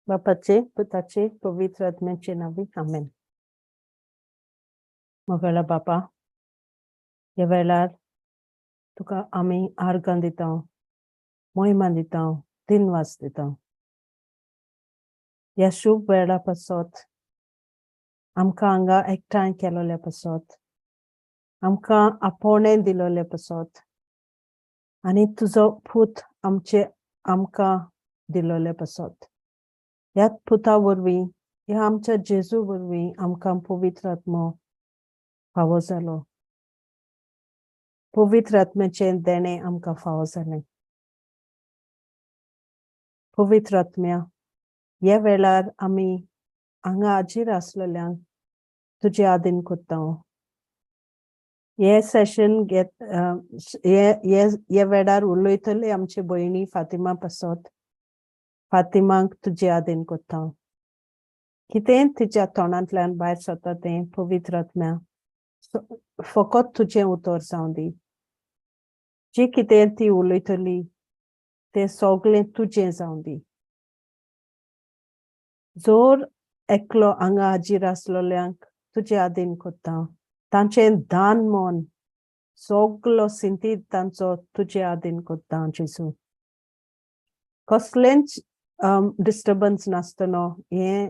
बापाचे, पुताचे, पवित्र आत्म्याचे नावे आमेन. मोगला बापा, ह्या वेळार तुका आमी आर्गां दिता, मोहिमा दिता, दिनवास दिता. ह्या शुभ वेळा पासत आमकां हांगा एकठांय केलोल्या पासत, आमकां आपोवणें दिलोल्या पासत, आनी तुजो पूत आमकां दिलोल्या पासत. ह्या पुता वरवीं, ह्या आमच्या जेजू वरवीं आमकां पवित्र आत्मो फावो जालो. पवित्र आत्म्याचें देणें आमकां फावो जालें. पवित्र आत्म्या, ह्या वेळार आमी हांगा हाजीर आसलेल्यांक तुजे आदीन कोत्ता. हे सेशन हे वेळार उलयतले आमचे भयणी फातिमा पासत. फातिमाक तुजे आदीन कोत्ता. कितें तिच्या तोंडांतल्यान भायर सरता तें पवित्र आत्म्या फकत तुजें उतर जावं दी. जे कितें ती उलयतली तें सगळें तुजें जावं दी. जोर एकलो हांगा हाजीर आसलेल्यांक तुजे आदीन कोत्ता. तांचें दान मन सगलो सिंतीत तांचो तुजे आदीन कोत्ता जेजू. कसलेंच डिस्टर्बन्स नासतना हें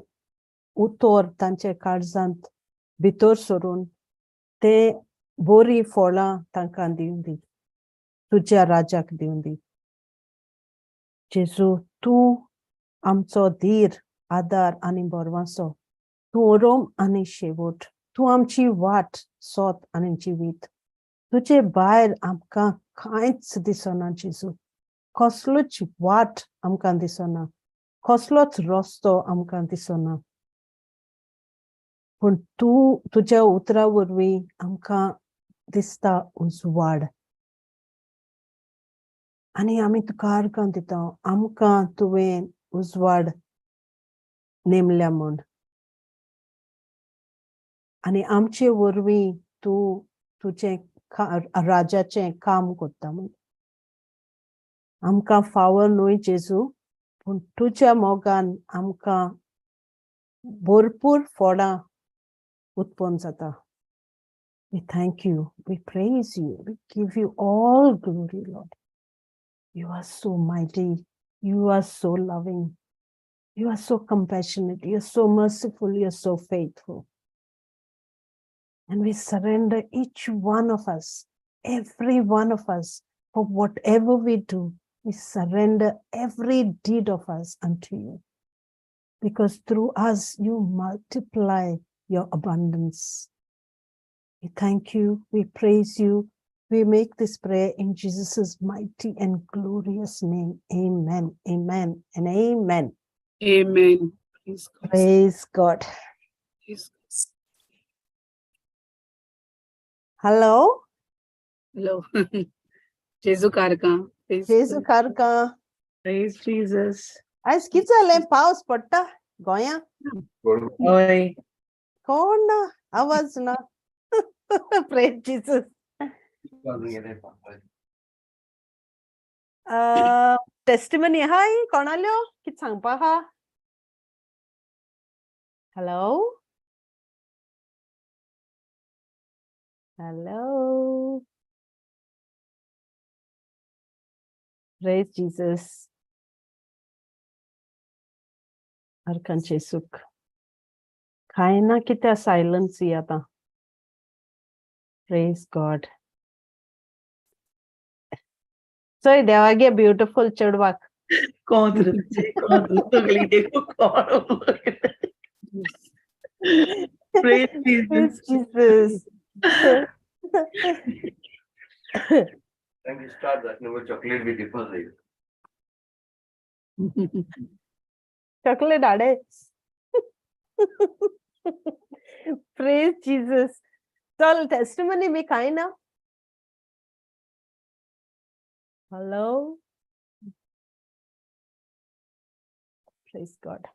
उतर तांचे काळजांत भितर सरून ते बरी फळां तांकां दिवन दी. तुज्या राजाक दिवन दी. जेजू, तूं आमचो धीर, आदार आनी बोरवांसो. तूं उरोम आनी शेवट. तूं आमची वाट, सोत आनी जिवीत. तुजे भायर आमकां कांयच दिसना जेजू. कसलोच वाट आमकां दिसना. कसलोच रस्तो आमकां दिसना. पूण तूं तुज्या उतरा वरवीं आमकां दिसता उजवाड. आनी आमी तुका आर्गां दिता. आमकां तुवें उजवाड नेमल्या म्हूण. आनी आमचे वरवीं तूं तुजें राजाचें काम कोत्ता म्हूण. आमकां फावो न्हय जेजू, पूण तुज्या मोगान आमकां भरपूर फळां उत्पन्न जाता. We thank you. We praise you. We give you all glory, Lord. You are so mighty. You are so loving. You are so compassionate. You are so merciful. You are so faithful. And we surrender each one of us, every one of us, for whatever we do. We surrender every deed of us unto you. Because through us, you multiply your abundance. We thank you. We praise you. We make this prayer in Jesus' mighty and glorious name. Amen, amen, and amen. Amen. Praise God. Praise God. Praise God. Hello? Hello. Jesu Karka. Jesu Karka. Praise Jesus. आज किती जालें? पावस पडटा गोंया? Oi. कोण ना? आवाज ना. Praise Jesus. टेस्टिमनी हाय कोणाल्यो? कितें सांगपा हा? Hello? Hello? Praise Jesus. अर्कांचे सुख. काय ना कित्या सायलन्स आता. Praise God. चोय देवागे ब्युटिफुल चेडवाक. Contra. Praise Praise Jesus. Jesus. Thank you. Start that number chocolate with deposit. Chocolate ade. Praise Jesus. चल testimony में काय ना? Hello? Praise God.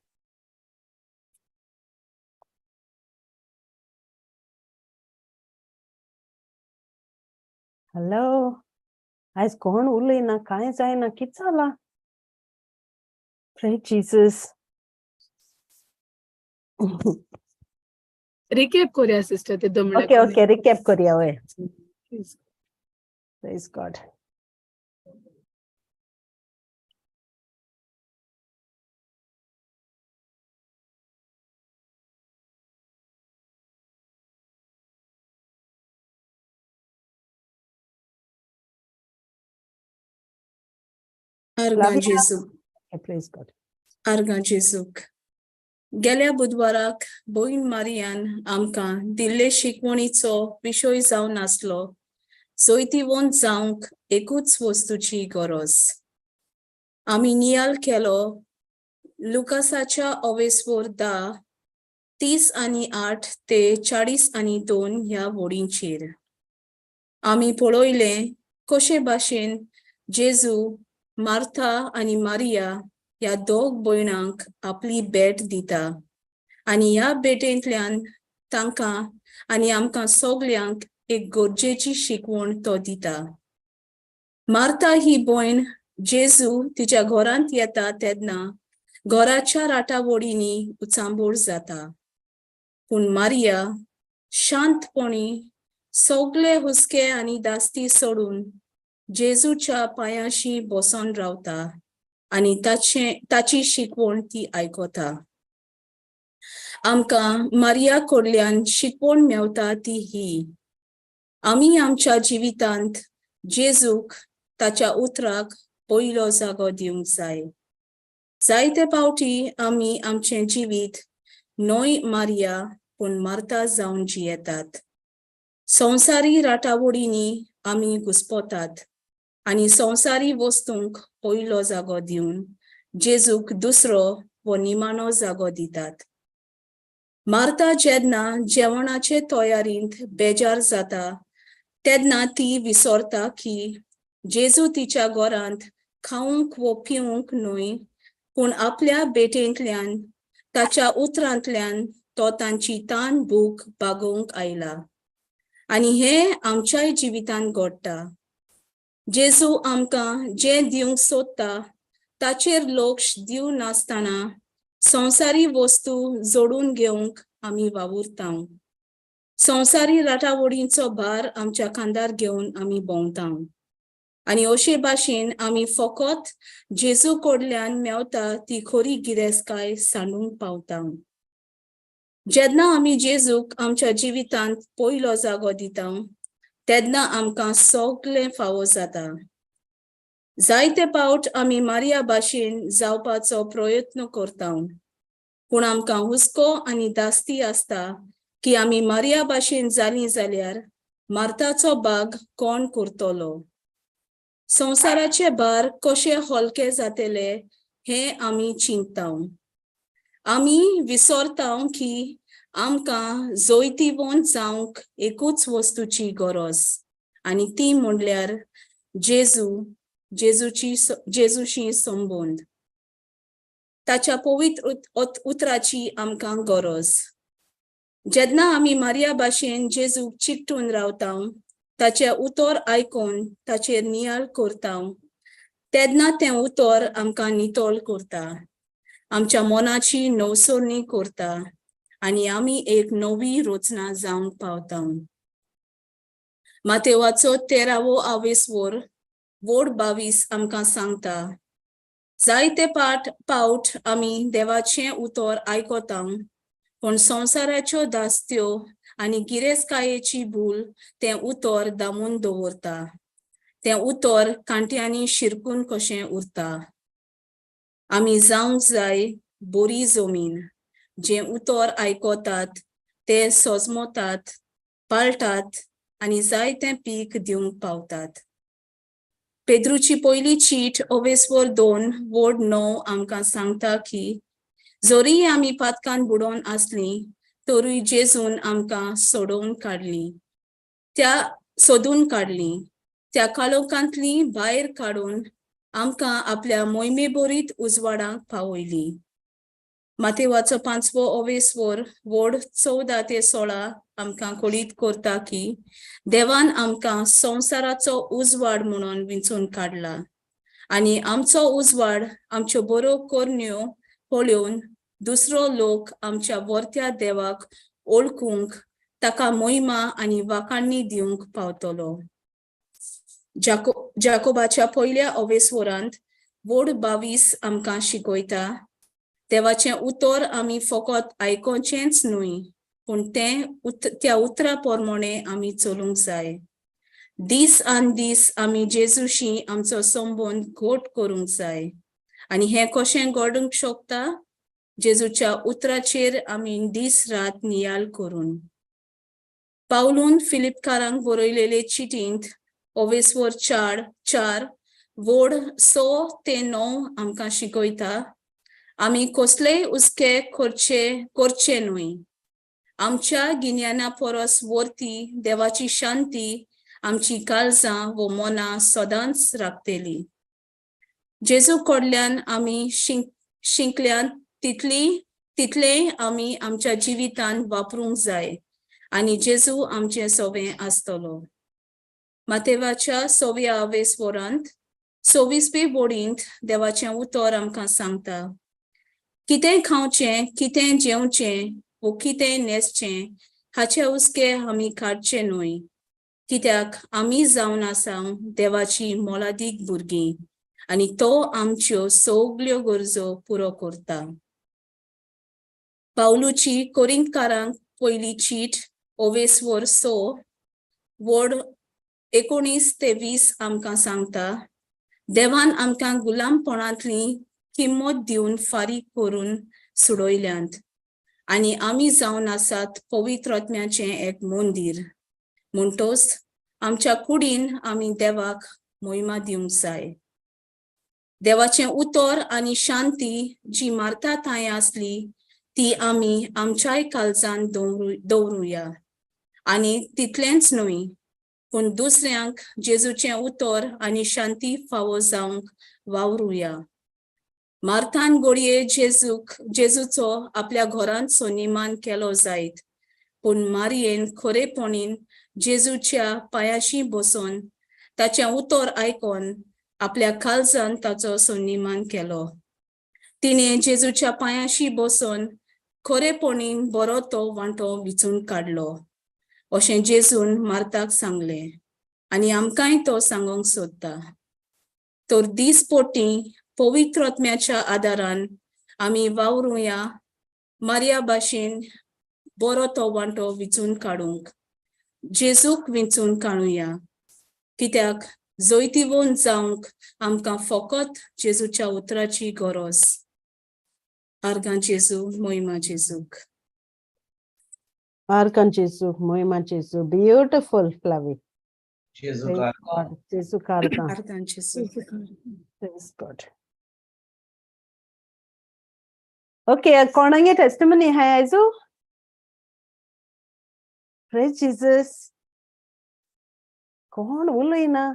Hello? आज कोण उलयना काय जायना कित जाला? Praise Jesus. रिकॅप करूया सिस्टर ते दमल्या ओके ओके रिकॅप करूया वय Please. प्रेज गॉड अर्गा जेजू प्रेज गॉड अर्गा जेजूक गेल्या बुधवाराक भोईन मारियान आमकां दिल्ले शिकवणीचो विशय जावन आसलो जैतिवंत जावंक एकूच वस्तूची गरज आमी नियाल केलो लुकासाच्या अवेसवर 10 30 आणि 8 ते 40 आणि 2 ह्या वोडींचेर आमी पळयले कशे भाशेन जेजू मार्था आणि मारिया ह्या दोग भयणांक आपली भेट दिता आणि ह्या भेटेंतल्यान तांकां आणि आमकां सगल्यांक एक गरजेची शिकवण तो दिता मार्था ही भयण जेजू तिच्या घरांत येता तेन्ना घराच्या राटावडींनी उचांबूळ जाता पूण मारिया शांतपणी सगळे हुस्के आणि दास्ती सोडून जेजूच्या पांयाशी बसून रावता आणि ताची शिकवण ती आयकता आमकां मारिया कडल्यान शिकवण मेवता ती ही आमी आमच्या जिवितांत जेजूक ताच्या उतराक पयलो जागो दिवंक जाय जायते पावटी आमी आमचें जिवीत न्हय मारिया पूण मार्था जावन जियेतात संवसारी राटावडींनी आमी घुस्पतात आणि संवसारी वस्तूंक पयलो जागो दिवन जेजूक दुसरो व निमाणो जागो दितात मार्था जेन्ना जेवणाचे तयारींत बेजार जाता तेन्ना ती विसरता की जेजू तिच्या घरांत खावंक व पिवंक न्हय पूण आपल्या भेटेंतल्यान ताच्या उतरांतल्यान तो तांची तान भूक भागोवंक आयला आणि हे आमच्याय जिवितांत घडटा जेजू आमकां जें दिवंक सोदता ताचेर लक्ष दिव नासतना संवसारी वस्तू जोडून घेवंक आमी वावुरता संवसारी राटावडींचो भार आमच्या खांदार घेवन आमी भोंवता आणि अशे भाशेन आमी फकत जेजू कडल्यान मेवता ती खरी गिरेस्तकाय सांडूंक पावता जेन्ना आमी जेजूक आमच्या जिवितांत पयलो जागो दिता तेन्ना आमकां सगळें फावो जाता जायते पावट आमी मारिया भाशेन जावपाचो प्रयत्न करता पूण आमकां हुस्को आनी दास्ती आसता की आमी मारिया भाशेन जालीं जाल्यार मार्थाचो भाग कोण करतलो संवसाराचे भार कशे हलके जातले हे आमी चिंतता आमी विसरता की आमकां जैतिवंत जावंक एकूच वस्तूची गरज आणि ती म्हणल्यार जेजूची संबंध ताच्या पवित्र उतराची आमकां गरज जेन्ना आमी मारिया भाशेन जेजूक चिकटून रावता ताचे उतर आयकून ताचेर नियाळ करता तेन्ना तें उतर आमकां नितळ करता आमच्या मनाची नवसोरणी करता आणि आमी एक नवी रचना जावंक पावता मातेवाचो 13वो आवेसवर वोड 22 आमकां सांगता जायते पावट आमी देवाचें उतर आयकता पण संवसाराच्यो दास्त्यो आणि गिरेस्तकायेची भूल तें उतर दामून दवरता तें उतर कांट्यांनी शिरकून कशें उरता आमी जावंक जाय बरी जमीन जे उतर आयकतात ते सजमतात पाळटात आणि जायतें पीक दिवंक पावतात पेद्रूची पयली चीट अवेसवर 2 वोड 9 आमकां सांगता की जरी आमी पातकान बुडोवन आसलीं तरी जेजून आमकां सोडून काडली त्या काळोखांतली भायर काडून आमकां आपल्या मोहिमेभरीत उजवाडाक पावयली मातेवाचो 5वो अवेसवर वोड 14 ते 16 आमकां कळीत करता की देवान आमकां संवसाराचो उजवाड म्हणून विंचून काडला आणि आमचो उजवाड आमच्यो बऱ्यो करण्यो पळोवन दुसरो लोक आमच्या वर्त्या देवाक ओळखूंक ताका मोहिमा आनी वाखाणणी दिवंक पावतलो. जाकोबाच्या पयल्या अवेस्वरांत वोड 22 आमकां शिकयता, देवाचें उतर आमी फकत आयकोचेंच न्हय, पूण त्या उतरा प्रमाणे आमी चलूंक जाय. दीस आन दीस आमी जेजूशी आमचो संबंद घट करूंक जाय. आनी हें कशें घडूंक शकता? जेजूच्या उतराचेर आमी दीस रात नियाळ करून. पावलून फिलिपकारांक बरयलेले चिटींत अवेस्वर 4 वोड 6 ते 9 आमकां शिकयता, आमी कसलेय उस्के करचे न्हय. आमच्या गिन्याना परस वर्ती देवाची शांती आमची काळजां व मनां सदांच राखतली. जेजू कडल्यान आमी शिकल्यात तितलें आमी आमच्या जिवितांत वापरूंक जाय आनी जेजू आमचे सोबें आसतलो. मातेवाच्या 6 अवेस्वरांत 26 बोडींत देवाचें उतर आमकां सांगता, कितें खावचें, कितें जेवचें व कितें न्हेसचें हाचे उस्के आमी काडचे न्हय, कित्याक आमी जावन आसा देवाची मोलादीक भुरगीं आनी तो आमच्यो सगल्यो गरजो पुरो करता. पावलूची कोरिंथकारांक पयली चीट अवेस्वर 6 वोड 19 ते 20 आमकां सांगता, देवान आमकां गुलामपणांतली किंमत दिवन फारीक करून सोडयल्यांत आनी आमी जावन आसात पवित्र आत्म्याचें एक मंदीर. म्हणटोच आमच्या कुडीन आमी देवाक मोहिमा दिवंक जाय. देवाचें उतर आनी शांती जी मारता थंय आसली ती आमी आमच्याय काळजांत दवरुया. आनी तितलेंच न्हय, पूण दुसऱ्यांक जेजूचें उतर आनी शांती फावो जावंक वावरुया. मार्थान घडये जेजूचो आपल्या घरांत सन्मान केलो जायत, पूण मारयेन खरेपणीन जेजूच्या पांयाशी बसून ताचें उतर आयकोन आपल्या काळजांत ताचो सन्मान केलो. तिणें जेजूच्या पांयाशी बसून खरेपणीन बरो तो वांटो विचून काडलो, अशें जेजून मार्थाक सांगलें आनी आमकांय तो सांगूंक सोदता. तर दिसपट्टी पवित्र आत्म्याच्या आदारान आमी वावरुया मारिया भाशेन बरो तो वांटो विचून काडूंक. जेजूक विचून काडुया, कित्याक जैतिवंत जावंक आमकां फकत जेजूच्या उतराची गरज. आर्गां जेजू, मोहिमा जेजूक. Arkan Jesu, Moima Jesu, beautiful Flavi. Jesus Praise God. God. Jesu Karkan. आर्गां जेजू. Praise God. Okay, कोणागे testimony hai aizu? Praise Jesus. कोण उलय ना?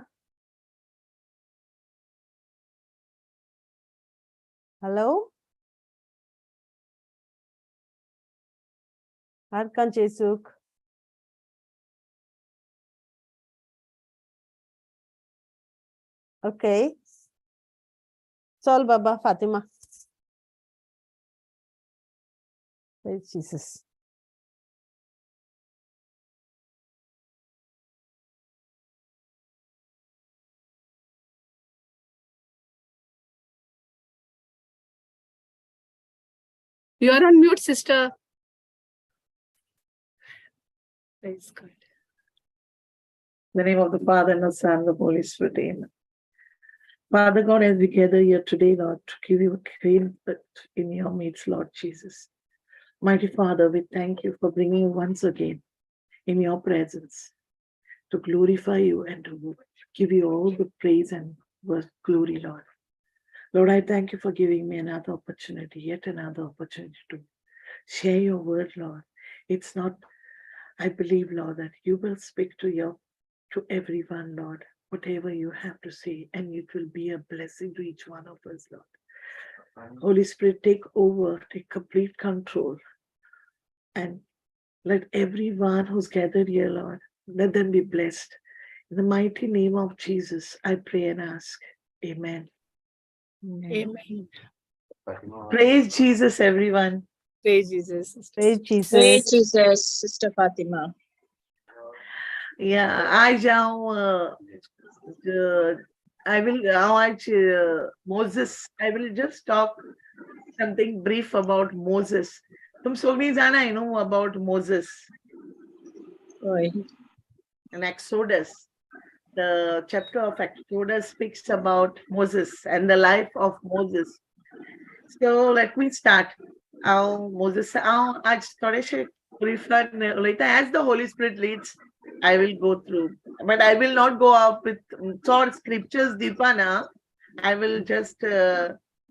Hello? Arkan Jesu. Okay. Sol Baba Fatima. Praise Jesus. You are on mute, sister. Praise God. In the name of the Father, and the Son, and the Holy Spirit, amen. Father God, as we gather here today, Lord, to give you praise in your midst, Lord Jesus. Mighty Father, we thank you for bringing once again in your presence to glorify you and to give you all the praise and glory, Lord. Lord, I thank you for giving me another opportunity, yet another opportunity to share your word, Lord. It's not, I believe, Lord, that you will speak to everyone, Lord, whatever you have to say, and it will be a blessing to each one of us, Lord. Holy Spirit, take over, take complete control, and let everyone who's gathered here, Lord, let them be blessed. In the mighty name of Jesus, I pray and ask. Amen. Amen. Fatima. Praise Jesus, everyone. Praise Jesus. Sister. Praise Praise Jesus. Jesus, Sister Fatima. Yeah, I will watch Moses. I will just talk something brief about Moses. तुम सब नहीं जाना I know about Moses Oi. and Exodus. The chapter of Exodus speaks about Moses and the life of Moses. So let me start. Moses, आज थोड़े से brief later as the Holy Spirit leads, I will go through. But I will not go up with short scriptures, Deepana. I will just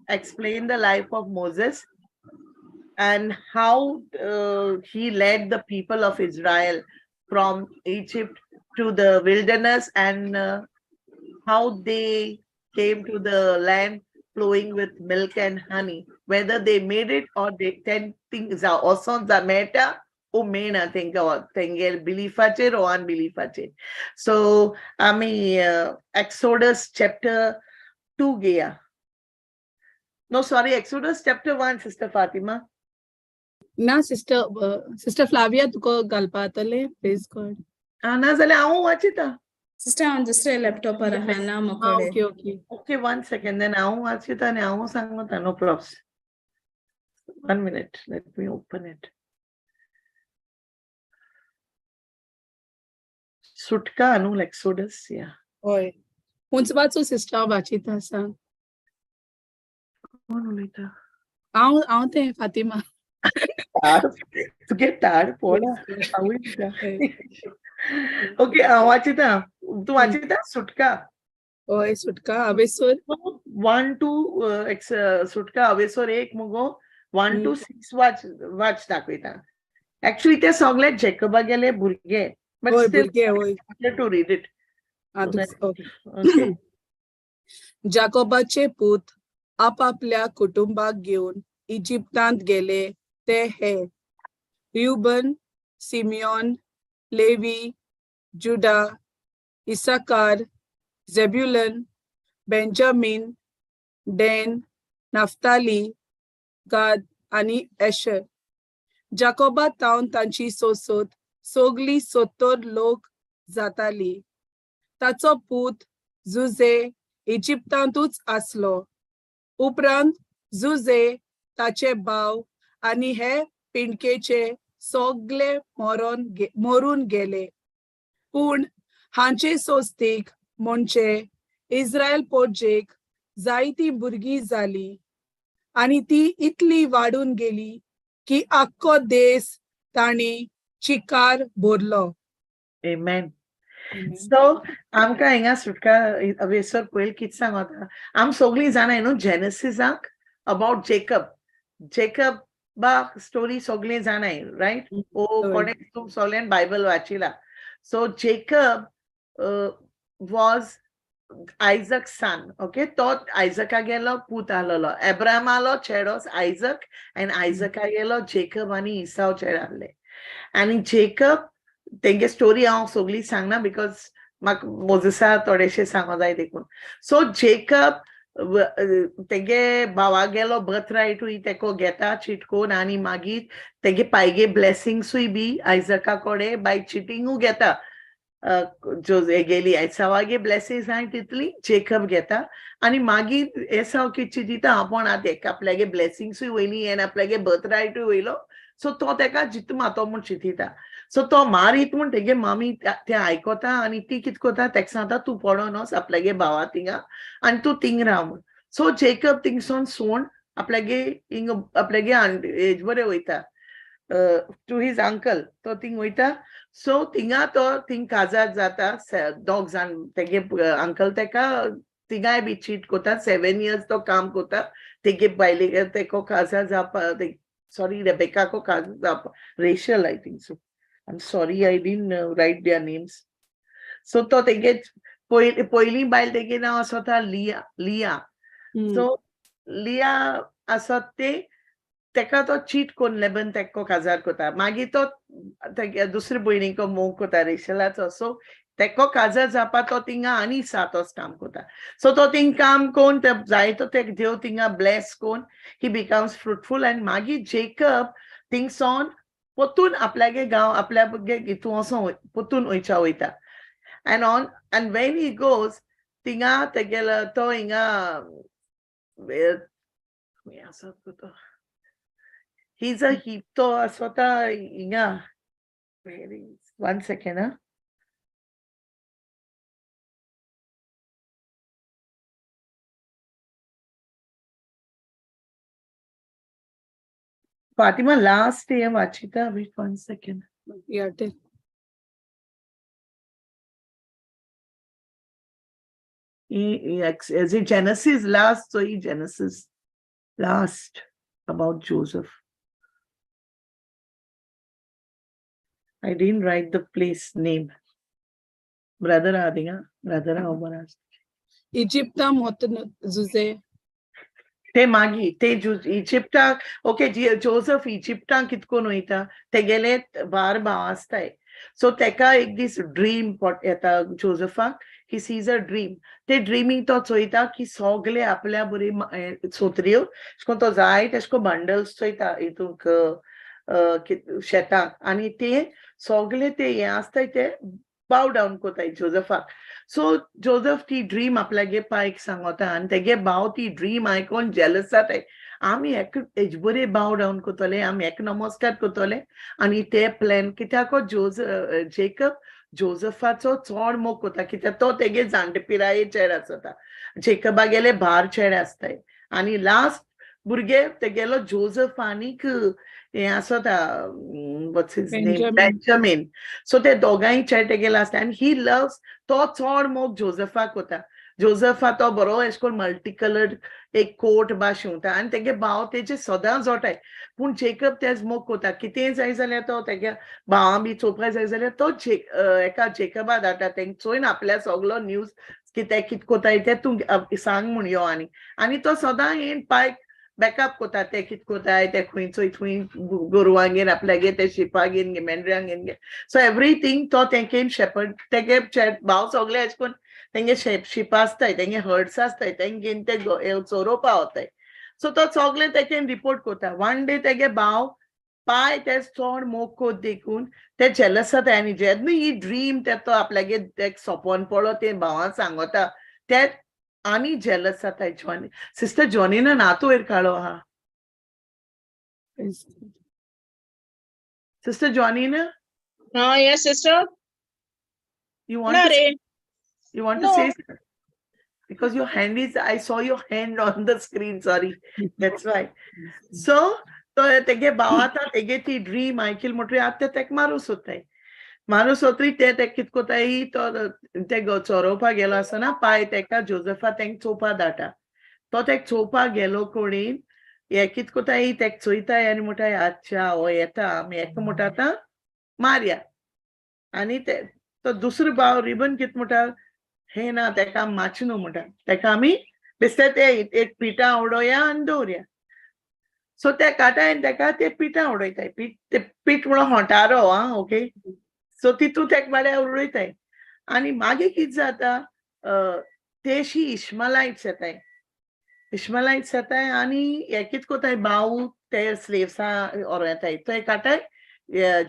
explain the life of Moses and how he led the people of Israel from Egypt to the wilderness and how they came to the land flowing with milk and honey. Whether they made it or they 10 things are also the matter. I think belief or unbelief. So Exodus chapter 2 gaya. No, sorry, Exodus chapter 1, Sister Fatima. ना sister Flavia तुको गलपातले. Praise God. ना जाल्यार हांव वाचिता. Sister हांव दुसऱ्या लॅपटॉपार आहा ना मकोडे. Okay, okay. Okay, 1 second. Then हांव वाचिता आनी हांव सांगता. No props. 1 minute. Let me open it. Sutka anu Exodus, yeah. Oi. Uns वाचो sister वाचिता सांग. कोण उलयता? हांव ते Fatima. तुगे ताड पोडा. हांव उलयता. Okay, हांव वाचिता. तूं वाचिता? सुटका. Oi, सुटका अवेसोर. 1 to सुटका अवेसोर 1 मुगो 1 to 6 वाच दाखयता. Actually, ते सगळे जेकबा गेले भुरगे. But Oi, still, भुरगे, oi. I wanted to read it. Okay. जाकोबाचे पूत आपापल्या कुटुंबाक घेऊन इजिप्तांत गेले ते हे रुबन, सिमियोन, लेवी, जुडा, इसाकार, झेब्युलन, बेंजामिन, डॅन, नफ्ताली, गाद आणि एशर. जाकोबा तावन तांची सोसोत सोगली 70 लोक जाताली. ताचो पूत जुजे इजिप्तांतूच आसलो. उपरांत जुजे, ताचे भाव आणि हे पिणकेचे सोगले मरून गेले. पूण हांचे सोस्तीक म्हणजे इस्रायल पोरजेक जायती भुरगीं जाली आणि ती इतली वाडून गेली की आख्खो देश तांणी चिकार भरलो. Amen. So, आमकां हिंगा सुटका अवेसर पयलीं कितें सांगता? आम सगळीं जाणां न्हू जेनेसिसाक अबाउट जेकब स्टोरी सगळीं जाणाय, रायट? कोणे तुम सगळ्यान Bible वाचिला. So Jacob was Isaac's son, okay? तो आयझका गेलो पूत आसलो. एब्राहमालो चेडो आयझक and आयझका गेलो जेकब आनी इसाव चेडो आहले. आनी जेकब तेंगे स्टोरी हांव सगळी सांगना बिकॉज म्हाका मोजेसा थोडेशे सांगो जाय देखून. सो जेकब तेगे भावा गेलो बर्थ रायटूय तेको घेता चिटकोन आनी मागीर तेगे पायगे ब्लेसिंग्सूय बी आयझका कोडे बाय चिटींगू घेता. गेली एसावागे ब्लेसिंग्स आहाय तितली जेकब घेता आनी मागीर एसाव कितची दिता आपण आतां आपल्यागे ब्लेसिंग्सूय वयली एन आपल्यागे बर्थ रायटूय वयलो. सो तो तेका जित मातो म्हूण चिंतिता. सो तो मारीत म्हूण तेगे मामी ते आयकोता आनी ती कितें कोता तेका सांगता तूं पडोन वच आपल्यागे भावा थिंगा आनी तूं थिंग राव म्हूण. सो जेकब थिंगसोन सोण आपल्यागे हिंग आपल्यागे हेज बरें वयता टू हिज अंकल. तो थिंग वयता. सो थिंगा तो थिंग काजार जाता. दोग जाण तेगे अंकल तेका थिंगाय बी चीट कोता. 7 years तो काम कोता. तेगे बायलेगे तेको काजार जावपा sorry, Rebecca ko Rachel, I think so. I'm sorry, I didn't write their names. So to they get poili bail they get now asota Leah. So Leah asote teka to cheat kon Leban teko kazar kota. Magi to dusri boining ko mo kota Rachel. So तेको काजर जावपा तो थिंगा आनी 7 वर्स काम करता so तो थिंग काम कोण ते जाय तो ते देव थिंगा ब्लेस कोण ही बिकम्स फ्रुटफुल एंड मागीर जेकब थिंगसोन पोतून आपल्यागे गांव आपल्यागे हितू वचोन पोतून वयच्या वयता and when he goes tinga tegela to inga he's a hipto asota inga one second Fatima last day Vachita wait 1 second Yeah, tell. As in Genesis last, so he Genesis last about Joseph. I didn't write the place name. Brother Adinga, brother Obaras. Egypta motan zuze. Te magi, te Egypta, okay, Joseph Egypta kitko noita, te gelet bar baastai. So teka ek this dream pot eta Josepha, he sees a dream. Te dreaming to choita ki sogle आपल्या बरी सोत्रियो शको तो जाय तेशको bundles Choyta इतूक शेताक आणि ते सोगले ते हे आसताय ते bow down कोताय जोसेफाक सो जोसेफ ती ड्रीम आपल्यागे पायक सांगोता आणि तेगे भाव ती ड्रीम आयकोन जेलस जाताय आमी एक बरे बाव डावन कोतले आमी एक नमस्कार कोतले आणि ते प्लॅन कित्याक जेकब जोसेफाचो चोड मोग कोता कित्याक तो तेगे जाणटे पिराये चेड आसता जेकबा गेले भार चेड आसताय आणि लास्ट भुरगे तेगेलो जोसेफ आनीक हे आसता what's his name Benjamin so ते दोगांय चेड तेगेलो आसता and he loves तो चोड मोग जोसेफाक कोता जोसेफा तो बरो एशकोन मल्टी कलर्ड एक कोट बा शिवता आणि तेगे भाव तेजे सदां जोटाय पूण जेकब तेज मोग कोता कितेंय जाय जाल्यार तो तेगे भावां बी चोवपाक जाय जाल्यार तो एका जेकबा धाडटा तेंक चोयन आपल्या सगलो न्यूज कितें कित कोताय ते तूं सांग म्हूण यो आनी तो सदां येन पायक बॅकअप कोता ते कित कोताय ते खंयचोय थंय गोरवांगेर आपल्यागे ते शिपागेन मेंढऱ्यांगेन गे सो एवरीथींग तो तेंकेन शेपर्ड तेगे भाव सगळे एशकोन तेंगे शिप आसताय तेंगे हर्ड्स आसताय तेंगेन ते चोरोवपा वताय सो तो सगळे तेकेन रिपोर्ट कोता वन डे तेगे भाव पाय ते चोड मोग कोत देखून ते जेलस जाताय आनी जेन्ना ही ड्रीम ते तो आपल्यागे ते सोपोन पळो ते भावान सांगोता ते आनी जेलस जाताय जॉनी सिस्टर जॉनीन नातू वयर काळो आहा sister जॉनीन Yes, sister. you want to Nare. you want No. to say something? Because your hand is I saw your hand on the screen sorry that's why so तो तेगे भावाता तेगे ती dream आयकिल म्हटरी आतां तेक मारूस वताय मारूस वतरी ते कित कोताय तो ते चोरोवपा गेलो आसतना पाय तेका जोसेफा तेंक चोवपा धाडटा तो तेक चोवपा गेलो कोणीन हे कित कोताय तेक चोयताय आनी म्हणटाय अच्छा हो येता आमी एका म्हणटा आतां मारया आनी ते तो दुसरो भाव रिबन कित म्हणटा हे ना तेका माच न्हू म्हणटा तेका आमी बेश्टे ते एक पिठा उडोवया आनी दवरया सो ते काटाय तेका ते पिठा उडयताय पीठ म्हणून होंटारो आं ओके सो तितू तेक म्हळ्यार उडयताय आनी मागीर कित जाता तेशी इश्मालायट्स येताय आनी हे कित कोताय भाव ते स्लेव्सां ओर येताय ते काटाय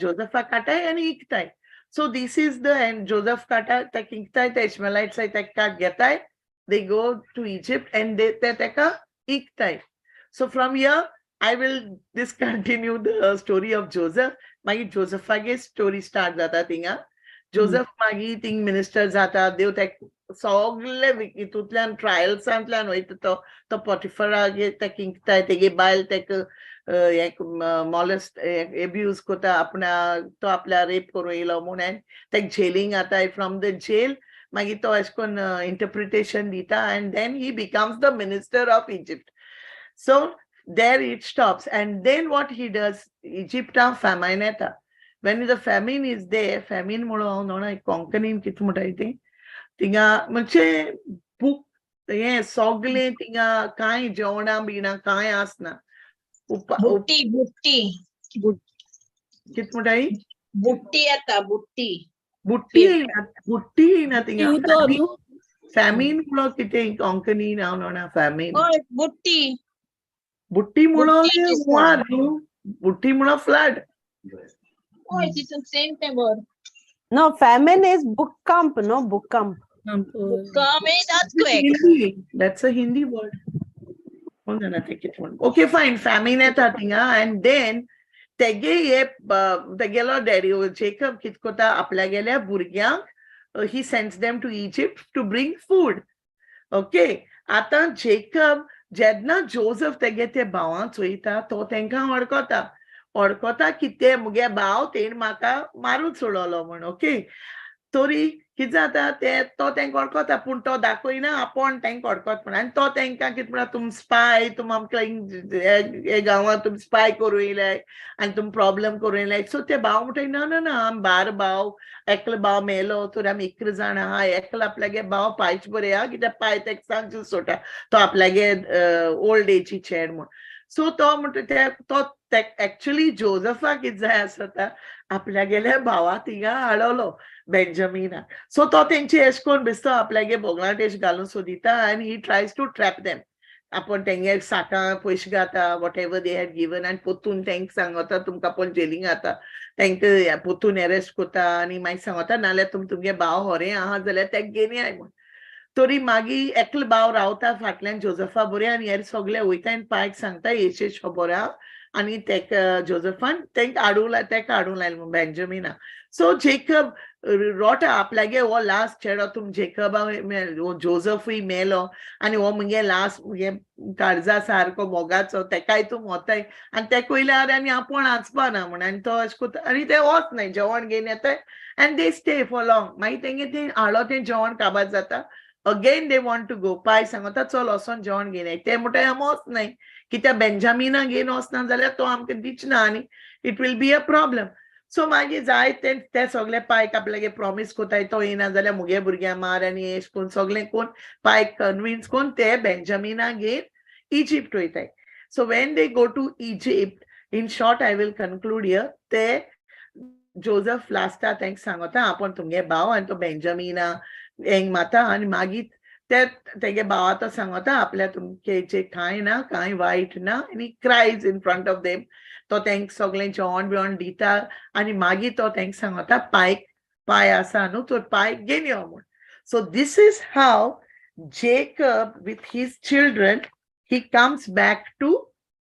जोसेफा काटाय आनी इकताय So this is the end. Joseph Kata, the Kingtai, the Ishmaelites, the Getai, they go to Egypt and they take a Iktai. So from here, I will discontinue the story of Joseph. My Joseph Fage story start that thing. Joseph Magi thing minister zata, they take sogle vitutlan trials and plan wait to Potiphar the Kingtai, the Bail take एक molest abuse कोता आपणा तो आपल्या rape करू येयलो म्हणून तेक gelling जाताय फ्रॉम द जेल मागीर तो अशें कोन्न इंटरप्रिटेशन दिता and then he becomes the minister of Egypt so there it stops and then what he does इजिप्टा फॅमायन येता when the famine is there famine म्हणून हांव न्हू कोंकणीन कितें म्हणटाय ती थिंगा म्हणजे बूक हें सोगलें थिंगा कांय जेवणां बिणां कांय आसना Butti. कित म्हणटाय Butti आता butti. बुट्टी येयना थिंगा उदो न्हू फॅमिन म्हणून कितें कोंकणी नांव ना फॅमिन Oh, Butti. बुट्टी म्हणून बुट्टी it is हुंवार न्हू बुट्टी म्हणून flood Oh, it is the same thing word. No, famine is bhukkamp, no bhukkamp. Come in earthquake. Hindi. That's a Hindi word. Hold on, I take it one. Okay, fine. Famine येता थिंगा and then तेगे ये तेगेलो daddy Jacob कित कोता आपल्या गेल्या भुरग्यांक he sends them to Egypt to bring food. Okay. आता जेकब जेन्ना जोसेफ तेगे ते भावां चोयता तो तेंकां ओडकोता कितें मुगे भाव तेण म्हाका मारून सोडलो म्हण ओके तरी कितें जाता तो तेंकां ओडकोता पूण तो दाखयना आपूण तेंकां ओडकोता म्हण आनी तो तेंकां कितें म्हणटा तुम स्पाय तुम आमकां हे गांवांत तुम स्पाय करूं येयलाय आनी तुम प्रॉब्लेम करूं येयलाय सो ते भाव म्हणटा ना आम बार भाव एकलो भाव मेलो तर आमी इकरा जाण आहा एकलो आपल्यागे भाव पांच बरें आहा कित्याक पांय तेका सांगचे सोटा तो आपल्यागे ओल्ड एजी चेड म्हण सो तो म्हणटा तो एक्चुअली जोसेफाक कितें जाय आसता आपल्या गेल्या भावा थिंगा हाडलो बेंजामिना सो तो तेंचे एश कोन बेस्तो आपल्यागे बोगलांटेश घालून सोदिता आनी he tries to trap them आपण तेंगे साठां पयशे घाता whatever they had given आनी पोतून तेंक सांगता तुमकां आपूण जेलींग घाता तेंका पोतून अरेस्ट कोता आनी मागीर सांगता नाल्यार तुमगे भाव होरें आहा जाल्यार तेका घेवन आय म्हण तरी मागीर एकलो भाव रावता फाटल्यान जोसेफा बरें आनी हेर सगळे वयता आनी पायक सांगता येशे खबर आहा आनी तेका जोसेफान तेंका हाडूंक लायलें बेंजामिना सो जेकब रोटा आपल्यागे हो लास्ट चेडो तुम जेकबा जोसेफूय मेलो आनी हो मुगे लास्ट मुगे काळजा सारको मोगाचो तेकाय तूं मोताय आनी तेका वयल्यार आनी आपूण आचपा ना म्हण आनी तो अशें कोता आनी ते वच न्हय जेवण घेवन येताय आनी दे स्टे फॉर लॉंग मागीर तेंगे तें हाडलो तें जेवण काबार जाता again they want to go पाय सांगता चल वचोन जेवण घेवन येय ते म्हणटा आमी वच न्हय कित्याक बेंजामिना घेवन वचना जाल्यार तो आमकां दिचना आनी it will be a problem so मागीर जाय ते सगळे पायक आपल्यागे प्रॉमीस कोताय तो येना जाल्यार मुगे भुरग्यां मार आनी एश कोन्न सगळें कोन्न पायक कन्विन्स कोन्न ते बेंजामिना घेवन इजिप्ट वयताय so when they go to Egypt in short I will conclude here ते जोसेफ लास्टा तेंका सांगता आपूण तुमगे भाव आनी तो बेंजामिना हेंग माता आनी मागीर तेगे भावा तो सांगता आपल्या तुमचे कांय ना कांय वायट ना आनी क्रायज इन फ्रंट ऑफ देम तो तेंक सगळें जेवण बिवण दिता आनी मागीर तो तेंका सांगता पाय आसा न्हू तर पाय घेवन यो म्हूण so this is how Jacob with his children he comes back to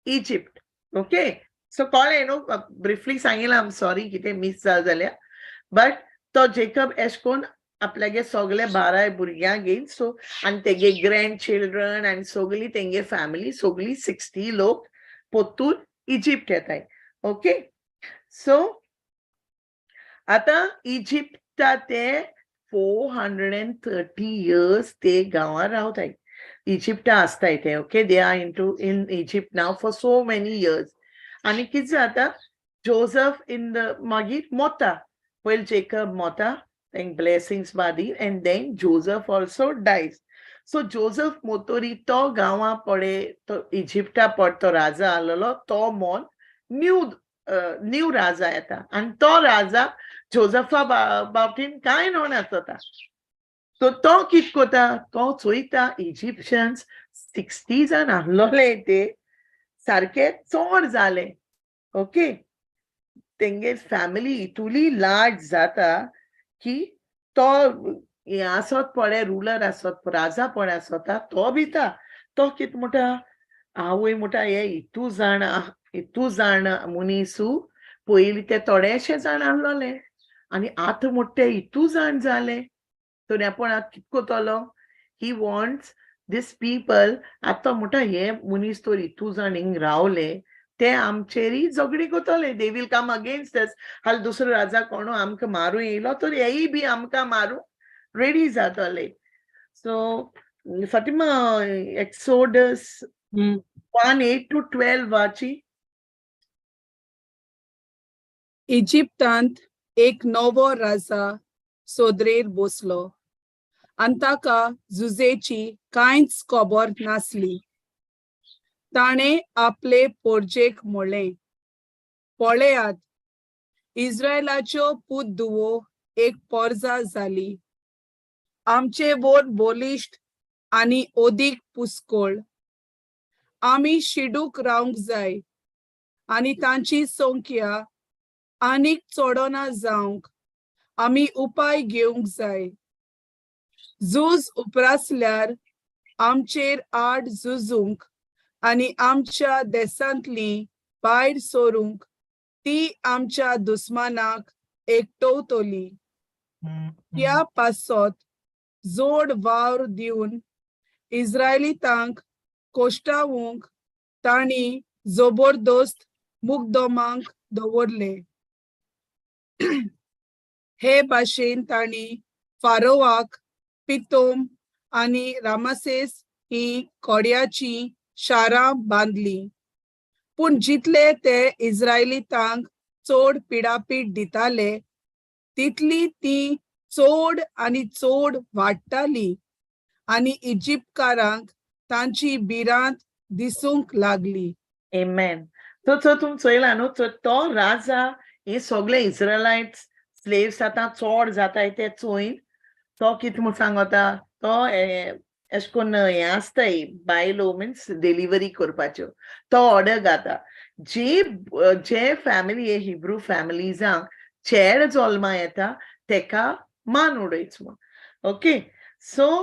Egypt okay so कळ्ळें न्हू ब्रिफली सांगिलां आम सॉरी कितें मिस जालें जाल्यार बट तो जेकब एश कोन्न आपल्यागे सगळे 12 भुरग्यां घेवन सो आनी तेगे ग्रँड चिल्ड्रन आनी सगळी तेंगे फॅमिली सगळी 60 लोक पोत्तून इजिप्ट येताय ओके सो आता इजिप्टा ते 430 years ते गांवां रावताय इजिप्टा आसताय ते okay they are in Egypt now for so many years आनी कितें जाता जोसेफ इन द मागीर मोता पयलीं जेकब मोता and blessings badi and then Joseph also dies so Joseph motori to gawa pade to Egypta pod to raja alalo to mon new raja eta and to raja Josepha baptin kai non asota so to kit kota to choita Egyptians 60s and alole te sarke chod zale okay tenge family ituli large zata की तो हे आसत पडे ruler आसत राजा पडे आसता तो भिता तो कित म्हणटा आवय म्हणटा हे इतू जाण मुनीसू पयलीं ते थोडेशे जाण आहलोले आनी आतां म्हणटा इतू जाण जाले तर आपण कित कोतलो ही वॉन्ट्स दीस पीपल आतां म्हणटा हे मुनीस तर इतू जाण हिंग रावले ते आमचेरी झगडी कोतले दे वील कम अगेन्स्ट अस हाल दुसरो राजा कोणो आमकां मारूं येयलो तर हेय बी आमकां मारूं रेडी जातले सो फातिमा एक्सोडस 1:8 to 12 वाची इजिप्तांत एक नवो राजा सोदरेर बसलो आनी ताका झुजेची कांयच खबर नासली ताणें आपले पोरजेक म्हणलें पळयात इस्रायलाच्यो पुत धुवो एक पोरजा जाली. आमचे बोन बोलिश्ट आनी ओदीक पुस्कोळ. आमी शिडूक रावंक जाय आनी तांची संख्या आनीक चोडोना जावंक आमी उपाय घेवंक जाय. झूज उपरासल्यार आमचेर आड झुजूंक आनी आमच्या देसांतली भायर सोरूंक ती आमच्या दुस्मानाक एकटवतली. ह्या पासत जोड वावर दिवन इस्रायलितांक कोश्टावूंक तांणी जबरदस्त मुकदमांक दवरले. हे भाशेन तांणी फारोवाक पितोम आनी रामासेस ही कोड्याची शारां बांदली. पूण जितले ते इस्रायलितांक चड पिडापीड दिताले तितली ती चड आनी चड वाडटाली आनी इजिप्तकारांक तांची भिरांत दिसूंक लागली. Amen. So तुम चोयला न्हू तो राजा हे सगळे इस्रायलाइट्स स्लेव्स आतां चोड जाताय ते चोयन तो कितें म्हूण सांगता तो एश कोन्न हे आसताय बायलो मिन्स डिलिव्हरी करपाच्यो तो ऑर्डर घाता जे फॅमिली हे हिब्रू फॅमिलीजांक चेड जल्मा येता तेका मान उडयच म्हूण. ओके सो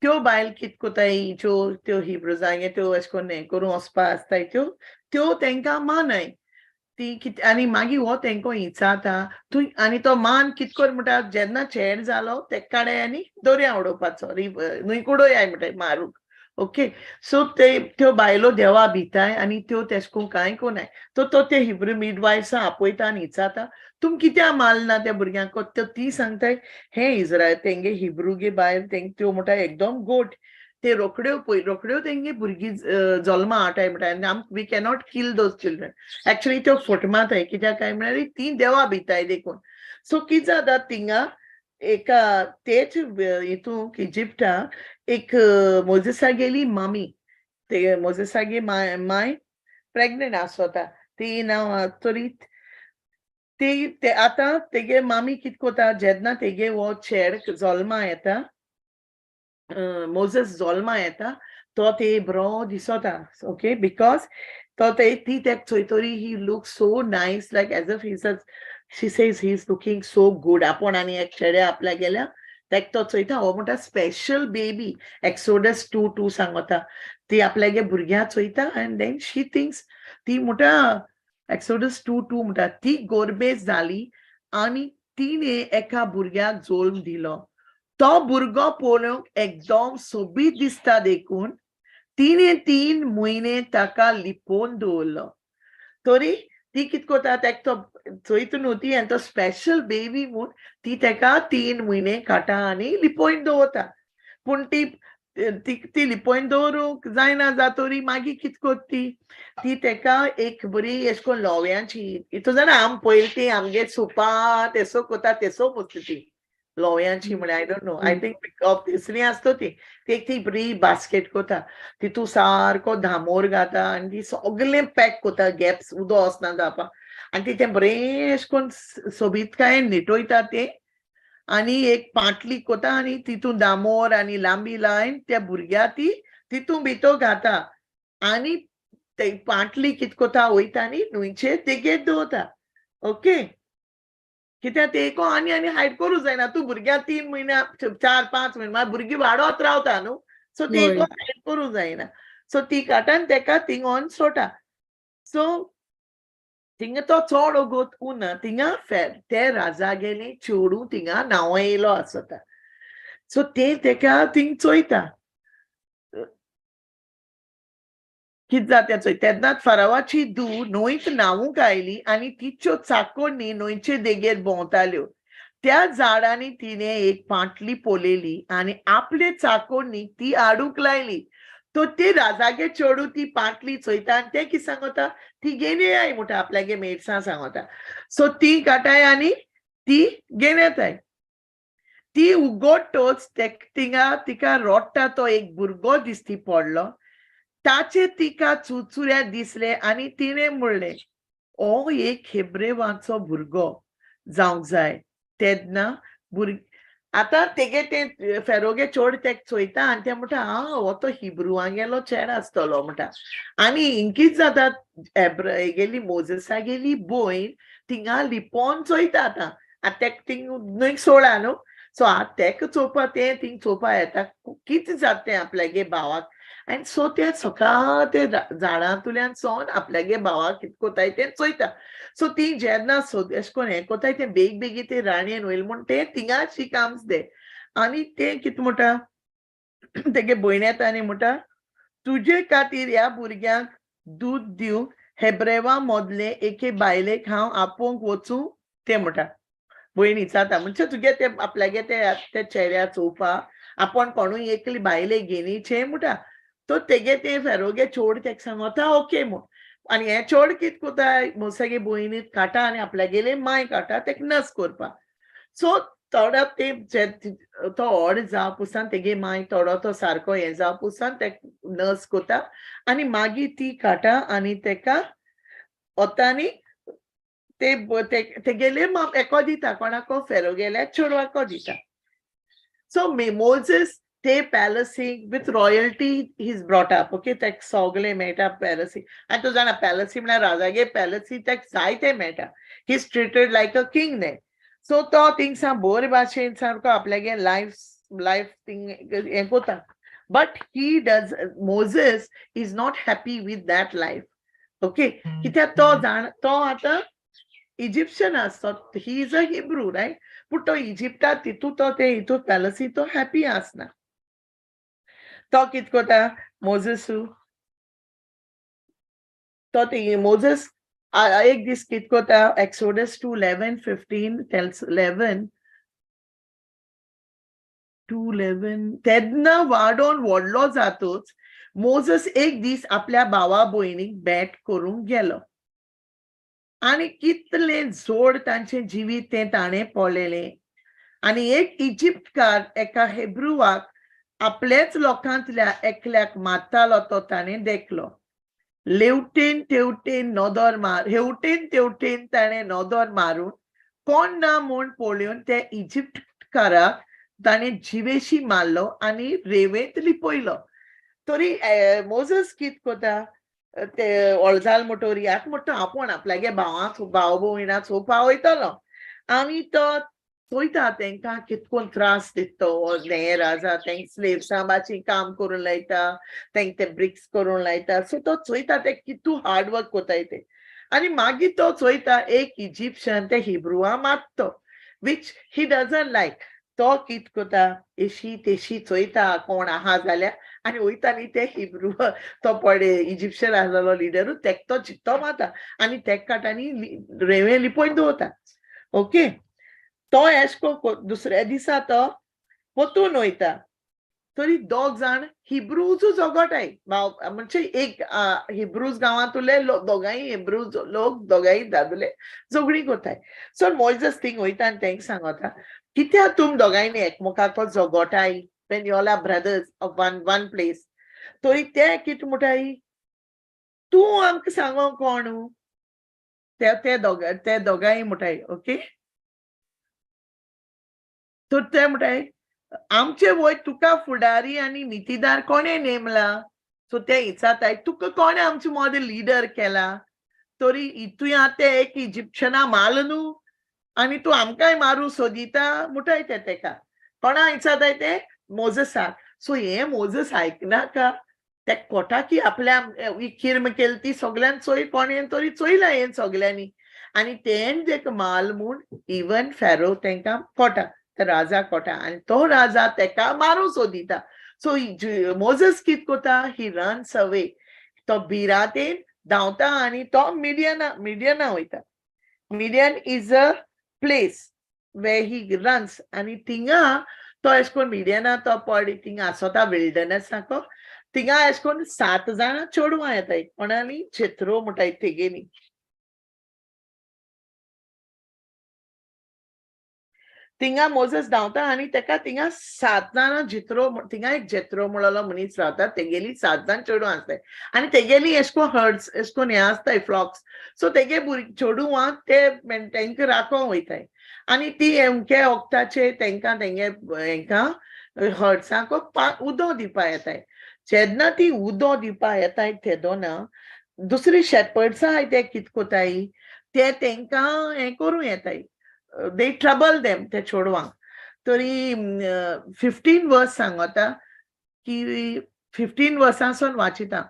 त्यो बायल कितें कोताय त्यो हिब्रू जागे त्यो एश कोन्न हें करून वचपा आसताय त्यो तेंकां मानाय ती कितें आनी मागीर हो तेंको इचाता तूं आनी तो मान कितें कर म्हणटा जेन्ना चेड जालो ते काडे आनी दर्या उडोवपाचो न्हंय कुडोयाय म्हणटाय मारूंक. ओके सो त्यो बायलो देवा भिताय आनी त्यो तेश कोन कांय कोनाय तो ते हिब्रू मिडवायफ्सां आपयता आनी इचाता तुम कित्या मारना त्या भुरग्यांक ती सांगताय हे इस्रायल तेंगे हिब्रूगे बायल त्यो म्हणटाय एकदम गोट ते रोकड्यो तेंगे भुरगीं जल्मा हाडटाय म्हणटाय we cannot kill those children. Actually त्यो फटमाताय कित्याक काय म्हळ्यार ती देवा भिताय देखून. सो कितें जाता थिंगा एका तेच हितूंक इजिप्टा एक मोजेसागेली मामी ते मोजेसागे माय प्रेग्नेंट आसता ती नांव तरी ते आतां तेगे मामी कितें कोता जेन्ना तेगे हो चेड जल्मा येता मोजेस जल्मा येता तो ते बरो दिसता. ओके बिकॉज तो ती तेक चोयतोरी he look so nice like as if she says he is looking so good. आपूण आनी एक चेडे आपल्या गेल्या तेक तो चोयता हो म्हणटा स्पेशल बेबी. एक्सोडस 2:2 सांगता ती आपल्यागे भुरग्यां चोयता एंड देन शी थिंक्स ती म्हणटा एक्सोडस 2:2 म्हणटा ती गोरबेज जाली आनी तिणे एका भुरग्याक जल्म दिलो. तो भुरगो पळोवंक एकदम सोबीत दिसता देखून तिणे 3 म्हयने ताका लिपोवन दवरलो. तरी ती कितें कोता तेका तो चोयता न्हू ती आनी तो स्पेशल बेबी म्हूण ती तेका 3 म्हयने काटा आनी लिपोवन दवरता. पूण ती लिपोवन दवरूंक जायना जातोरी मागीर कितें कोत्ती ती तेका एक बरी एश कोन्न लोव्यांची हितू जाणा आम पयली ती आमगे सुपा तेसो कोता तेसो मुसता ती लोव्यांची म्हळ्यार I don't know I think of तिसरी आसता ती बरी बास्केट कोता तितू सारको धामोर घाता आनी ती सगळें पॅक कोता गॅप्स उदो वचना जावपा आनी ती तें बरें एश कोन्न सोबीतकायेन न्हिटोयता ते आनी एक पाटली कोता आनी तितून दामोर आनी लांबी लायन त्या भुरग्या ती तितून भितर घाता आनी ते पाटली कितें कोता वयता आनी न्हंयचेर तेगेर दवरता. ओके कित्याक ते आनी हायड करूं जायना तूं भुरग्यां 3 म्हयने 4-5 म्हयने मागीर भुरगीं वाडत रावता न्हू सो ते हायड करूं जायना. सो ती काटा आनी तेका थिंगोन सोटा. सो थिंगा तो चड ओगोत उरना थिंगा ते राजा गेले चेडू थिंगा नांव येयलो आसता. सो ते तेका थिंग चोयता कितें जाता चोय तेन्नाच फारावाची धूव न्हंयत न्हावूंक आयली आनी तिच्यो चाकोनी न्हंयचे देगेर भोंवताल्यो. त्या झाडांनी तिणे एक पाटली पोलेली आनी आपले चाकोनी ती हाडूंक लायली. तो ते राजागे चेडू ती पाटली चोयता आनी ते कितें सांगता ती घेवन येयाय म्हणटा आपल्यागे मेड्सां सांगता. सो ती काटाय आनी ती घेवन येताय. ती उगडटोच थिंगा तिका रोडटा तो एक भुरगो दिसती पडलो. ताचे तिका चुचुऱ्या दिसले आनी तिणें म्हणलें हो एक हेब्रेवाचो भुरगो जावंक जाय तेन्ना भुरग आतां तेगे ते फेरोगे चोड तेक चोयता आनी ते म्हणटा हो तो हिब्रुवां गेलो चेड आसतलो म्हणटा आनी इंकीच जाता गेली मोजेसा गेली भोयन थिंगा लिपोन चोयता आतां तेक थिंग न्हंय सोडा न्हू सो आतां तेका चोवपा ते थिंग चोवपा येता कितें जाता तें आपल्यागे भावाक आनी सो ते सकाळ ते झाडांतल्यान सोन आपल्यागे भावाक कितें कोताय तें चोयता सो ती जेन्ना एशें कोन्न हें कोताय तें बेग बेगी ते राणयेन वयल म्हूण ते थिंगा शी काम्स दे आनी ते कितें म्हणटा तेगे भयण येता आनी म्हणटा तुजे खातीर ह्या भुरग्यांक दूद दिवंक हेब्रेवा मोदले एके बायलेक हांव आपोवंक वचूं तें म्हणटा भयण विचारता म्हणजे तुगे ते आपल्यागे ते चेड्या चोवपा आपण कोणूय एकली बायले घेनीचे म्हणटा तो तेगे ते फेरोगे चोड तेका सांगता ओके म्हूण आनी हे चोड कितें कोताय मोसागे भयणीत काटा आनी आपल्यागेले माय काटा तेका नस कोरपा सो थोडो ते तो व्हड जावपुसान तेगे माय थोडो तो सारको हें जावपुसान तेका नस कोता आनी मागीर ती काटा आनी तेका ओतानी तेगेले एको दिता कोणाको फेरोगेल्या चेडवाको दिता सो मोजेस ते पॅलसीक with royalty he's brought up okay तेका सोगलें मेळटा पॅलसी आनी तूं जाणा पॅलसी म्हळ्यार राजागे पॅलसी तेका जायते मेळटा he is treated like a king they so तो थिंगसा बोरे भाशेन सारको आपल्यागे लायफ थिंग हें कोता but he does Moses is not happy with that life okay कित्याक तो आतां इजिप्शियन आसता he is a Hebrew right पूण तो इजिप्टात तितू तो ते हितू पॅलसी तो हॅपी आसना तो कितें कोता मोजेसू तो मोजेस एक दीस कितें कोता एक्सोडस 2:11-15 tells 11:2-11 तेन्ना वाडोन व्हडलो जातूच मोजेस एक दीस आपल्या भावा भयणीक भेट करूंक गेलो आनी कितलें जोड तांचें जिवीत तें ताणें पळयलें आनी एक इजिप्तकार एका हेब्रुवाक आपलेच लोकांतल्या एकल्याक मारतालो तो ताणें देखलो हेवटेन तेवटेन ताणें नोदोर मारून कोण ना म्हूण पळोवन ते इजिप्तकाराक ताणें जिवेशी मारलो आनी रेंवेंत लिपयलो तरी मोजेस कितें कोता ते ओळजाल मोटोरी आतां म्हणटा आपूण आपल्यागे भाव भयणाक चोवपा वयतलो आनी तो चोयता तांकां कितकोन त्रास दिता हें राजा तांकां स्लेव्सां भाशेन काम करून लायता तांकां ते ब्रिक्स करून लायता सो तो चोयता ते कितू हार्डवर्क कोताय ते आनी मागीर तो चोयता एक इजिप्शियन ते हिब्रुवा मारतो वीच ही डजंट लायक तो कितें कोता एशी तेशी चोयता कोण आहा जाल्यार आनी वयता न्ही ते हिब्रू तो पडे इजिप्शियन आसलेलो लिडरू तेका तो चित्तो मारता आनी तेका काटांनी रेंवे लिपोवन दवरता ओके तो एशको दुसऱ्या दिसा तो पोतून वयता तरी दोग जाण हिब्रूज झगडटाय म्हणजे एक हिब्रूज गांवांतले दोगांय हिब्रूज लोक दोगांय दादले झगडी कोताय सो मोइजेस थिंग वयता आनी तांकां सांगता कित्याक तुम दोगांयनी एकमेकाको झगडटाय when you all are brothers of one place तरी ते कितें म्हणटाय तूं आमकां सांगो कोण ते दोगांय म्हणटाय ओके तर ते म्हणटाय आमचे वय तुका फुडारी आनी नितीदार कोणे नेमला सो ते विचारताय तुका कोणे आमचे मोदे लिडर केला तरी हितूय ते एक इजिप्शना मारलो न्हू आनी तूं आमकांय मारूं सोदिता म्हणटाय ते तेका कोणा विचारताय ते मोजेसाक सो हे मोजेस आयकनाका ते कोटा की आपल्या किर्म केली ती सगळ्यान चोय कोणें तरी चोयला हें सगळ्यांनी आनी तें तेका माल म्हूण इवन फेरो तांकां कोटा राजा कोटा आनी तो राजा तेका मारूं सोदिता सो मोजेस कितें कोता ही रन्स अवे तो बिरातेन धांवता आनी तो मिडियना वयता median is a place way he runs आनी थिंगा तो एश कोन्न मिडियना तो पड थिंगा आसोता विल्डरनसाको थिंगा एश कोन्न 7 जाणां चेडवां येताय कोणाली जेत्रो म्हणटाय तेगेली थिंगा मोजेस धांवता आनी तेका थिंगा 7 जाणां जित्रो थिंगा एक जेत्रो म्हणलो मनीस रावता तेगेली 7 जाण चेडवां आसताय आनी तेगेली एश कोन्न हर्ड्स एश कोन्न हें आसताय फ्लॉक्स सो तेगे चेडवां ते तांकां राखोंक वयताय आनी ती अमके वक्ताचे तेंका हेंका हर्ट्सांक उदो दिवपा येताय जेन्ना ती उदो दिवपा येताय तेदोना दुसरी शेपर्ड्स आहाय ते कित कोताय ते तेंका हें करूं येताय दे ट्रबल देम ते चोडवांक तरी 15 वर्स सांगता की 15 वर्सांसून वाचिता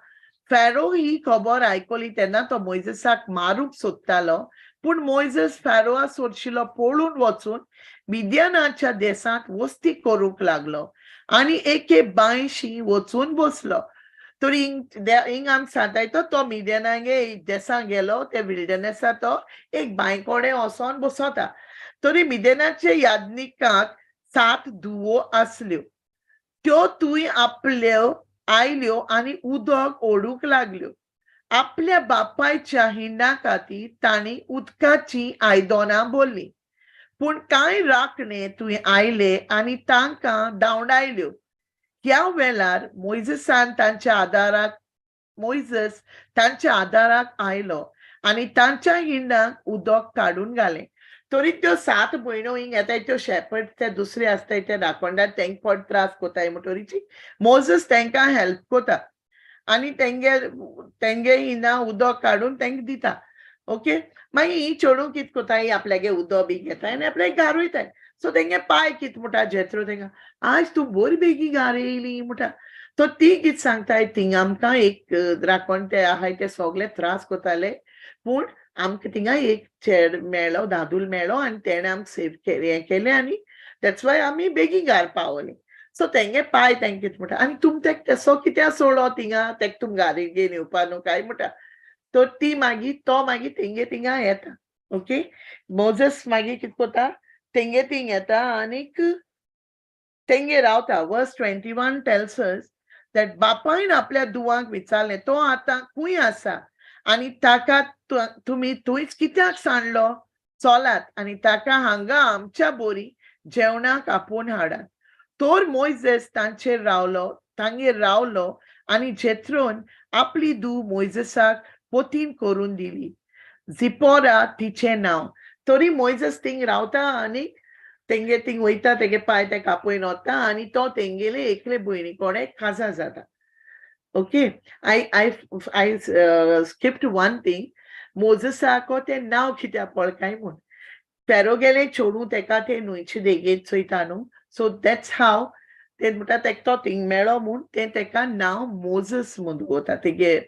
फॅरो ही खबर आयकली तेन्ना तो मोइजेसाक मारूंक सोदतालो पूण मोइजेस फॅरोआ सोडशिल्लो पळून वचून मिद्यानाच्या देसांत वस्ती करूंक लागलो आनी एके बांयशी वचून बसलो तरी हिंग आमी सांगता तो मिद्यानागे देसां गेलो ते विल्डरनेसा तो एक बांय कोडे वचोन बसता तरी मिद्यानाचे यादनिकांक 7 धुवो आसल्यो त्यो तुय आपल्यो आयल्यो आनी उदक ओडूंक लागल्यो आपल्या बापायच्या हिंडा खातीर तांणी उदकाची आयदनां भरलीं पूण कांय राखणे तुय आयले आनी तांकां धांवडायल्यो ह्या वेळार मोइजेस तांच्या आदाराक आयलो आनी तांच्या हिंडाक उदक काडून घालें तरी त्यो 7 भयणो हिंग येताय त्यो शेपर्ड ते दुसरे आसताय ते राखोंडार तेंक पड त्रास कोताय म्हणटोरीची मोइजेस तेंकां हेल्प कोता आनी तेंगे हिंडा उदक काडून तेंक दिता ओके मागीर ही चेडूं कित कोताय आपल्यागे उदक बी घेताय आनी आपल्याक घार वयताय सो तेंगे पाय कित म्हणटा जेत्रो तेंका आज तूं बरी बेगी घार येयली म्हणटा तो ती कित सांगताय थिंग आमकां एक राखण ते आहाय ते सगळे त्रास कोताले पूण आमकां थिंगा एक चेड मेळ्ळो दादूल मेळ्ळो आनी तेणें आमकां सेव हें केलें आनी दॅट्स वाय आमी बेगीन घार पावलीं सो तेंगे पाय तेंक कित म्हणटा आनी तुम तेक तेसो कित्याक सोडलो थिंगा तेक तुम घारी घेवन येवपा न्हू काय म्हणटा तो मागीर तेंगे थिंगा येता ओके मोजेस मागीर कित कोता तेंगे थिंग येता आनीक तेंगे रावता वर्स 21 tells us that बापायन आपल्या दुवांक विचारलें तो आतां खूंय आसा आनी ताका तुमी थंयच कित्याक सांडलो चलात आनी ताका हांगा आमच्या बोरी जेवणाक आपोवन हाडात तोर मोइजेस तांचेर रावलो आनी जेथ्रोन आपली धूव मोइजेसाक पोतीन करून दिली झिपोरा तिचें नांव तरी मोइजेस थिंग रावता आनी तेंगे थिंग वयता तेगे पाय ते कापयन वता आनी तो तेंगेले एकले भयणी कोणे काजा जाता okay I skipped one thing मोजेसाको ते नांव कित्याक पळकाय म्हूण फेरो गेले चोडूं तेका ते न्हंयचे देगेक चोयता न्हू सो दॅट्स हाव ते म्हणटा तेका तो थिंग मेळ्ळो म्हूण ते तेका नांव मोजेस म्हूण दवरता तेगे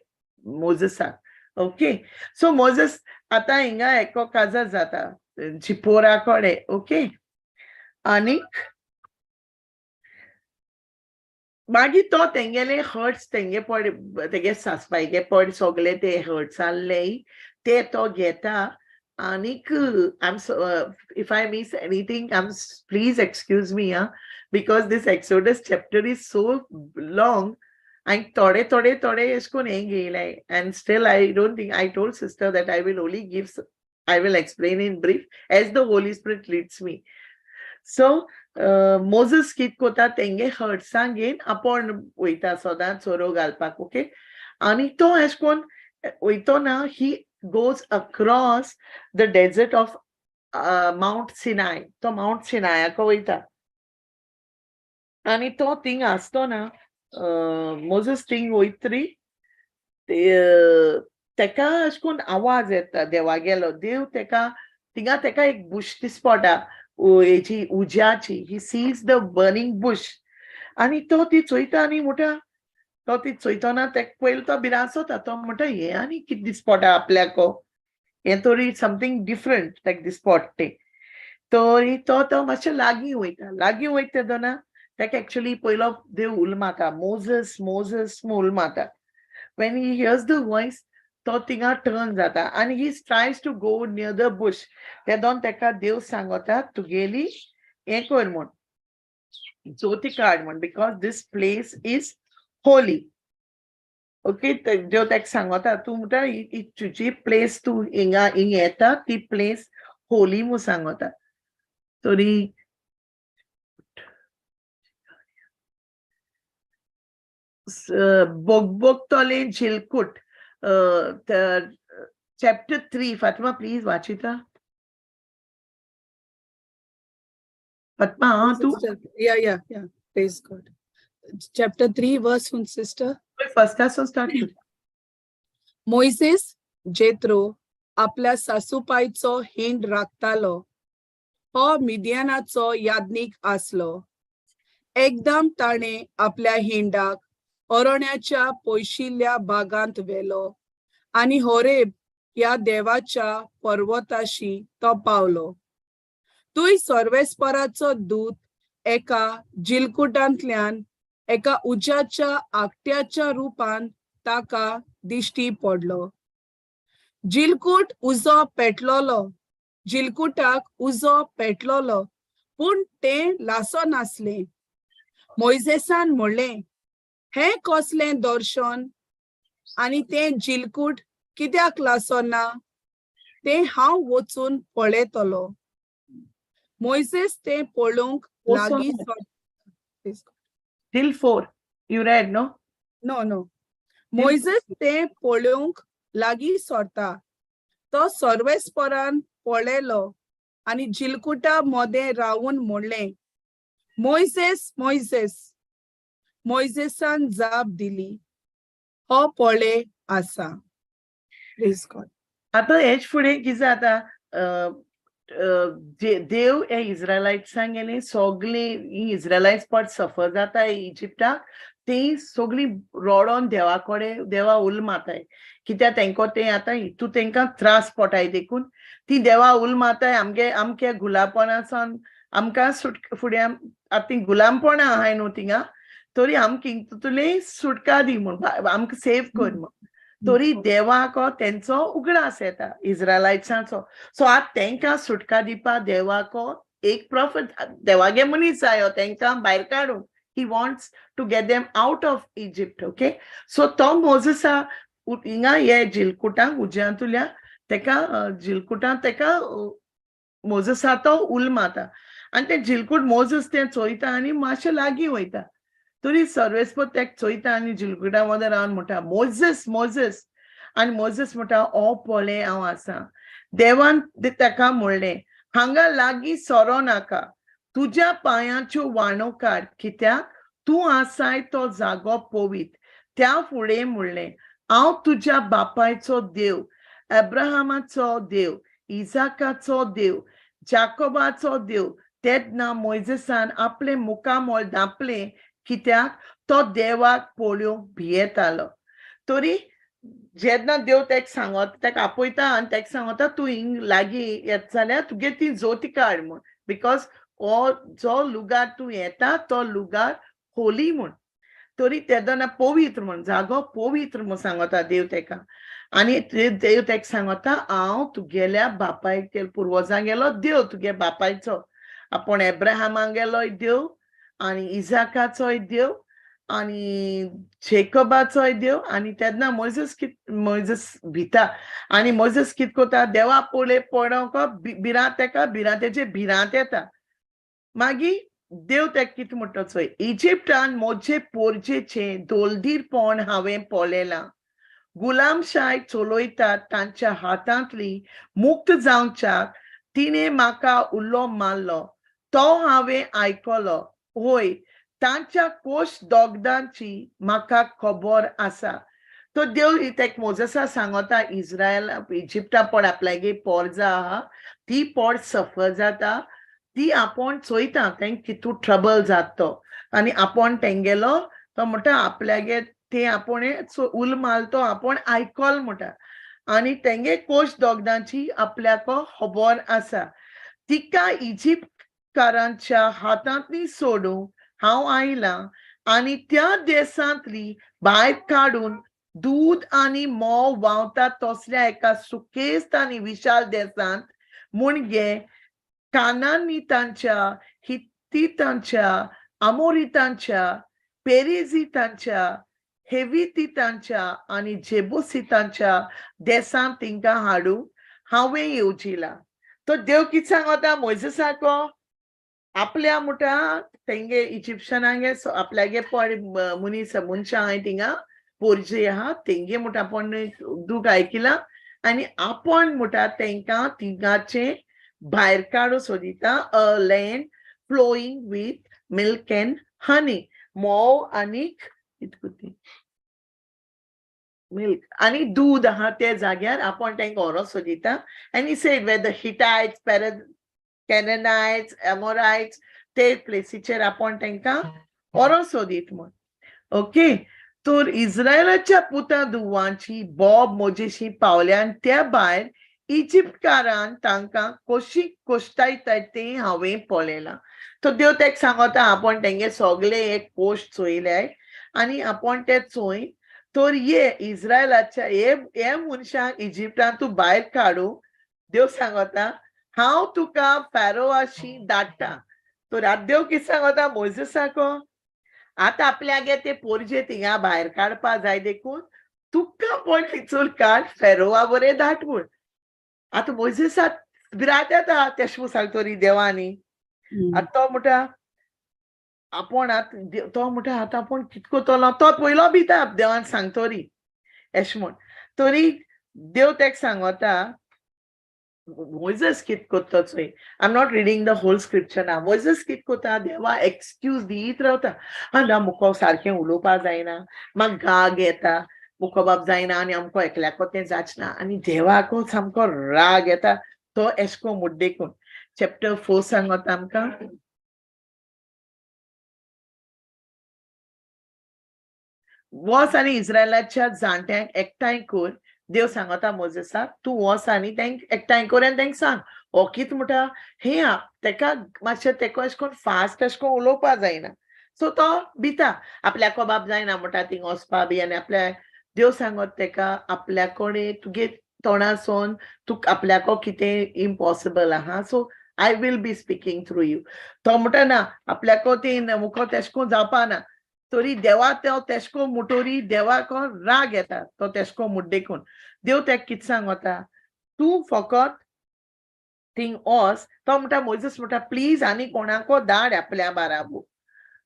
मोजेसाक ओके सो मोजेस आतां हिंगा एको काजा जाता झिपोरा कोडे ओके आनीक मागीर तो तेंगेले हर्ट्स तेंगे पड तेगे सासपायगे पड सगळे ते हर्ट्स आहले ते तो घेता आनीक if I miss anything please excuse me because this Exodus chapter is so long and थोडे एश कोन हें घेयलाय and still I don't think I told sister that I will explain in brief as the Holy Spirit leads me. So Moses कित कोता तेंगे हर्ट्सांक घेवन आपोण वयता सदां चोरो घालपाक ओके आनी तो एश कोन वयतना ही goes across the desert of Mount Sinai तो Mount Sinaiako वयता आनी तो थिंग आसतना मोजेस थिंग वयतरी तेका एश कोन आवाज येता देवा गेलो देव तेका थिंगा तेका एक बुश दिसपडटा हेची उज्याची he sees the burning bush आनी तो ती चोयता आनी म्हणटा तो ती चोयतना तेका पयलो तो भिरांसोता तो म्हणटा हें आनी कितें दिसपडटा आपल्याको हें तरी समथींग डिफरंट तेका दिसपडटे तरी तो मातशें लागीं वयता तेदोना तेका एक्चुअली पयलो देव उल माता मोजेस उल माता when he hears the voice तो थिंगा टर्न जाता and he tries to go near the bush तेदोन तेका देव सांगता तुगेली हें कर म्हूण जोती काड म्हूण because this place is holy okay देव तेका सांगता तूं म्हणटा तुजी प्लेस तूं हिंगा येता ती प्लेस होली म्हूण सांगता तरी बोगतोले झिलकूट chapter 3 Fatima please watch it Fatma, tu Sister, yeah. Praise God. Chapter 3, verse from sister. first class start कर. मोइसेस जेत्रो आपल्या सासूपायचो हिंड राखतालो हो मिदियानाचो याज्ञीक आसलो. एकदम ताणे आपल्या हिंडाक अरण्याच्या पयशिल्ल्या भागांत व्हेलो आनी होरेब ह्या देवाच्या पर्वताशी तो पावलो. थंय सर्वेस्पराचो दूत एका जिलकुटांतल्यान एका उज्याच्या आकट्याच्या रुपान ताका दिश्टी पडलो. जिलकूट उजो पेटलोलो पूण तें लासो नासलें. मोइजेसान म्हणलें, हें कसलें दर्शन आनी तें जिलकूट कित्याक लासो ना तें हांव वचून पळयतलो. मोइसेस तें पळोवंक लागीं Till 4. You read, no? No. Moises तें पळोवंक लागीं सरता. तो सर्वेस्परान पळयलो आनी जिलकुटा मदें रावून म्हणलें, मोइसेस. मोइसेसान जाप दिली, हो पळय आसा. Praise God. आता हेच फुडें कितें जाता देव हे इस्रायलाइट्सांक गेली सगळी इस्रायलाइट्स पाट सफर जाता इजिप्टाक ती सगळी रोडोन देवा उल माताय कित्याक तेंको ते आतां हितू तेंकां त्रास पडटाय देखून ती देवा उल माताय आमगे गुलामपणासान आमकां फुडें आतां गुलामपण आहाय न्हू थिंगा तरी आमकां हितूंतली सुटका दी म्हूण आमकां सेव कर म्हूण तरी देवाक तेंचो उगडास येता इस्रायलाइट्सांचो सो आज तेंकां सुटका दिवपा देवाक एक प्रॉफिट देवागे मनीस जायो तेंकां भायर काडून he wants to get them out of Egypt. Okay, so तो मोजेसा हिंगा हे जिलकुटांक उज्यांतुल्या तेका जिलकुटां तेका मोजेसा तो उल माता आनी ते जिलकूट मोजेस तें चोयता आनी मातशें लागीं वयता तरी सर्वेस्पर तेका चोयता आनी जिलकुटा मदें रावन म्हणटा मोजेस आनी मोजेस म्हणटा ओ पळय हांव आसा. देवान तेका म्हणलें हांगा लागीं सोरो नाका तुज्या पांयाच्यो वाणो काड कित्याक तूं आसाय तो जागो पवित्र. त्या फुडें म्हणलें हांव तुज्या बापायचो देव अब्राहमाचो देव इजाकाचो देव जाकोबाचो देव. तेन्ना मोइजेसान आपले मुखामोळ धांपलें कित्याक तो देवाक पळोवंक भियेतालो. तरी जेन्ना देव तेका सांगता तेका आपयता आनी तेका सांगता तूं हिंग लागीं येत जाल्यार तुगे ती जोती काड म्हूण बिकॉज हो जो लुगार तूं येता तो लुगार होली म्हूण तरी तेदोना पवित्र म्हूण जागो पवित्र म्हूण सांगता देव तेका आनी देव तेका सांगता हांव तुगेल्या बापायक पुर्वजां गेलो देव तुगे बापायचो आपूण एब्राहामाक गेलोय देव आनी इजाकाचोय देव आनी जेकोबाचोय देव आनी तेन्ना मोइजेस भिता आनी मोइजेस कितें कोता देवा पळोवंक तेजे भिरांत येता. मागीर देव तेका कितें म्हणटा चोय इजिप्टान म्हजे पोरजेचें दोलदीरपण हांवें पळयलां. गुलामशाय चलोयतात तांच्या हातांतली मुक्त जावच्याक तिणें म्हाका उलो मारलो तो हांवें आयकलो. होय तांच्या कोश दोगदांची म्हाका खबर आसा. तो देव तेका मोजेसा सांगता इस्रायल इजिप्टा पड आपल्यागे पोरजा आहा ती पड सफर जाता ती आपूण चोयता तेंक कितू ट्रबल जाता तो आनी आपूण तेंगेलो तो म्हणटा आपल्यागे ते आपूण उल मारतो आपूण आयकल म्हणटा आनी तेंगे कोश दोगदांची आपल्याक खबर आसा. तिका इजिप्तकारांच्या हातांतली सोडूंक हांव आयलां आनी त्या देशांतली भायर काडून दूद आनी मोव व्हांवता तसल्या एका सुकेस्त आनी विशाल देशांत म्हणजे कानानीतांच्या हित्तीतांच्या अमोरितांच्या पेरिजीतांच्या हेवितीतांच्या आनी जेबुसीतांच्या देशांत तिंकां हाडूंक हांवें येवजिलां. तो देव कितें सांगता मोइजेसाक आपल्या मुठा तेंगे इजिप्शनांगे आपल्यागे पड मनशां हाय थिंगा पोरजे आहा तेंगे मुठा आपूण दूख आयकिलां आनी आपूण मुठा तेंकां तिंगाचे भायर काडूं सोदिता a land flowing with milk and honey. मोव आनीक milk आणि दूध आहा ते जाग्यार आपण तांकां ओरो सोदिता. And he said where the Hittites, Canaanites, Amorites, ते प्लेसीचेर आपण तांकां ओरो सोदीत म्हण. ओके, तर इस्रायलाच्या पुता दुवांची बॉब मोजेशी पावल्यान त्या भायर इजिप्तकारान तांकां कशी कोश्टायतात ते हांवें पळयलां. तो देव तेका सांगता आपण तेंगे सगळे एक पोस्ट चोयल्याय आनी आपण ते चोय. तर ये इस्रायलाच्या हे मनशाक इजिप्टान तूं भायर काडू. देव सांगता हांव तुका फॅरोवाशी धाडटा. तर आतां देव कितें सांगता मोइजेसाको, आता आपल्यागे ते पोरजे थिंगा भायर काडपा जाय देखून तुका पण थिचून काड फेरोवा बरें धाट म्हूण. आतां मोइजेसाक भिरांत येता तेशें सांगतोरी देवानी. आतां तो म्हणटा आपण तो म्हणटा आतां आपूण कितें कोत्तलो, तो पयलो भिता देवान सांगतोरी एशें म्हूण. तरी देव तेका सांगता Moizes कित कोत्ता चोय. I'm not reading the whole scripture now. Moizes कित कोत्ता देवा एक्सक्यूज दीत रावता. ना मुको सारकें उलोवपा जायना, म्हाका गाग येता, मुको बाब जायना आनी आमको एकल्याको तें जाचना आनी देवाको सामको राग येता. तो एशको मुड्डेकून चॅप्टर 4 सांगता आमकां. वस आनी इस्रायलाच्या जाणट्यांक एकठांय कर. देव सांगता मोजेसाक तूं वस आनी तेंक एकठांय कर आनी तेंक सांग. हो कित म्हणटा हे तेका मातशें तेका अशें करून फास्ट अशें करून उलोवपा जायना. सो तो भिता आपल्याको बाब जायना म्हणटा थिंग वचपा बी. आनी आपल्या देव सांगत तेका आपल्या कडेन तुगे तोंडासून तूं आपल्याको कितें इम्पॉसिबल आहा. So I will be speaking through you. तो म्हणटा ना आपल्याको ती मुको तेशें करून जावपा ना. तरी देवा तो तेशको मुटोरी देवाको राग येता. तो तेशको मुड्डेकून देव तेका कितें सांगता तूं फकत थिंग वच. तो म्हणटा मोइजेस म्हणटा प्लीज आनी कोणाको धाड आपल्या बाराबू.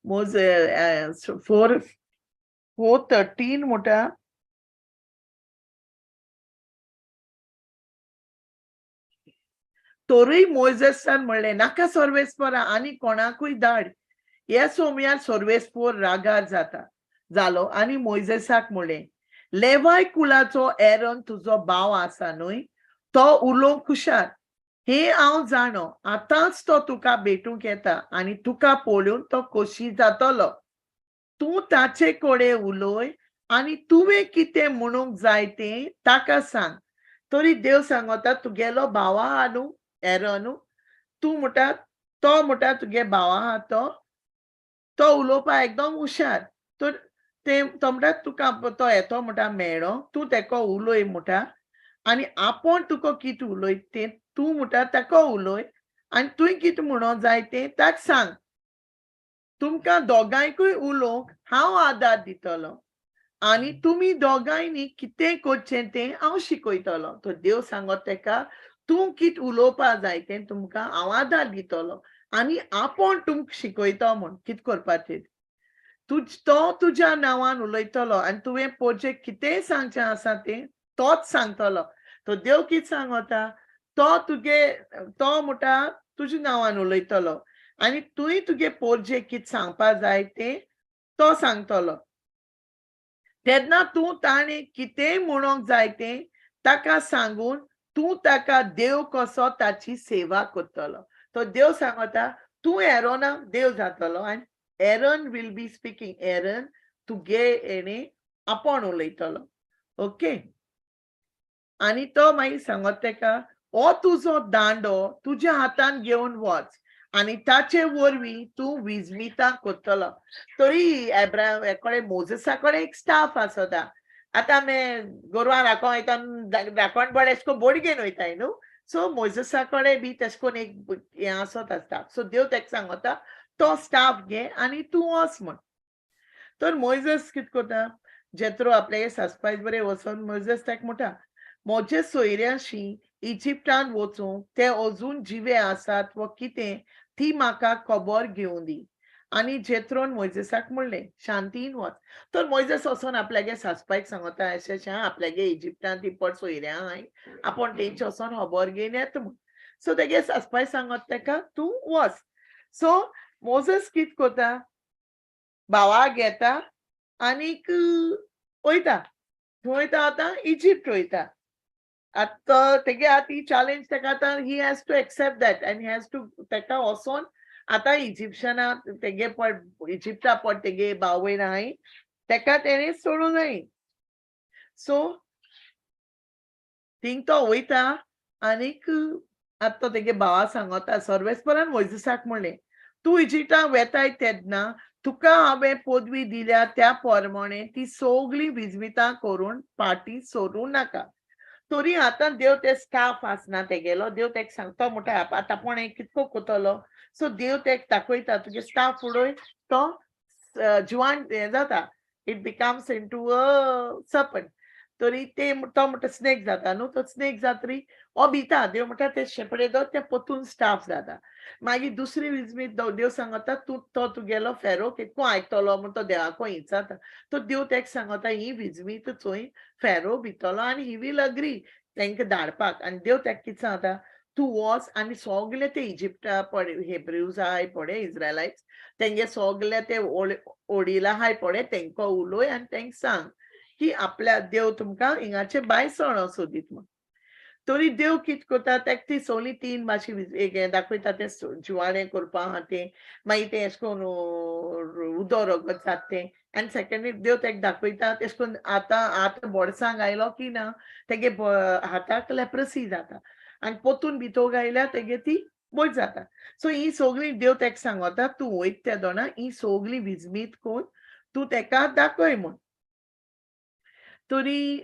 मोइजेस 4:13 म्हणटा तोरूय मोइजेसान म्हणलें नाका सर्वेस्परा आनी कोणाकूय धाड. हे सोमयार सर्वेस्पोर रागार जालो आनी मोइजेसाक म्हणलें लेवाय कुलाचो एरोन तुजो भाव आसा न्हय, तो उलोवंक हुशार. हे हांव जाणो. आतांच तो तुका भेटूंक येता आनी तुका पळोवन तो खोशी जातलो. तूं ताचे कडेन उलय आनी तुवें कितें म्हणूंक जाय तें ताका सांग. तरी देव सांगता तुगेलो भाव आहा न्हू एरोन, तूं म्हणटा तो म्हणटा तुगे भाव आहा तो उलोवपा एकदम हुशार. तर तो म्हणटा तुका तो येतो म्हणटा मेळ्ळो, तूं तेको उलय म्हणटा आनी आपूण तुका कितें उलय तें तूं म्हणटा तेको उलय आनी तुवें कितें म्हणूंक जाय तें ताका सांग. तुमकां दोगांयकूय उलोवंक हांव आदार दितलो आनी तुमी दोगांयनी कितें करचें तें हांव शिकयतलो. तो देव सांगत तेका तूं कितें उलोवपा जाय तें तुमकां हांव आदार दितलो आनी आपूण तुमकां शिकयता म्हूण कितें करपाचें. तो तुज्या नांवान उलयतलो आनी तुवें पळोवचें कितेंय सांगचें आसा तें तोच सांगतलो. तो देव कितें सांगता तो म्हणटा तुज्या नांवान उलयतलो आनी तुवें तुगे पोरजे कितें सांगपा जाय तें तो सांगतलो. तेन्ना तूं ताणें कितेंय म्हणूंक जाय तें ताका सांगून तूं ताका देव कसो ताची सेवा करतलो. तो देव सांगता तूं एरोनाक देव जातलो आनी एरन विल बी स्पीकिंग. एरन तुगे हेणे आपूण उलयतलो. ओके. आनी तो मागीर सांगत तेका हो तुजो दांडो तुज्या हातान घेवन वच आनी ताचे वरवीं तूं विजमितां करतलो. तरी कडेन मोजेसा कडेन एक स्टाफ आसता. आतां आमी गोरवां राखोंक वयता राखणबड एशे कोन्न बोड घेवन वयताय न्हू. सो मोजेसा कडेन बी तेशे कोन्न एक हें आसत आसता. सो देव तेका सांगता तो स्टाफ घे आनी तूं वच म्हण. तर मोइजेस कितें करता जेत्रो आपल्यागे सासपायज बरें वचोन मोइजेस तेका म्हणटा म्हजे सोयऱ्याशी इजिप्टान वचूंक ते अजून जिवे आसात वा कितें ती म्हाका खबर घेवून दी. आनी जेत्रोन मोइजेसाक म्हणलें शांतीन वच. तर मोइजेस वचोन आपल्यागे सासपायक सांगता अशें आपल्यागे इजिप्टान ती पड सोयऱ्यां हाय आपूण तेंचे वचोन खबर घेवन येता म्हूण. सो तेगे सासपाय सांगत तेका तूं वच. सो मोझस कित कोता भावाक घेता आनीक वयता वयता आतां इजिप्ट वयता आतां तेगे आतां ही चॅलेंज तेका आतां he has to accept that and he has to तेका वचोन आतां इजिप्शना तेगे पड इजिप्टा पड तेगे भावयन आहाय तेका तेणें सोडूं जाय सो थिंग तो वयता आनीक आतां तो तेगे भावा सांगता सर्वेस्परान मोइजेसाक म्हणलें तूं इजिप्टाक वेताय तेन्ना तुका हांवें पदवी दिल्या त्या प्रमाणे ती सगळीं विजवितां करून पाटी सोडूं नाका तरी आतां देव ते स्टाफ आसना तेगेलो देव तेका सांगता म्हणटा आतां कोणें कितको कोतलो सो देव तेका दाखयता तुगे स्टाफ उडोय तो जिवान हें जाता इट बिकम्स इनटू अ सर्पंट तरी ते तो म्हणटा स्नेक जाता न्हू तो स्नेक जातरी हो भिता देव म्हणटा ते शेपडे दो ते पोतून स्टाफ जाता मागीर दुसरी विजमीत देव सांगता तूं तो तुगेलो फेरो कितको आयकतलो म्हूण तो देवाको जाता तो देव तेका सांगता ही विजमीत चोय फेरो भितलो आनी ही वील अग्री तांकां धाडपाक आनी देव तेका कितें सांगता तूं वच आनी सगळे ते इजिप्टा पडे हेब्रिव्ज आहाय पडे इज्रायलायट्स तेंगे सगळे ते ओडिला आहाय पडे तेंकां उलोय आनी तेंकां सांग की आपल्या देव तुमकां हिंगाचे भायर सण सोदीत म्हण तरी देव कितें कोता तेका ती सगळीं 3 भाशे एक दाखयता ते जिवाणें करपा आहा तें मागीर तें अशें करून उदो रगत जाता तें आनी सेकंडली देव तेका दाखयता तेश कोन्न आतां बोडसांग आयलो की ना तेगे हाताक लेप्रोसी जाता आनी पोतून भितर गायल्यार तेगे ती बरी जाता सो ही सगळीं देव तेका सांगता तूं वयता त्या दोना ही सगळीं विजमीत कोन्न तूं तेका दाखय म्हूण तरी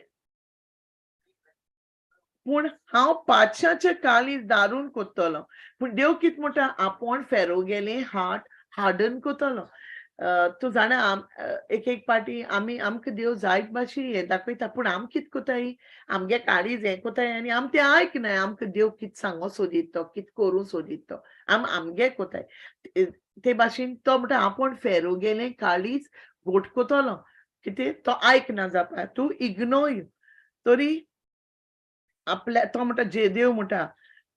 पूण हांव पातशाचे काळीज दारून कोत्तलो पूण देव कितें म्हणटा आपूण फेरो गेले हार्ट हार्डन कोत्तलो तूं जाणा एक पाटी आमकां देव जायत भाशे हें दाखयता पूण आम कितें कोताय आमगे काळीज हें कोताय आनी आम तें आयकनाय आमकां देव कितें सांगो सोदीत तो कितें करूं सोदीत तो आमगे कोताय ते भाशेन तो म्हणटा आपूण फेरो गेले काळीज घोट कोत्तलो कितें तो आयकना जाता तूं इग्नोर तरी आपल्या तो म्हणटा जे देव म्हणटा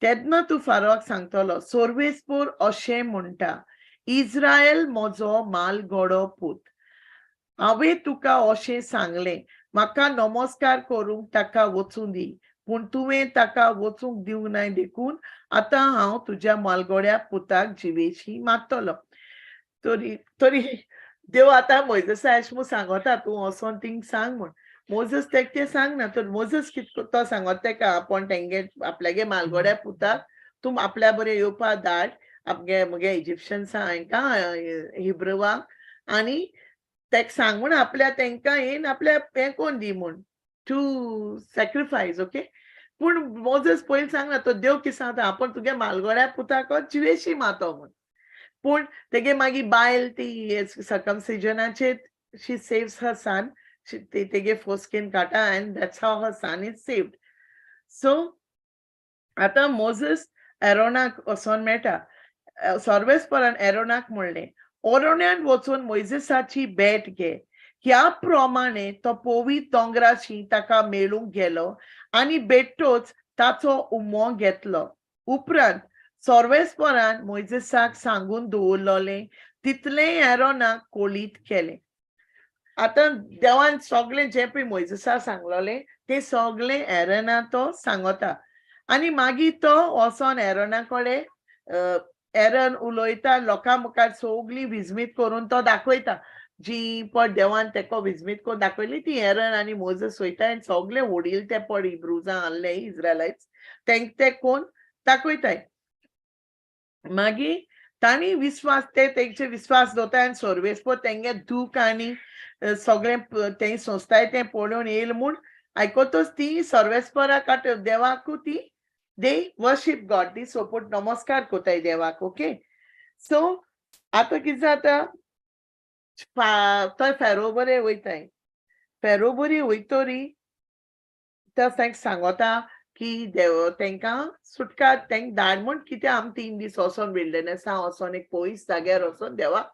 तेन्ना तूं फारोवाक सांगतलो सोर्वेस्पोर अशें म्हणटा इज्रायल म्हजो मालगडो पूत हांवें तुका अशें सांगलें म्हाका नमस्कार करूंक ताका वचूं दी पूण तुवें ताका वचूंक दिवंक नाय देखून आतां हांव तुज्या मालगड्या पुताक जिवेशी मारतलो तरी देव आतां मोइजेसा अशें म्हूण सांगता तूं वचोन थिंग सांग म्हूण मोझस तेका तें सांगना तर मोझस कितें तो सांगता तेका आपूण तेंगे आपल्यागे मालगड्या पुताक तूं आपल्या बरें येवपा धाड मुगे इजिप्शियन्सां हांकां हिब्रुवांक आनी तेका सांग म्हूण आपल्या तेंकां येन आपल्या हें कोन्न दी म्हूण टू सॅक्रिफायस ओके पूण मोझस पयलीं सांगना तो देव कितें सांगता आपूण तुगे मालगड्या पुताक जिवेशी मातो म्हूण पूण तेगे मागीर बायल ती सर्कमसिजनाचेर शी सेव्स हर सन तेगे फोस्केन काटा and that's how her son is saved so आतां मोझस एरोनाक वचोन मेळटा सर्वेस्परान एरोनाक म्हणलें ओरोन्यान वचून मोइजेसाची भेट घे ह्या प्रमाणे तो पवित्र दोंगराची ताका मेळूंक गेलो आनी बेट्टोच ताचो उमो घेतलो उपरांत सर्वेस्परान मोइजेसाक सांगून दवरलोलें तितलें एरोनाक कोळीत केलें आतां देवान सगळें जें पळय मोइजेसा सांगलोलें तें सगळें एरोना तो सांगता आनी मागीर तो वचोन एरोना कडेन एरन उलोयता लोकां मुखार सगळीं विजमीत करून तो दाखयता जी पड देवान तेको विजमीत करून दाखयली ती एरन आनी मोझस वयता आनी सगळे ओडील ते पड हिब्रुजां आहले इज्रायलायट्स तेंक ते कोण दाखयताय मागीर तांणी विस्वास ते तेंचे विस्वास दवरताय आनी सर्वेस्पर तेंगे दूख आनी सगळें ते संस्थाय तें पळोवन येयल म्हूण आयकोतोच ती सर्वेस्परा काट देवाकू ती दे वर्शीप गॉड दी सोपोट नमस्कार कोताय देवाक ओके सो आतां कितें जाता थंय फेरो बरें वयताय फेरो बरी वयतरी तो तेंक सांगता की देव तेंकां सुटका तेंक धाड म्हूण कितें आमी 3 दीस वचोन विल्डरनेसा वचोन एक पयस जाग्यार वचोन देवाक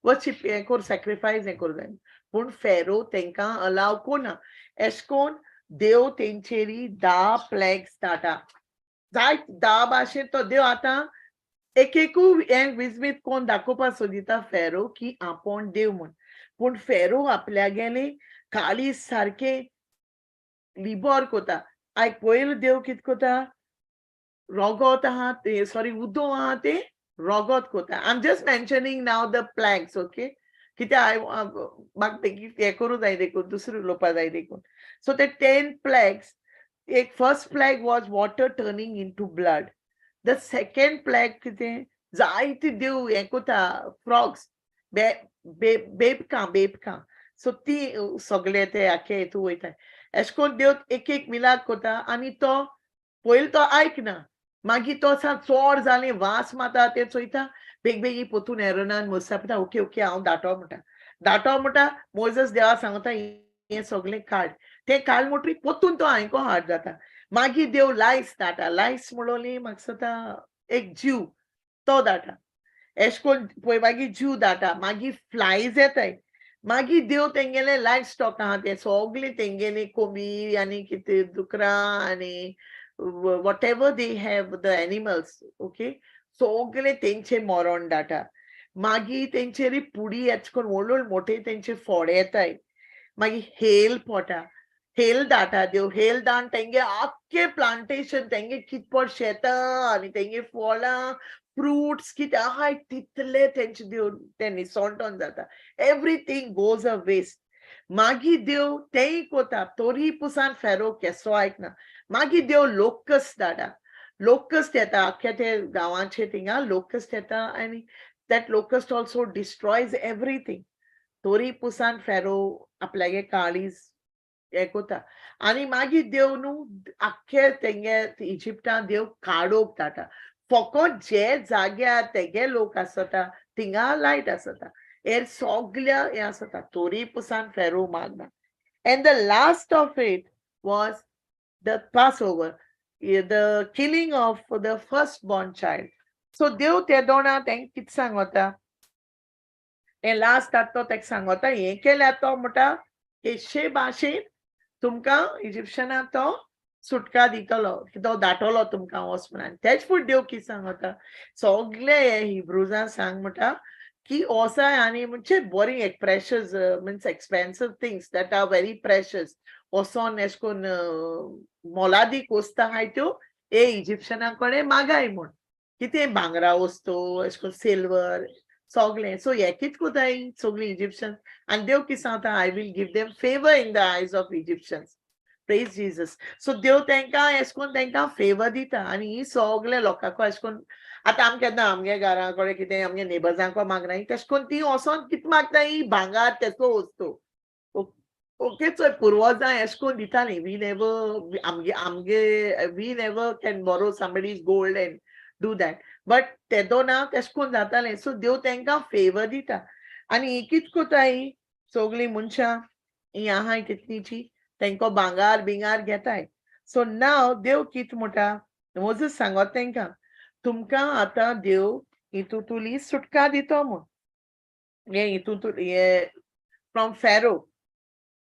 वर्शीप हें कोर सॅक्रिफायस हें करूं जाय पूण फेरो तेंकां अलाव कोना एशें कोन्न देव तेंचेरी 10 प्लेग्स धाडटा जायत 10 भाशेन तो देव आतां एकू हें विजमीत कोण दाखोवपाक सोदिता फेरो की आपूण देव म्हूण पूण फेरो आपल्या गेले काळी सारके लिबोर कोता आयक पयलो देव कित कोता रोगोत आहा ते सॉरी उदो आहा ते रोगोत कोता आय एम जस्ट मेन्शनिंग नाव द प्लॅग्स ओके कित्याक म्हाका तेगी हें करूं जाय देखून दुसरें उलोवपा जाय देखून सो ते 10 प्लॅग्स एक first plague was water turning into blood the second plague कितें जायते देव हें कोता फ्रॉग्स बेबकां सो ती सगळे ते आखे हितू वयताय एश कोन्न देव एक मिलाद कोता आनी तो पयलो तो आयकना मागीर तो चोड जालें वास माता ते चोयता बेगबेगी पोतून एरनान मोसा म्हणटा ओके ओके हांव दाटो म्हणटा मोइजेस देवा सांगता हें सगळें काड तें काड म्हणटरी पोतून तो हांयको हार्ड जाता मागीर देव लायस दाटा लायस म्हणलोली म्हाका दिसता एक जीव तो दाटा एश कोन्न पळय मागीर जीव दाटा मागीर फ्लायज येताय मागीर देव तेंगेले लायफ स्टॉक आहा ते सगळे तेंगेले कोंबी आनी कितें दुकरां आनी whatever they have the animals okay सगळे तेंचे मरण दाटा मागीर तेंचेरी पुडी एच कोन्न व्हडले मोठे तेंचे फोडे येताय मागीर हेल पोटा हेल दाटा देव हेल दान तेंगे आख्खे प्लांटेशन तेंगे कितपट शेतां आनी तेंगे फळां फ्रुट्स कितें आहाय तितले तेंचे देव ते निसोंटोन जाता एवरीथींग गोज अ वेस्ट मागीर देव तेंय कोता तोरी पुसान फेरो केसो आयकना मागीर देव लोकस्ट धाडा लोकस्ट येता आख्या ते गांवांचे थिंगा लोकस्ट येता आनी that locust also destroys everything तोरी पुसान फेरो आपल्यागे काळीज हें कोता आनी मागीर देव न्हू आख्खे तेंगे इजिप्टान देव काडोक धाडटा फकत जे जाग्यार तेगे लोक आसता थिंगा लायट आसता एर सगल्या हें आसता तोरी पुसान फेरो मागना and the last of it was the Passover the killing of the first born child so देव ते दोना तेंक कितें सांगता हें लास्ट आतां तो तेका सांगता हें केल्यार तो म्हणटा केशे भाशेन तुमकां इजिप्शनां तो सुटका दितलो तो दाटलो तुमकां वच म्हणून तेच फूड देव कितें सांगता सगळे हे हिब्रुजां सांग म्हणटा की ओसाय आनी म्हणजे बरी एक precious means expensive things that are very precious वोसोन एश कोन्न मोलादीक वस्त आहाय त्यो ए इजिप्शनां कडेन मागाय म्हूण कितें भांगरा वस्तू एश कोन्न सिल्वर सगळें सो हे कितें कोताय सगळीं इजिप्शन्स आनी देव कितें सांगता I will give them favour in the eyes of Egyptians praise Jesus so देव तेंकां एश कोन्न तेंकां फेवर दिता आनी ही सगळे लोकांको एश कोन्न आतां आमी केन्ना आमगे घरा कडेन कितें आमगे नेबर्सांको मागनाय तेश कोन्न ती वोसोन कितें मागताय भांगार तेचो वस्तू ओके चोय पुर्वजां एश कोन्न दितालीं वी नेवर आमगे we never can borrow somebody's gold and do that but ते दोनां तेश कोन्न जातालें सो देव तेंकां फेवर दिता आनी ही कितें कोताय सगळीं मनशां ही आहाय तितलीची तेंको भांगार बिंगार घेताय सो नाव देव कितें म्हणटा मोझेस सांगोत तेंकां तुमकां आतां देव हितूंतली सुटका दितो म्हूण हे हितूंत हे फ्रॉम फेरो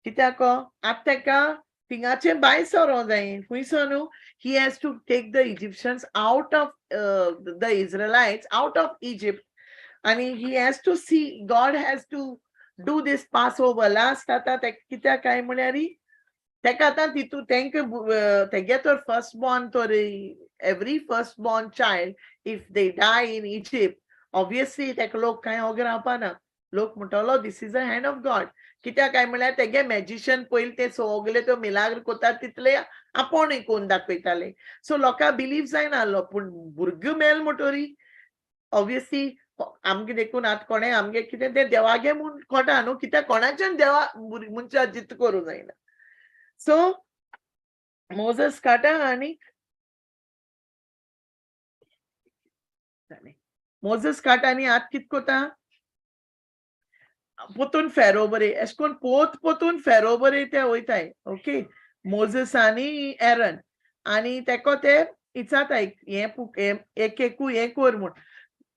कित्याक आतां तेका थिंगाचे भायर सरो जाय खुंयसर न्हू he has to take the Egyptians out of the Israelites out of Egypt आनी he has to see God has to do this Passover last आतां कित्याक काय म्हळ्यार तेका आतां तितू तेंकां तेगे तर फर्स्ट बॉर्न तर every first born child if they die in Egypt obviously तेका लोक कांय होग रावपाना लोक म्हणटलो this is a hand of God कित्याक काय म्हळ्यार तेगे मॅजिशियन पयलीं ते सगळे त्यो मिलाग्र कोतात तितले आपुणूय कोन्न दाखयताले सो लोकांक बिलीव जायनाहलो पूण भुरगो मेल म्हणटोरी ऑब्वियसली आमगे देखून आतां कोणें आमगे कितें तें देवागे म्हूण कोटा न्हू कित्याक कोणाच्यान देवा मनशां जित करूं जायना सो मोझेस काटा आनी मोझेस काटा आनी आतां कितें कोता पोतून फेरो बरे एश कोन्न पोतून फेरो बरे ते वयताय ओके मोझेस आनी एरन आनी तेको ते इचाताय हें एकू हें कोर म्हूण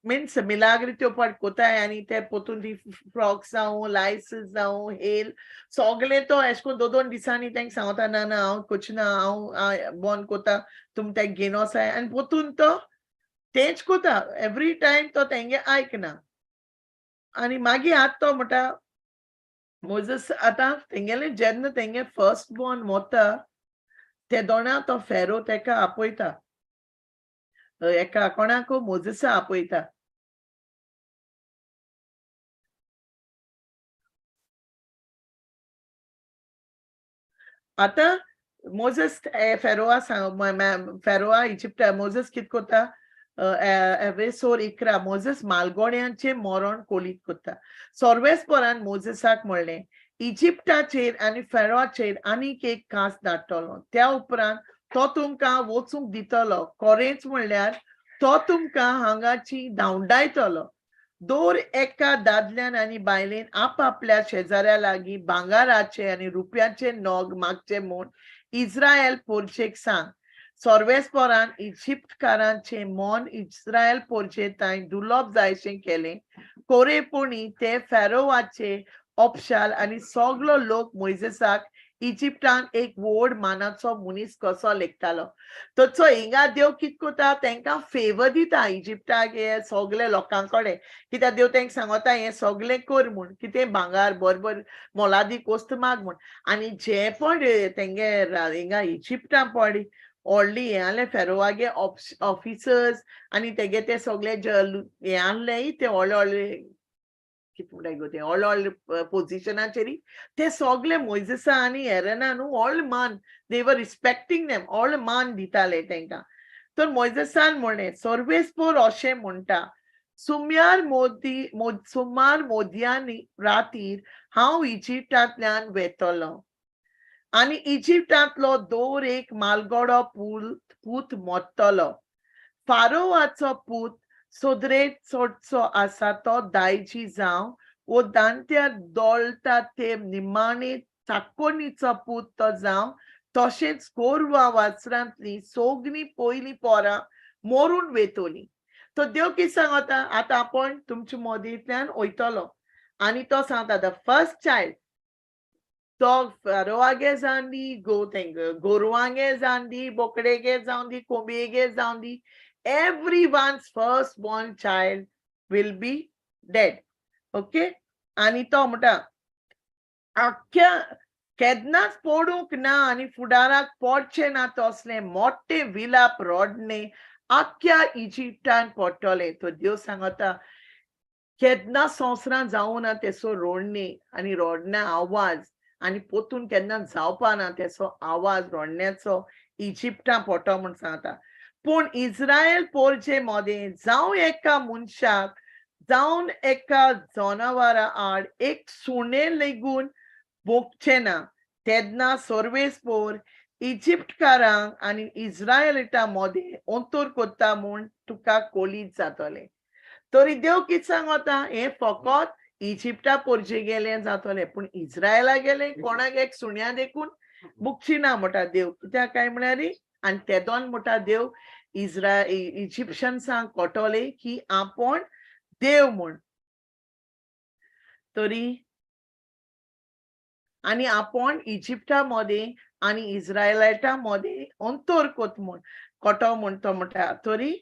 मीन्स मिलाग्र त्यो पाट कोताय आनी ते पोतून ती फ्रॉक्स जावं लायसीस जावं हेल सगळे तो एश कोन्न 2-2 दिसांनी तेंक सांगता ना ना हांव कोचना हांव बॉन कोता तुम तेका घेवन वसाय आनी पोतून तो तेच कोता एवरी टाइम तो तेंगे ऐकना आणि मागीर आतां तो म्हणटा मोझस आतां तेंगेले जेन्ना तेंगे फर्स्ट बॉर्न मोता ते दोना तो फेरो तेका आपयता एका कोणाक मोझसा आपयता आतां मोझस फेरोआ फेरोआ इजिप्टा मोझस कित कोता एवेसोर इकरा मोझस मालगोड्यांचे मोरण कोलीत कोता सोर्वेस पोरान मोझसाक म्हणलें इजिप्टाचेर आनी फेरोआचेर आनीक एक कास धाडटलो त्या उपरांत तो तुमकां वचूंक दितलो कोरेंच म्हणल्यार तो तुमकां हांगाची धांवडायतलो दोर एका दादल्यान आनी बायलेन आपआपल्या शेजाऱ्या लागीं भांगाराचे आनी रुपयाचे नग मागचे म्हूण इस्रायल पोरचेक सांग सोर्वेस पोरान इजिप्तकारांचे मन इस्रायल पोरचे तांय दुलोप जायशें केलें कोरेपुणी ते फेरोवाचे ऑपशाल आनी सगलो लोक मोइजेसाक इजिप्टान एक व्हड मानाचो मनीस कसो लेखतालो तसो हिंगा देव कित कोता तांकां फेवर दिता इजिप्टाक हे सगळे लोकां कडेन कित्याक देव तांकां सांगता हें सगळें कर म्हूण कितें भांगार बरोबर मोलादीक वस्त माग म्हूण आनी जे पण तेंगे हिंगा इजिप्टान पड व्हडली हें आहलें फेरोवागे ऑफिसर्स आनी तेगे ते सगळे हें आहलें ते व्हडले व्हडले कितें म्हणटाय गो ते व्हडले व्हडले पोजिशनाचेर ते सगळे मोइजेसा आनी एरना न्हू व्हडले मान दे वर रिस्पेक्टींग देम व्हडले मान दिताले तांकां तर मोइजेसान म्हणलें सर्वेस्पोर अशें म्हणटा सुमार मोदयांनी रातीर हांव इजिप्टांतल्यान वेतलो आनी इजिप्टांतलो दोर एक मालगोडो पूत मोडटलो फारोवाचो पूत सोदरेत चोडचो आसा तो दायजी जावं वो दांत्यार दोळटा ते निमाणे चाकोनीचो पूत तो जावं तशेंच गोरवां वासरांतलीं सोगलीं पयलीं पोरां मोरून वेतोलीं तो देव कितें सांगता आतां आपण तुमच्या मोदींतल्यान वयतलो आनी तो सांगता द फर्स्ट चायल्ड तो फेरोवागे जावन दी गोरवांगे जावन दी बोकडेगे जावन दी कोंबयेगे जावन दी everyone's firstborn child will be dead. Okay? आणि तो म्हणटा आख्या केन्नाच पडूंक ना आनी फुडाराक पडचें ना तसलें मोठे विलाप रोडणे आख्या इजिप्टान पडटले तो देव सांगता केन्ना संवसारां जावं ना तेसो रोडणे आनी रोडण्या आवाज आनी पोतून केन्ना जावपा ना तेसो आवाज रोडण्याचो इजिप्टान पडटो म्हूण सांगता पूण इस्रायल पोरचे मोदें जावं एका मनशाक जावन एका जनावरा आड एक सुणें लेगून भोगचें ना तेन्ना सर्वेस्पोर इजिप्तकारांक आनी इस्रायलिटां मोदें अंतर कोत्ता म्हूण तुका कोलीत जातलें तरी देव कितें सांगता हें फकत इजिप्टा पोरचे गेलें जातलें पूण इस्रायला गेलें कोणाक एक सुण्या देखून भोगची ना म्हणटा देव कित्याक काय म्हळ्यार आनी तेदोन म्हणटा देव इजिप्शियन्सांक कोटोले की आपण देव म्हूण तरी आनी आपण इजिप्टा मोदें आनी इस्रायलाइटा मोदें अंतर कोटो म्हूण तो म्हणटा तरी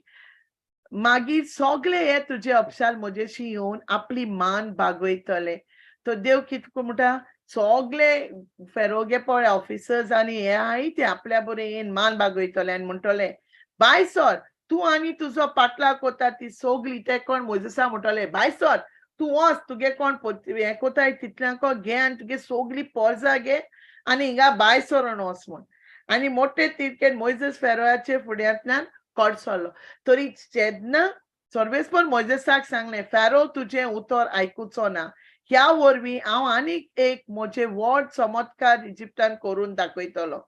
मागीर सगळे हे तुजे अपशाल म्हजेशी येवन आपली मान बागयतले तो देव कितको म्हणटा सगळे फेरोगे पळय ऑफिसर्स आनी हे आहाय ते आपल्या बरें येवन मान बागयतले आनी म्हणटले बाय सर तूं आनी तुजो पाटला कोता ती सोगली ते कोण मोइजेसा म्हणटले बाय सर तूं वच तुगे कोण हें कोताय तितल्यांक घे आनी तुगे सोगली पोरजां घे आनी हिंगा बाय सरून वच म्हूण आनी मोठे तितके मोइजेस फेरोयाचे फुड्यांतल्यान कोडसलो तरी जेन्ना सर्वेस्पोर मोइजेसाक सांगलें फेरो तुजें उतर आयकुचो ना ह्या वरवीं हांव आनीक एक म्हजे व्हड चमत्कार इजिप्टान करून दाखयतलो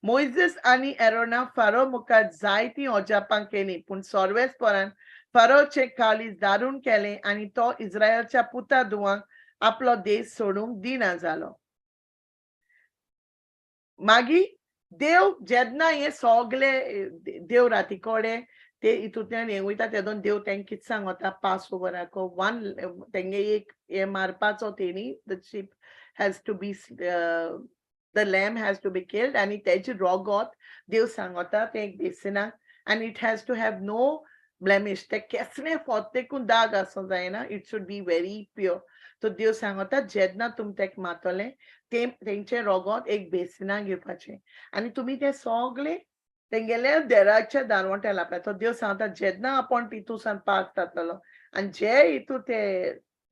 मोइजेस आनी एरोना फारो मुखार जायतीं अजापां केलीं पूण सर्वेस्पोरान फारोचे काळीज दारून केलें आनी तो इस्रायलच्या पुता धुवांक आपलो देश सोडूंक दिना जालो मागीर देव जेन्ना हे सगळे देव राती कोडे ते हितूंतल्यान हें वयता तेदोन देव तांकां कितें सांगता पास ओवराक वन तेंगे एक हे मारपाचो तेणी the sheep has to be the lamb has to be killed आनी तेजे रोगोत देव सांगता ते एक दिसना आनी it has to have no blemish ते केसले फोत देखून दाग आसूं जायना it should be very pure तो देव सांगता जेन्ना तुमी तेका मातले तेंचे रोगोत एक बेसिनां घेवपाचें आनी तुमी ते सगळे तेंगेले देराच्या दारवट्या लापता तो देव सांगता जेन्ना आपण तितूसान पास जातलो आनी जे हितू ते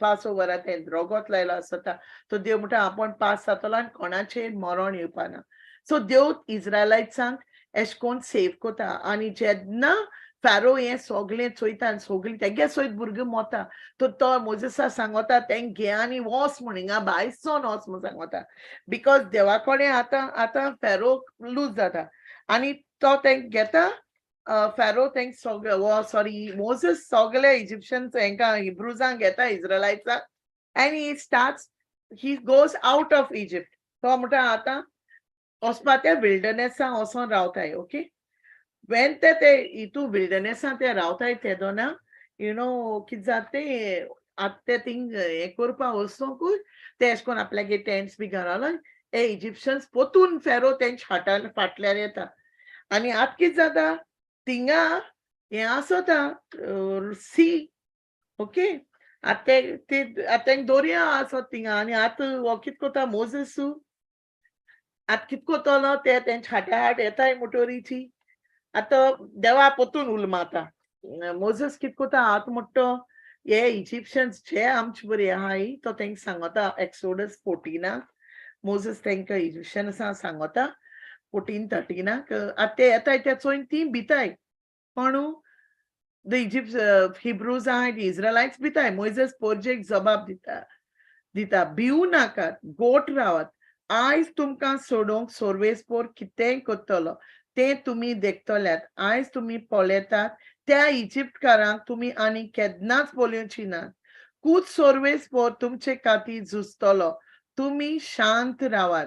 पास ओवरा ते रोगोत लायलो आसता तो देव म्हणटा आपण पास जातलो आनी कोणाचेर मरण येवपाना सो देव इस्रायलायट्सांक एश कोन्न सेव कोता आनी जेन्ना फॅरो हें सगळें चोयता आनी सगळीं तेगे सयत भुरगीं मोता तो मोजेसा सांगता तेंक घे आनी वच म्हण हिंगा भायर सोन वच म्हण सांगता बिकॉज देवा कडेन आतां फॅरो लूज जाता आनी तो तेंक घेता फॅरो तेंक सगळे सॉरी मोजेस सगळे इजिप्शियन्स हेंकां हिब्रुजांक घेता इस्रायलायट्सांक आनी he goes out of Egypt तो म्हणटा आतां वचपा ते विल्डरनेसां वचोन रावताय ओके वेन ते हितू विल्डरनेसां ते रावताय तेदोना कितें जाता ते आतां ते थिंग हें करपा वचोंकूच ते एश कोन्न आपल्यागे टेंट्स बी घालो हे इजिप्शियन्स पोतून फेरो तेंच्या फाटल्यार येता आनी आतां कितें जाता थिंगा हें आसोता सी ओके आतां तेंक दोर्या आसोता थिंगा आनी आतां हो कितें कोता मोजेस आतां कितें कोतलो ते तेंच्या हाट्या हाट येताय मोटोरीची आतां देवा पोतून उल मारता मोजेस कितें कोता आतां म्हणटा हे इजिप्शियन्स जे आमचे बरी आहाय तो तेंक सांगता एक्सोडस 14 मोजेस तेंकां इजिप्शियन्सां सांगता 14:13 आतां ते येताय ते चोयन ती भिताय कोण द हिब्रूज आहाय द इस्रायलायट्स भिताय मोइजेस पोरजेक जबाब दिता भिवू नाकात गोट रावात आयज तुमकां सोडूंक सोर्वेस्पोर कितेंय कोत्तलो ते तुमी देखतल्यात आयज तुमी पळयतात त्या इजिप्टकारांक तुमी आनी केन्नाच बोलयोची ना कूच सोर्वेस्पोर तुमचे खातीर झुजतलो तुमी शांत रावात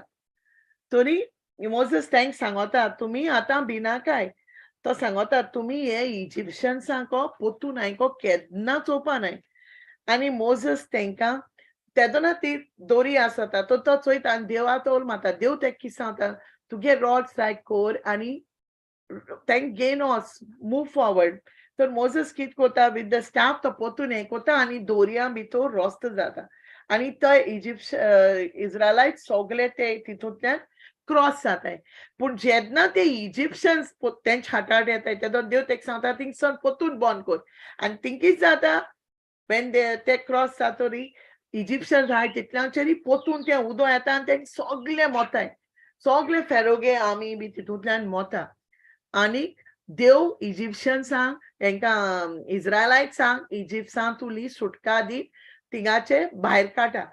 तरी मोजेस तेंक सांगता तुमी आतां भिनाकाय तो सांगता तुमी हे इजिप्शियन्सांक पोतून हांयको केन्ना चोवपा नाय आनी मोजेस तेंकां तेदोना ती दोरी आसता तो चोयता आनी देवा तो माता देव तेका कितें सांगता तुगे रॉड्स जाय कोर आनी तेंक घेवन वच मूव फॉरवर्ड तर मोजेस कितें कोता विथ द स्टाफ तो पोतून हें कोता आनी दोरया भितर रोस्त जाता आनी तो इस्रायलायट सगळे ते तितूंतल्यान क्रॉस जाताय पूण जेन्ना ते इजिप्शियन्स तेंच्या हातार येताय तेदो देव तेका सांगता थिंगसर पोतून बंद कोर आनी थिंग कितें जाता वेन ते क्रॉस जातोरी इजिप्शियन्स आहाय तितल्यांचेरी पोतून ते उदो येता आनी ते सगळे मोताय सगळे फेरोगे आमी बी तितूंतल्यान मोता आनी देव इजिप्शियन्सांक हेंकां इस्रायलायट्सांक इजिप्टांतुली सुटका दी थिंगाचे भायर काडटा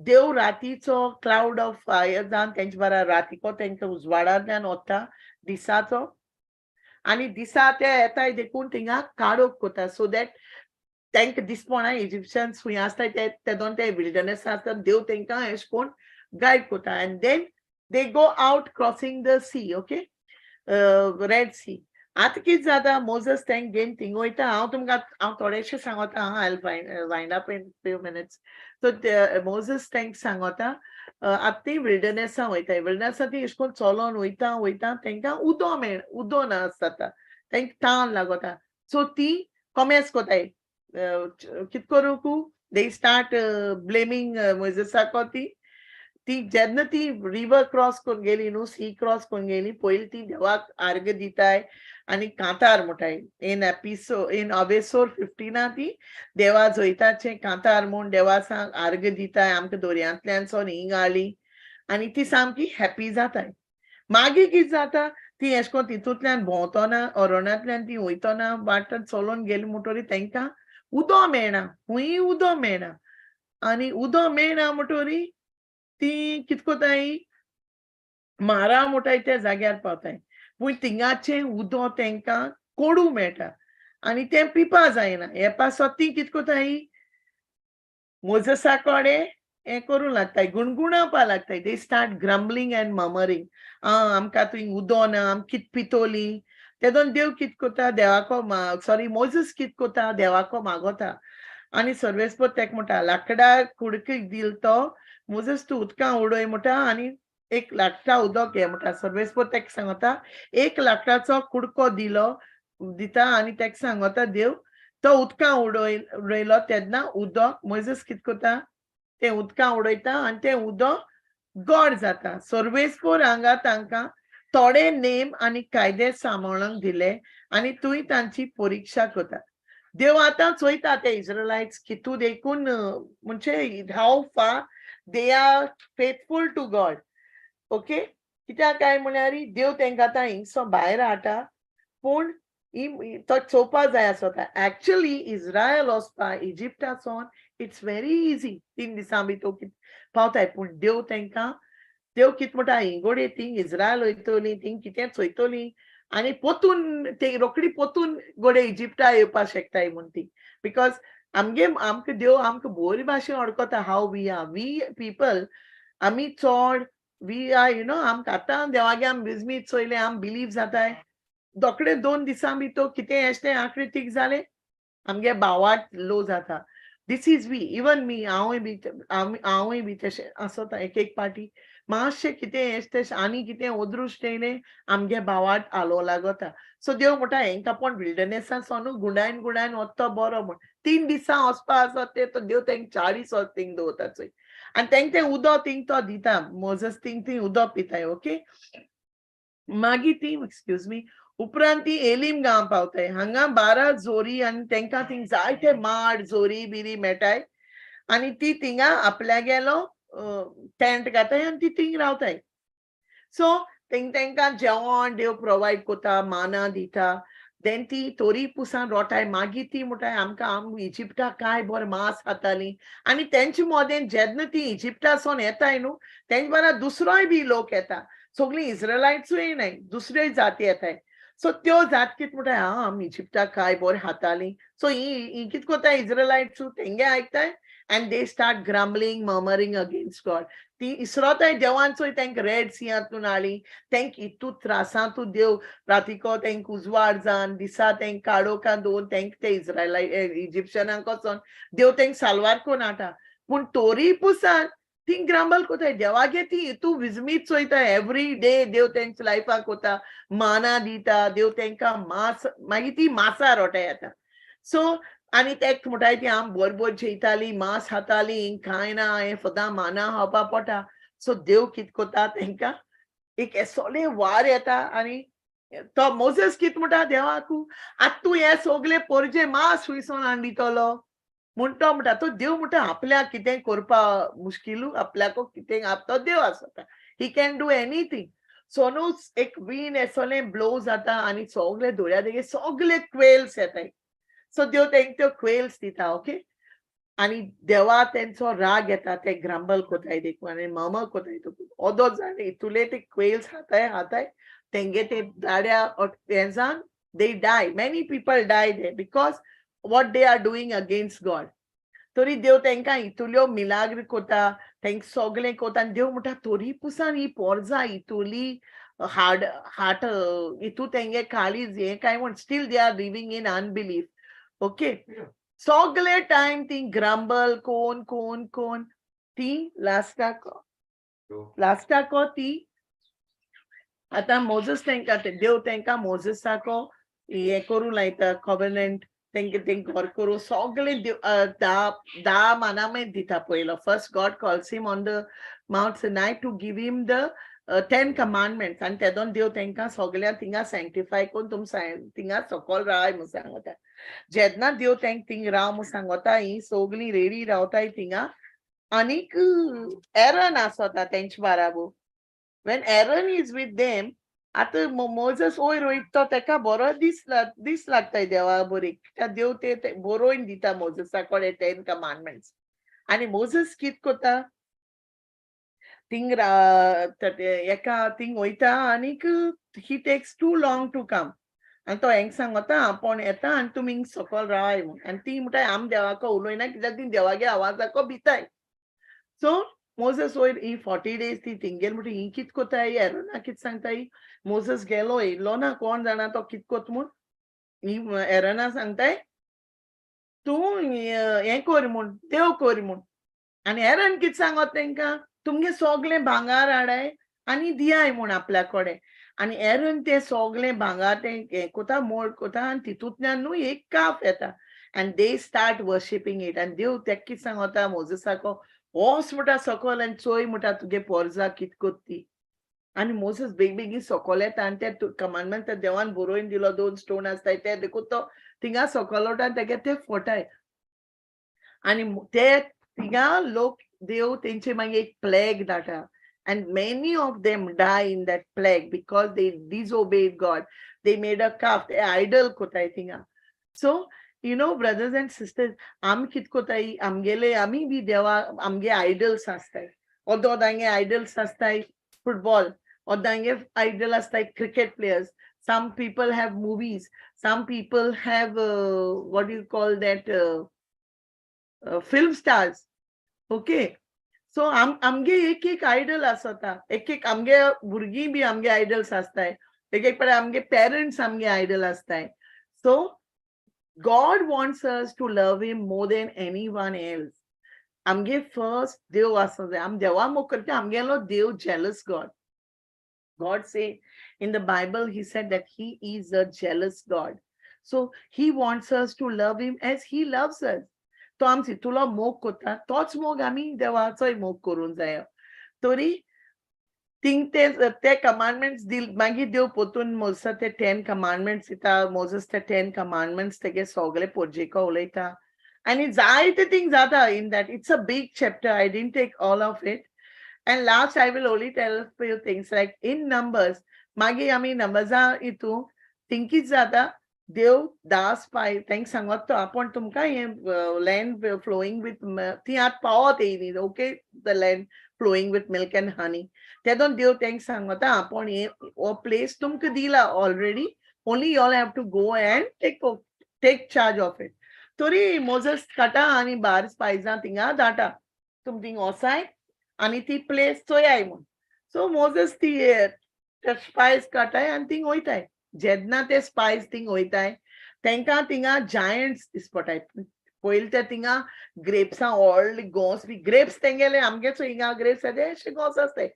देव रातीचो क्लाउड ऑफ फायर जावन तेंचे बारा रातीको तेंकां उजवाडांतल्यान वता दिसाचो आनी दिसा ते येताय देखून थिंगा काडोक कोता सो दॅट तेंकां दिसपणा इजिप्शियन्स खूंय आसताय तेदोन ते विल्डरनेस आसता देव तेंकां एश कोन्न गायड कोता आनी then they go out crossing the sea okay red sea आतां कितें जाता मोजेस तेंक घेवन थिंग वयता हांव थोडेशें सांगता I wind up in few minutes so Moses तेंक सांगता आतां ती विल्डरनेसां वयताय विल्डरनेसां ती एश कोन्न चलोन वयता तेंकां उदो ना आसता तेंक तान लागोता सो ती कॉमेस कोताय कितें करूंक दे स्टार्ट ब्लेमींग मोजेसाको ती जेन्ना ती रिवर क्रॉस करून गेली न्हू सी क्रॉस करून गेली पयली ती देवाक आर्ग दिताय आनी कांतार म्हणटाय इन अवेसोर 15 ती देवा जोयताचें कांतार म्हूण देवा सांग आर्ग दिताय आमकां दोर्यांतल्यान सोन हिंग हाडली आनी ती सामकी हॅपी जाताय मागीर कितें जाता ती एश कोन्न तितूंतल्यान भोंवतना अरण्यांतल्यान ती वयतना वाटेर चलोन गेली म्हणटोरी तेंकां उदो मेळना खूंय उदो मेळना आनी उदो मेळना म्हणटोरी ती कितें कोताय मारा म्हणटाय त्या जाग्यार पावताय पूण थिंगाचें उदो तेंकां कोडू मेळटा आनी तें पिवपा जायना हे पासत ती कितें कोताय मोजेसा कडेन हें करूं लागताय गुणगुणावपा लागताय दे स्टार्ट ग्रम्बलींग एंड ममरींग आमकां थंय उदो ना आम कितें पितोली तेदोन देव कितें कोता देवाको मोजेस कितें कोता देवाको मागोता आनी सर्वेस्पर तेका म्हणटा लांकडार कुडकीक दिल तो मोजेस तूं उदकां उडोय म्हणटा आनी एक लांकडा उदक घे म्हणटा सर्वेस्पर तेका सांगता एक लांकडाचो कुडको दिलो दिता आनी तेका सांगता देव तो उदकां उडयलो तेन्ना उदक मोइजेस कितें करता तें उदकां उडयता आनी तें उदक गोड जाता. सर्वेस्कोर हांगा तांकां थोडे नेम आनी कायदे सांबाळूंक दिले आनी थंय तांची परिक्षा करता. देव आतां चोयता ते इस्रायलाइट्स कितू देखून म्हणजे हाव फार they are faithful to God. Okay, कित्याक काय म्हळ्यार देव तेंकां आतां हिंगसो भायर हाडटा पूण तो चोवपा जाय आसता. एक्चुअली इस्रायल वचपा इजिप्टासून इट्स व्हेरी इजी 3 दिसां भितर पावताय. पूण देव तेंकां देव कितें म्हणटा हिंगोडे थिंग इस्रायल वयतली थिंग कितें चोयतली आनी पोतून ते रोखडी पोतून गोडे इजिप्टा येवपा शकताय म्हूण ती. बिकॉज आमकां देव आमकां बरी भाशेन अडकता हाव वी पीपल आमी चोड वी आर आमकां आतां देवागे आमी बिजमीत चोयले आमी बिलीव जाताय. रोखडे 2 दिसां भितर कितें एशें आंखडे तीक जाले आमगे भावाट लो जाता. दिस इज वी इवन मी हांवूय बी तशें आसता एक पाटी मातशें कितें एशें आनी कितें ओदृश्ट येयलें आमगे भावाट आलो लागता. सो देव म्हणटा हेंकां पण विल्डरनेसांत गुडायन वचता बरो म्हण 3 दिसां वचपा आसा ते तो देव तेंकां 40 वर्स थिंग दवरता चोय आनी तेंकां तें उदक थिंग तो दिता. मोजेस थिंग उदक पिताय. ओके, मागीर ती एक्सक्यूज मी उपरांत ती एलीम गांव पावताय. हांगा 12 जोरी आनी तेंकां थिंग जायते माड जोरी बिरी मेळटाय आनी ती थिंगा आपल्यागेलो टेंट घाताय आनी ती थिंग रावताय. सो तेंकां जेवण देव प्रोवायड कोता माना दिता. देन ती तोरी पुसान रोटाय. मागीर ती म्हणटाय आम इजिप्टा काय बरें मास खातालीं आनी तेंचे मोदेन जेन्ना ती इजिप्टासून येताय न्हू तेंचे बारा दुसरोय बी लोक येता. सगळीं इस्रायलाइट्सूय येनाय दुसऱ्योय जाती येताय. सो त्यो जात कितें म्हणटाय आमी इजिप्टा काय बरें खातालीं. सो ही कितें कोताय इस्रायलाइट्स तेंगे आयकताय and they start grumbling, murmuring against God. ती इसरोताय देवान चोय तेंकां रेड सियांतून हाडली तेंकां इतू त्रासांतू देव रातिको तेंकां उजवाड जावन दिसा तेंकां काडोकान दवरून तेंकां ते इजिप्शनांक वचोन देव तेंकां साल्वार कोन्न हाडटा. पूण तोरी पुसान ती ग्रांबल कोताय देवागे ती इतू विजमीत चोयताय. एवरी डे देव तेंच्या लायफाक कोता माना दिता. देव तेंकां मास मागीर ती मासा रोटाय येता. सो आनी तेक म्हणटाय ती आम बोर जेयतालीं मास खातालीं कांय ना हें फदां माना खावपा पडटा. सो देव कितें कोता तेंकां एक एसोलें वार येता आनी तो मोजेस कितें म्हणटा देवाकू आतां तूं हे सोगले पोरजे मास खुंयसोन हाडून दितलो म्हूण तो म्हणटा. तो देव म्हणटा आपल्याक कितें करपा मुश्किलू आपल्याको कितें तो देव आसता. He can do anything. So न्हू एक वीन एसोलें ब्लो जाता आनी सोगले दोळ्या देगे सोगले क्वेल्स येताय. सो देव तेंकां त्यो क्वेल्स दिता. ओके, आनी देवा तेंचो राग येता ते ग्रांबल कोताय देखून आनी मर्मर कोताय. ओदो जाण इतुले ते क्वेल्स हाताय तेंगे ते दाड्या हें जावन they die. Many people die they because what they are doing against God. तरी देव तेंकां इतुल्यो मिलाग्र कोता तेंकां सोगलें कोता आनी देव म्हणटा तोरी पुसान ही पोरजां इतुली हार्ट इतू तेंगे काळीज हें काय म्हण steel they are living in unbelief. Okay, सोगले टायम ती ग्रांबल कोन ती लास्टाको ती आतां मोजेस तेंकां देव तेंकां मोजेसाको हें करूं लायता कॉवेनंट तेंकां घर करूं सोगले 10 मानामेंट दिता. पयलो first God calls him on the mount Sinai to give him the 10 commandments आनी तेदोन देव तेंकां सोगल्या थिंगा सेंक्टिफाय कोन्न तुम थिंगा सकयल रावाय म्हूण सांगता. जेन्ना देव तेंकां थिंग राव म्हूण सांगता ही सोगलीं रेडी रावताय थिंगा आनीक एरन आसता तेंचे बाराबो. when Aaron is with them आतां मोजेस वयर वयता तेका बरो दीस लागताय देवा बरी. देव ते बरोवन दिता मोजेसा कडेन 10 कमांडमेंट्स आनी मोजेस कितें कोता थिंग एका थिंग वयता आनीक he takes too long to come आनी तो हेंक सांगता आपूण येता आनी तुमी हिंग सकयल रावाय म्हूण. आनी ती म्हणटाय आमी देवाको उलोयना कित्याक ती देवागे आवाजाको भिताय. सो मोजेस वयर ही 40 days ती थिंगेर म्हणटा ही कितें कोताय एरोना कितें सांगताय. मोजेस गेलो येयलो ना कोण जाणा तो कितें कोत म्हूण. ही एरोना सांगताय तूं हें कोर म्हूण देव कोर म्हूण. आनी एरन कितें सांगत तेंकां तुमगे सोगलें भांगार हाडाय आनी दियाय म्हूण आपल्या कडेन आणि एरन ते सगळे भांगा ते कोता मोड कोता आणि तितूंतल्यान न्हू एक काफ येता and they start worshipping it and देव तेक कित सांगता मोजेसाको होस मुटा सकल आनी चोय मुटा तुगे पोरजा कित कोत्ती आणि मोसेस बेगीन सकल येता आनी ते कमांडमेंट ते देवान बरोवन दिलो 2 स्टोन आसताय ते देखून तो थिंगा सकल वता तेगे ते फोटाय आणि ते थिंगा लोक देव तेंचे मागीर एक प्लेग धाडटा and many of them die in that plague because they disobeyed God. They made a calf, an idol kotay thinga. So, you know, brothers and sisters, am kit kotay, amgele, ami bi deva, amge idols astay. Odo dange idols astay football, or dange idol astay cricket players. Some people have movies. Some people have, what do you call that, film stars. Okay. So आमगे एक idle आसता एक आमगे भुरगीं बी आमगे idols आसताय एक पडे आमगे पेरेंट्स आमगे आयडल आसताय so God wants us to love him more than anyone else. आमगे फर्स्ट देव आसता जाय आम देवा मोग करता आमगेलो देव jealous God. God say in the Bible he said that he is a jealous God. So he wants us to love him as he loves us. तो आमची तुला मोग कोता तोच मोग आमी देवाचोय मोग करून जाय तरी थिंग ते कमांडमेंट्स दिल मागीर देव पोतून मोसा ते 10 कमांडमेंट्स दिता मोजेस ते 10 कमांडमेंट्स तेगे सगळे पोरजेको उलयता आनी जायते थिंग जाता in that it's a big chapter I didn't take all of it and last I will only tell a few things like in numbers मागीर आमी नंबर्सा हितू थिंकीच जाता देव दास पाय तेंक सांगत तो आपण तुमकां हे लँड फ्लोईंग विथ ती आत पावत येयली okay the land flowing with milk and honey तेदोन देव तेंक सांगता आपण हे हो प्लेस तुमकां दिला already only you all have to go and take charge of it तरी मोजेस काटा आनी 12 स्पायसां थिंगा धाडटा तुम थिंग वसाय आनी ती प्लेस चोयाय म्हूण सो मोजेस ती स्पायस काटाय आनी थिंग वयताय जेन्ना ते स्पायस थिंग वयताय तेंकां थिंगा जायंट्स दिसपटाय पयलीं ते थिंगा ग्रेप्सां व्हडले गोंस बी ग्रेप्स तेंगेले आमगेचो हिंगा ग्रेप्स अशे गोंस आसताय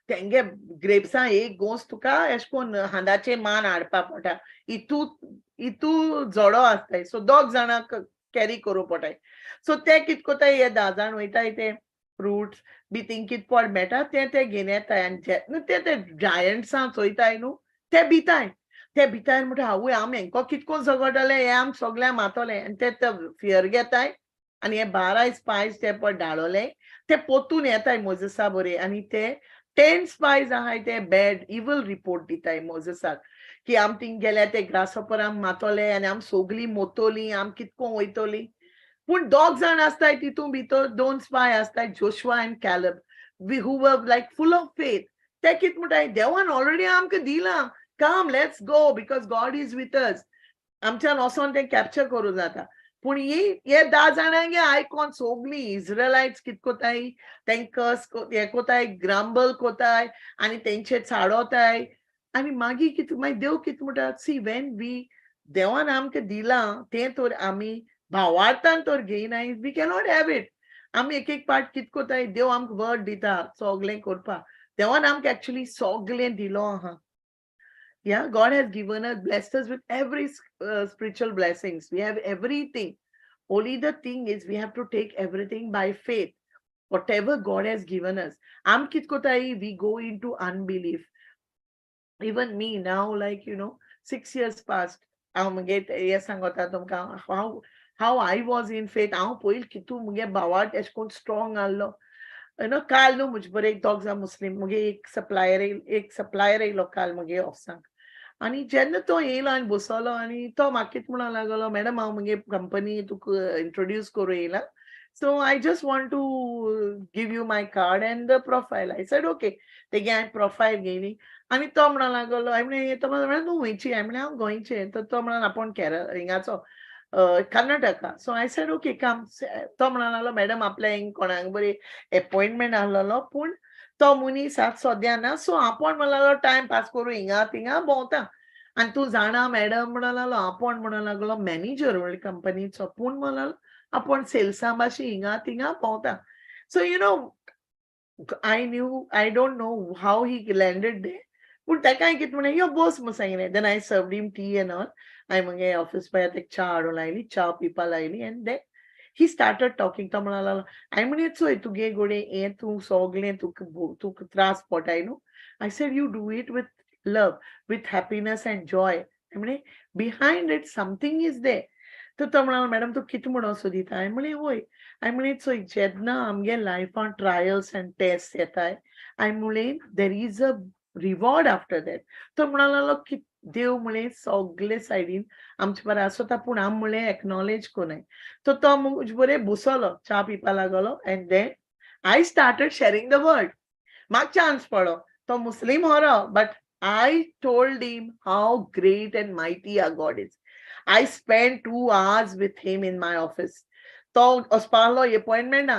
तेंगे ग्रेप्सां एक गोंस तुका एश कोन्न हांदाचे मान हाडपा पडटा इतू जडो आसताय सो 2 जाणां कॅरी करूं पडटाय सो ते कित कोताय हे 10 जाण वयताय ते फ्रुट्स बी थिंग कित पड मेळटा ते घेवन येताय आनी जेन्ना ते जायंट्सां चोयताय न्हू ते भिताय म्हणटा आवय आम हेंको कितको झगडले हे आम सगळ्या मातोले आनी ते फियर घेताय आनी हे 12 स्पायस ते पड धाडोले ते पोतून येताय मोजेसा बरे आनी ते 10 स्पायस आहाय ते बॅड इवल रिपोर्ट दिताय मोजेसाक की आम थिंग गेले ते ग्रासहोपर आम मातोले आनी आम सोगलीं मोतोलीं आम कितको वयतोलीं पूण 2 जाण आसताय तितून भितर 2 स्पाय आसताय जोशुआ एंड कॅलेब हू वर लायक फुल ऑफ फेथ ते कित म्हणटाय देवान ऑलरेडी आमकां दिलां come let's go because God is with us आमच्यान वचोन ते कॅप्चर करूं जाता पूण हे 10 जाणांगे आयकोन सोगलीं इज्रायलाइट्स कित कोताय तेंकां हे कोताय ग्रांबल कोताय आनी तेंचे चाडोताय आनी मागीर कित मागीर देव कित म्हणटा सी वेन वी देवान आमकां दिलां तें तर आमी भावार्थान तर घेयनाय वी कॅनॉट हॅव इट आमी एक पार्ट कित कोताय देव आमकां वर्ड दिता सोगलें करपा देवान आमकां एक्चुअली सोगलें दिलो आहा Yeah, God has given us, blessed us with every spiritual blessings. We have everything. Only the thing is we have to take everything by faith. Whatever God has given us. Am kit kotai, we go into unbelief. Even me now, like, 6 years past, how I was in faith. Strong allo. काल न्हू मुझे बरे एक 2 मुस्लिम मुगे एक supplier येयलो काल मुगे ऑफिसाक आनी जेन्ना तो येयलो आनी बसलो आनी तो म्हाका कित म्हणूंक लागलो मॅडम हांव मुगे कंपनी तुका इंट्रोड्यूस करूं येयला so I just want to give you my card and the profile I said okay तेगे हांवें प्रोफायल घेयली आनी तो म्हणूंक लागलो हांवें म्हणलें तो म्हणलें तूं खंयची हांवें म्हणलें हांव गोंयचें तर तो म्हणून आपूण हिंगाचो Karnataka so I said okay come तो म्हणूंक लागलो मॅडम आपल्या हिंग कोणाक बरी अपॉइंटमेंट आहलोलो पूण तो मनीस आतां सद्या ना सो आपूण म्हणूंक लागलो टायम पास करूं हिंगा थिंगा भोंवता आनी तूं जाणा मॅडम म्हणूंक लागलो आपूण म्हणूंक लागलो मॅनेजर म्हणले कंपनीचो पूण म्हणूंक लागलो आपूण सेल्सा भाशी हिंगा थिंगा भोंवता so I don't know how he landed there, पूण ताका हांवें कितें म्हणलें यो बस म्हूण सांगिल्लें. देन हांवें सर्वड हिम टी एंड ऑल. हांवें म्हगे ऑफिस बॉय ताका च्या हाडूंक लायली, च्या पिवपा लायली and then he started talking. तो म्हणूंक लागलो हांवें म्हणलें चोय तुगे गोडे हें तूं सगलें तुका त्रास पडटाय न्हू. I said you do it with love, with happiness end Joy. हांवें म्हणलें behind it something is there. तर तो म्हणून मॅडम तूं कितें म्हणून सोदिता. हांवें म्हणलें वय. हांवें म्हणलें चोय जेन्ना आमगे लायफान ट्रायल्स एंड टेस्ट येताय हांवें म्हणलें there is a reward after that. तो म्हणूंक लागलो की देव म्हणलें सगळे सायडीन आमचे बरें आसोता पूण आमी म्हणलें एक्नॉलेज कोनाय. तो मुजे बरें बसलो च्या पिवपा लागलो and then I started sharing the word. म्हाका चान्स पडलो. तो मुस्लीम होरो but I told him how great and mighty our God is. I spent 2 hours with him in my office. तो वचपालो अपॉइंटमेंट ना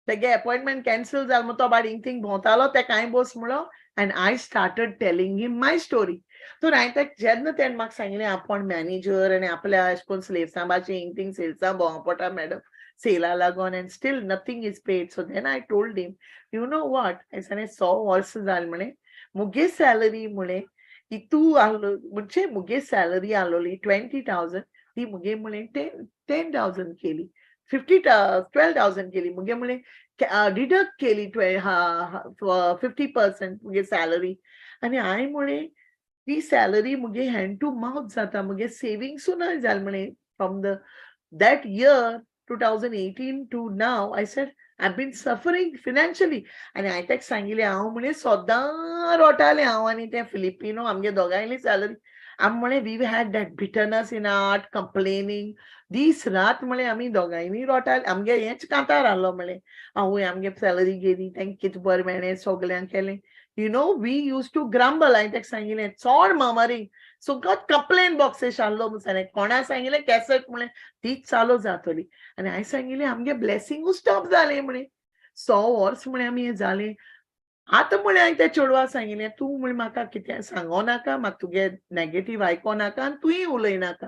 तेगे अपॉइंटमेंट कॅन्सल जालो म्हणून तो बारीक थिंग भोंवतालो तेका हांवें बस म्हणलो end I started telling him my story. तर हांवें तेका जेन्ना तेणें म्हाका सांगलें आपूण मॅनेजर आनी आपल्या अशें करून स्लेव्सां भाशेन हिंग सेल्सां भोंवों पडटा मॅडम सेला लागोन and still nothing is paid. So then I told him you know what हांवें सांगलें 100 वर्स जालें म्हणे मुगे सॅलरी म्हणे इतू आहलो म्हणजे मुगे सॅलरी आहलोली 20,000 ती मुगे म्हणे 10,000 केली 12,000 केली मुगे म्हणे डिडक्ट केली 50% मुगे सॅलरी. आनी हांवें म्हणे ती सॅलरी मुगे हँड टू माउथ जाता मुगे सेविंग्सू ना जालें म्हणे from the that year 2018 to now. I said I've been suffering financially and I तेका सांगिल्लें हांव म्हणे सदां रोटालें हांव आनी ते फिलिपिनो आमगे दोगांयली सॅलरी आमी म्हणे we had that bitterness in heart complaining दीस रात म्हणे आमी दोगांयनी रोटाले आमगे हेंच कांतार आहलो म्हणे आवय आमगे सॅलरी गेली तेंका कितें बरें मेळ्ळें सगल्यांक केलें. You know we used to grumble. हांवें तेका सांगिल्लें चोड ममरींग सगळ्यात कंप्लेन बॉक्सेस आहलो म्हूण सांगलें. कोणा सांगिल्लें कॅसेट म्हणे तीच चालू जातली आनी हांवें सांगिल्लें आमगे ब्लेसिंगू स्टॉप जालें म्हणे 100 वर्स म्हणे आमी हें जालें. आतां म्हणे हांवें त्या चेडवाक सांगिल्लें तूं म्हणे म्हाका कितें सांगो नाका म्हाका तुगे नेगेटीव आयको नाका आनी तुंय उलयनाका.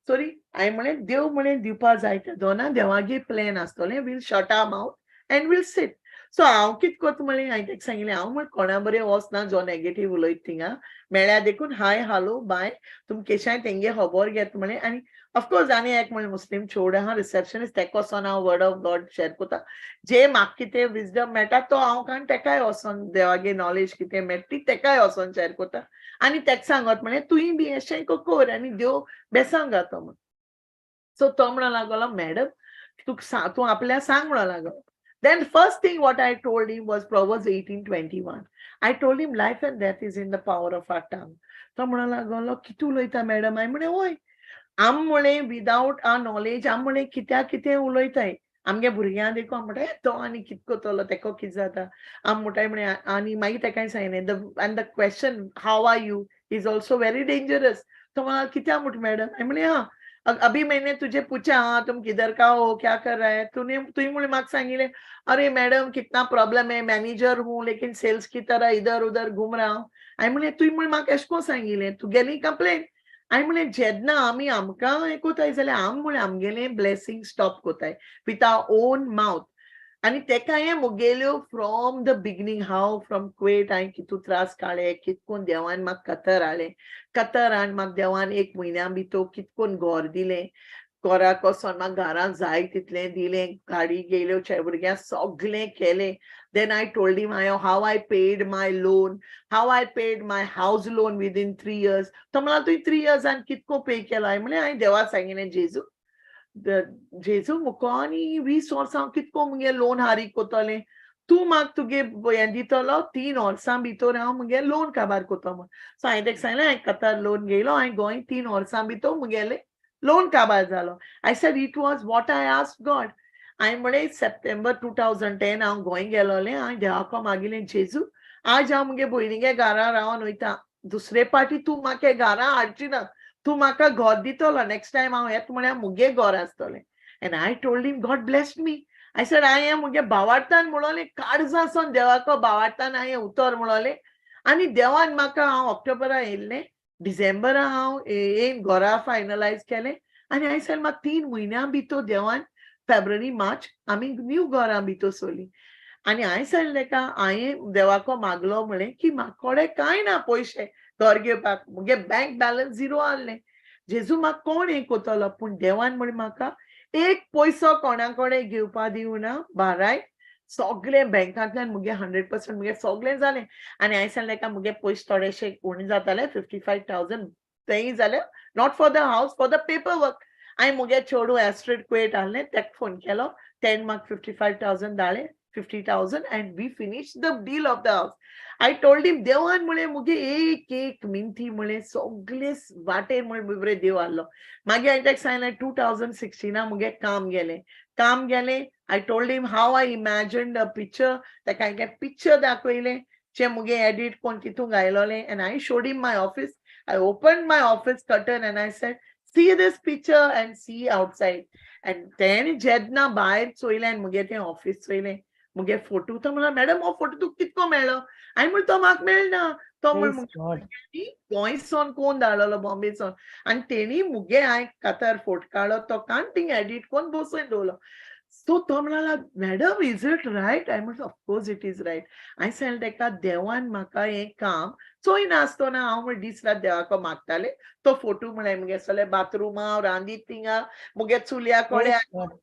सॉरी हांवें म्हळें देव म्हणे दिवपा जाय ते दोना देवागे प्लॅन आसतलें we'll shut our mouth and we'll sit. So हांव कितें करता म्हळें हांवें तेका सांगिल्लें हांव म्हण कोणा बरें वचना जो नेगेटीव उलयता थिंगा मेळ्ळ्यार देखून हाय हालो बाय तुम केशाय तेंगे खबर घेता म्हळें. आनी ऑफकोर्स आनी एक म्हळें मुस्लीम चेडूं आहा रिसेप्शनिस्ट तेका वचोन हांव वर्ड ऑफ गॉड शेअर कोता जे म्हाका कितें विजडम मेळटा तो हांव काण तेकाय वचोन देवागे नॉलेज कितें मेळटा ती तेकाय वचोन शेअर कोता आनी तेका सांगत म्हळें तुंय बी अशें कोर आनी देव बेसांग घातो म्हूण. सो तो म्हणूंक लागलो मॅडम तूं आपल्या सांग म्हणूंक लागलो. Then first thing what I told him was Proverbs 18:21. I told him life and death is in the power of our tongue. तो म्हणूंक लागलो कितें उलयता मॅडम. हांवें म्हळें वय आम म्हळें विदाउट आर नॉलेज आम म्हळें कित्याक कितें उलयताय आमगे भुरग्यां देखून म्हणटा तो आनी कितें कोतलो तेको कितें जाता आम म्हणटाय म्हणे आनी मागीर तेका सांगलें and the question how are you is also very dangerous. तो म्हणा कित्याक म्हणटा मॅडम. हांवें म्हळें हां अभी मैंने तुझे पूछा हाँ तुम किधर का हो क्या कर रहा है तुई मुझे मार्क्स सांगिले अरे मैडम कितना प्रॉब्लम है मैनेजर हूँ लेकिन सेल्स की तरह इधर उधर घूम रहा हूँ. हांवें म्हळें तुई मुळे म्हाका एशें कोन्न सांगिलें तुगेली कंप्लेन. हांवें म्हळें जेन्ना आमी आमकां हें कोताय जाल्यार आमी म्हळें आमगेलें ब्लेसिंग स्टॉप कोताय विथ आवर ओन माउथ आनी तेका हें मुगेल्यो फ्रॉम द बिगिनींग हांव फ्रॉम कुवेट हांवें कितू त्रास काडले कितकोन देवान म्हाका कतर हाडलें कतर हाडून म्हाका देवान 1 म्हयन्या भितर कितकोन घर दिलें घराक वचोन म्हाका घरां जाय तितलें दिलें गाडी गेल्यो भुरग्यांक सगलें केलें. Then I told him how I paid my loan, how I paid my house loan within 3 years. तो म्हणला तुवें 3 years आनी कितको पे केलो. हांवें म्हळें हांवें देवाक सांगिल्लें जेजू मुको आनी 20 वर्सां हांव कितको मुगे लोन हारी कोतलें तूं म्हाका तुगे हें दितलो 3 वर्सां भितर हांव मुगे लोन काबार कोतो म्हूण. सो हांवें तेका सांगलें हांवें कतर लोन घेयलो हांवें गोंय 3 वर्सां भितर मुगेलें लोन काबार जालो. I said it was what I asked God. हांवें म्हळें सप्टेंबर 2010 हांव गोंय गेलोलें हांवें देवाको मागिल्लें जेजू आज हांव मुगे भयणीगे घरा रावन वयता दुसरे पाटी तूं म्हाका घरा हाडची ना तूं म्हाका घर दितलो नेक्स्ट टायम हांव येता म्हळ्यार मुगे घर आसतलें. End I told him God blessed me. I said हांवें हें मुगे भावार्थान म्हणलें काळजां देवाको भावार्थान हांवें उतर म्हणलें आनी देवान म्हाका हांव ऑक्टोबरा येयल्लें डिसेंबरा हांव येवन घरा फायनलायज केलें आनी हांवें सेड म्हाका 3 म्हयन्यां भितर देवान फेब्रुवारी मार्च आमी न्यू घरां भितर सोली. आणि हांवें सांगलें ताका हांवें देवाको मागलो म्हळें की म्हाका कडेन कांय ना पयशे घर घेवपाक मुगे बँक बॅलन्स झिरो आहलें जेजू म्हाका कोण हें कोत्तलो पूण देवान म्हळें म्हाका एक पयसो कोणा कडेन घेवपा दिवना बाराय सगळें बँकांतल्यान मुगे 100% मुगे सगळें जालें आनी हांवें सांगलें ताका मुगे पयशे थोडेशे उणे जाताले 55,000 तेंय जालें नॉट फॉर द हावस फॉर द पेपर वर्क हांवें मुगे चेडूं एस्ट्रेट कुवेट आहलें ताका फोन केलो तेणें म्हाका 55,000 धाडले 50,000 and we finished the deal of the house. I told him, देवान म्हळें मुगे एक एक मिनटी म्हळें सगळे वाटेर म्हळें बिबरे देव आहलो मागीर हांवें ताका सांगलें 2016 मुगे काम गेलें I told him how I imagined a picture ताका हांवें पिक्चर दाखयलें जे मुगे एडिट कोन्न तितून घायलोलें and I showed him my office. I opened my office curtain and I said, see this picture and see outside. And then जेन्ना भायर चोयलें आनी मुगे तें ऑफिस चोयलें मुगे फोटो तो म्हणला मॅडम हो फोटो तुका कितको मेळ्ळो हांवें म्हणलें तो म्हाका मेळना तो Praise म्हणलें God. गोंयसून कोण धाडलो बॉम्बेसून आनी तेणी मुगे हांवें कातार फोटो काडलो तो काण थिंग एडिट कोन्न बसोवन दवरलो सो तो म्हणला मॅडम इज इट रायट हांवें म्हणलें ऑफकोर्स इट इज रायट हांवें सांगलें ताका देवान म्हाका हें काम चोयना आसतना हांव म्हळें दीस रात देवाको मागतालें तो फोटो म्हळ्यार मुगे सगळे बाथरुमा हांव रांदीत थिंगा मुगे चुल्या Praise कोडे God.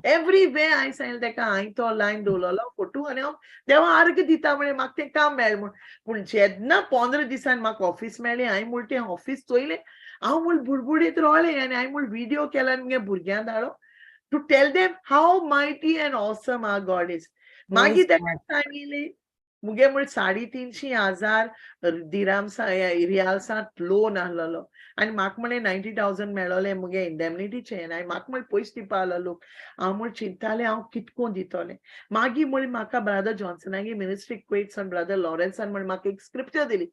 एवरीवेर हांवें सांगलें ताका हांवें तो लायन दवरलो फोटो आनी हांव देवा आर्ग दिता म्हळें म्हाका तें काम मेळ्ळें म्हूण पूण जेन्ना 15 दिसान म्हाका ऑफिस मेळ्ळें हांवें म्हूण तें ऑफिस चोयलें हांव म्हूण बुडबुडीत रावलें आनी हांवें म्हूण व्हिडियो केलो आनी मुगे भुरग्यांक धाडलो to tell them how mighty and awesome our God is मागीर Praise ताका God. सांगिल्लें मुगे म्हूण 350,000 दिरामसा रियाल्सांत लोन आहलोलो आनी म्हाका म्हळें 90,000 मेळ्ळोलें मुगे इंडेमनिटीचे आनी म्हाका म्हळें पयशे दिवपा आहलो लोक हांव म्हूण चिंतालें हांव कितको दितोलें मागीर म्हळें म्हाका ब्रदर जॉन्सनागे मिनिस्ट्री क्वेट्स ब्रदर लॉरेन्सान म्हण म्हाका एक स्क्रिप्चर दिली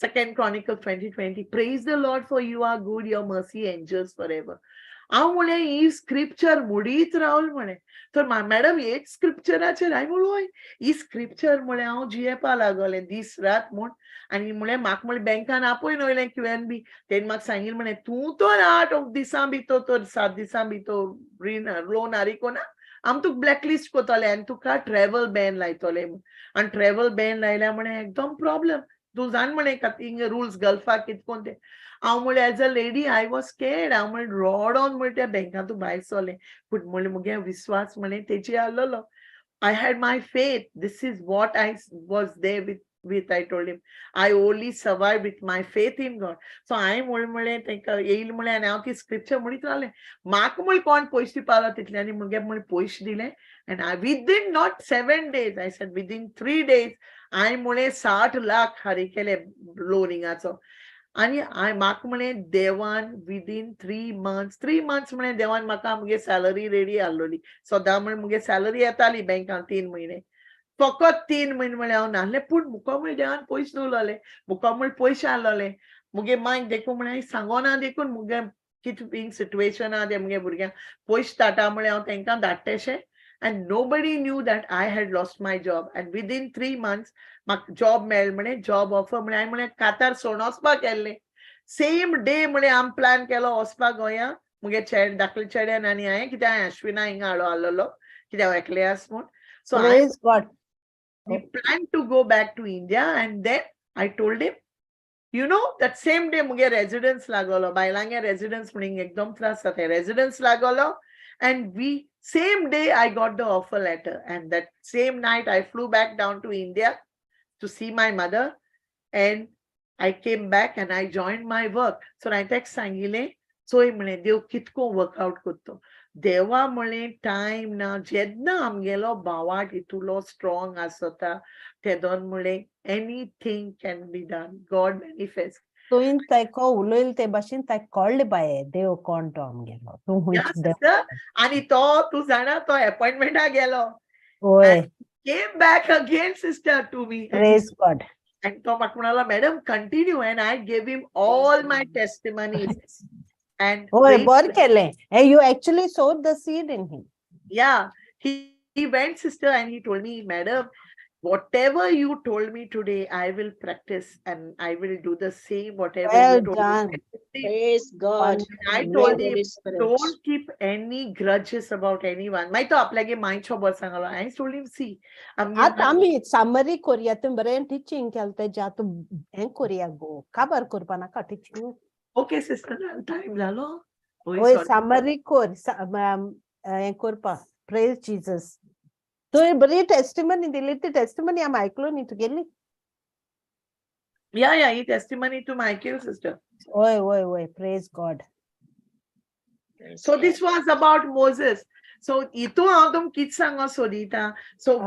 2 Chronicles 20:20 praise the lord for you are good your mercy endures for ever हांव म्हळें ही स्क्रिप्चर मुडीत रावल म्हणें तर मॅडम एक स्क्रिप्चराचेर हांवें म्हणून हय ही स्क्रिप्चर म्हळें हांव जियेपा लागोलें दीस रात म्हूण आनी म्हळें म्हाका म्हळें बँकान आपयन वयलें QNB तेणी म्हाका सांगिल्लें म्हणें तूं तर 8 दिसां भितर तर 7 दिसां भितर लोन आरिकोना आम तुका ब्लॅकलिस्ट कोत्तोलें आनी तुका ट्रॅव्हल बॅन लायतोलें आनी ट्रॅव्हल बॅन लायल्या म्हळें एकदम प्रॉब्लेम तूं जाण म्हणें हिंगा रुल्स गल्फाक कितकोन तें हांव म्हळें as a lady I was scared हांव म्हळें रॉडोन म्हळें त्या बँकांतूं भायर सरलें पूण म्हळें मुगे विस्वास म्हळें तेजेर आहलोलो I had my faith. This is what I was there with. I told him. I only survived with my faith in God. So I म्हळें तेका येयलें म्हळें आनी हांव ती स्क्रिप्चर म्हणीत रावलें म्हाका म्हळें कोण पयशे दिवपालो तितल्यांनी मुगे म्हळें पयशे दिले and I within not 7 days I said within 3 days हांवें म्हळें 60 लाख हारी केले लोनिंगाचो आनी म्हाका म्हळें देवान विदीन 3 months म्हळें देवान म्हाका मुगे सॅलरी रेडी आहलोली सदां म्हळें मुगे सॅलरी येताली बँकान 3 म्हयने फकत 3 म्हयने म्हळें हांव नासलें पूण मुको म्हळें देवान पयशे दवरलोले मुको म्हळें पयशे आहलोले मुगे मांयक देखून म्हळें हांवें सांगोना देखून मुगे कितें सिट्युएशन आहा तें मुगे भुरग्यांक पयशे धाडटा म्हळें हांव तांकां धाडटेशें and nobody knew that I had lost my job and within 3 months म्हाका जॉब मेळ्ळें म्हळें जॉब ऑफर म्हळें हांवें म्हळें कातार सोडून वचपाक गेल्लें सेम डे म्हळें हांवें प्लॅन केलो वचपाक गोंया मुगे धाकले चेड्यान आनी हांवें कित्याक हांवें अश्विना हिंगा हाडलो आहलोलो कित्याक एकलें आस म्हूण so Praise God. we planned to go back to India and then I told him you know that same day मुगे रेजिडेंस लागलो बायलांगे रेजिडेंस म्हणून एकदम त्रास जाता रेजिडेंस लागलो and we same day I got the offer letter and that same night I flew back down to India to see my mother and I came back and I joined my work so I text सांगिल्लें चोय म्हळें देव कितको workout करतो देवा म्हळें time ना जेन्ना आमगेलो भावाट इतुलो स्ट्रॉंग आसता तेदोन म्हळें anything can be done God manifest तुवें ताका उलयलें ते भाशेन ताका कळ्ळें बाये देव कोण तो आमगेलो तूं हुंयच देव आनी तो तूं जाणा तो अपॉइंटमेंटाक गेलो होय came back again sister to me praise God and तो म्हाका म्हणलो madam continue and I gave him all my testimonies and होय praise बरें केलें and you actually sowed the seed in him. yeah he went sister and he told me madam whatever you told me today I will practice and I will do the same whatever Well you told done. me Praise God. I Amen, told him, Holy Spirit. don't keep any grudges about anyone. I told him, see, आता आम्ही summary Korea तुम बरें teaching केलते जा तू हें Korea गो खबर करपा नाका teaching okay, sister, time zalo. ओय समरी कोर हें करपा प्रेज जीसस तो बरी टेस्टिमनी दिली ती टेस्टिमनी आम ऐकलो न्ही तुगेली Yeah, he testimony to Michael, sister. ओय praise God Praise So God. this was about Moses. So ito atom kitsanga sodita. So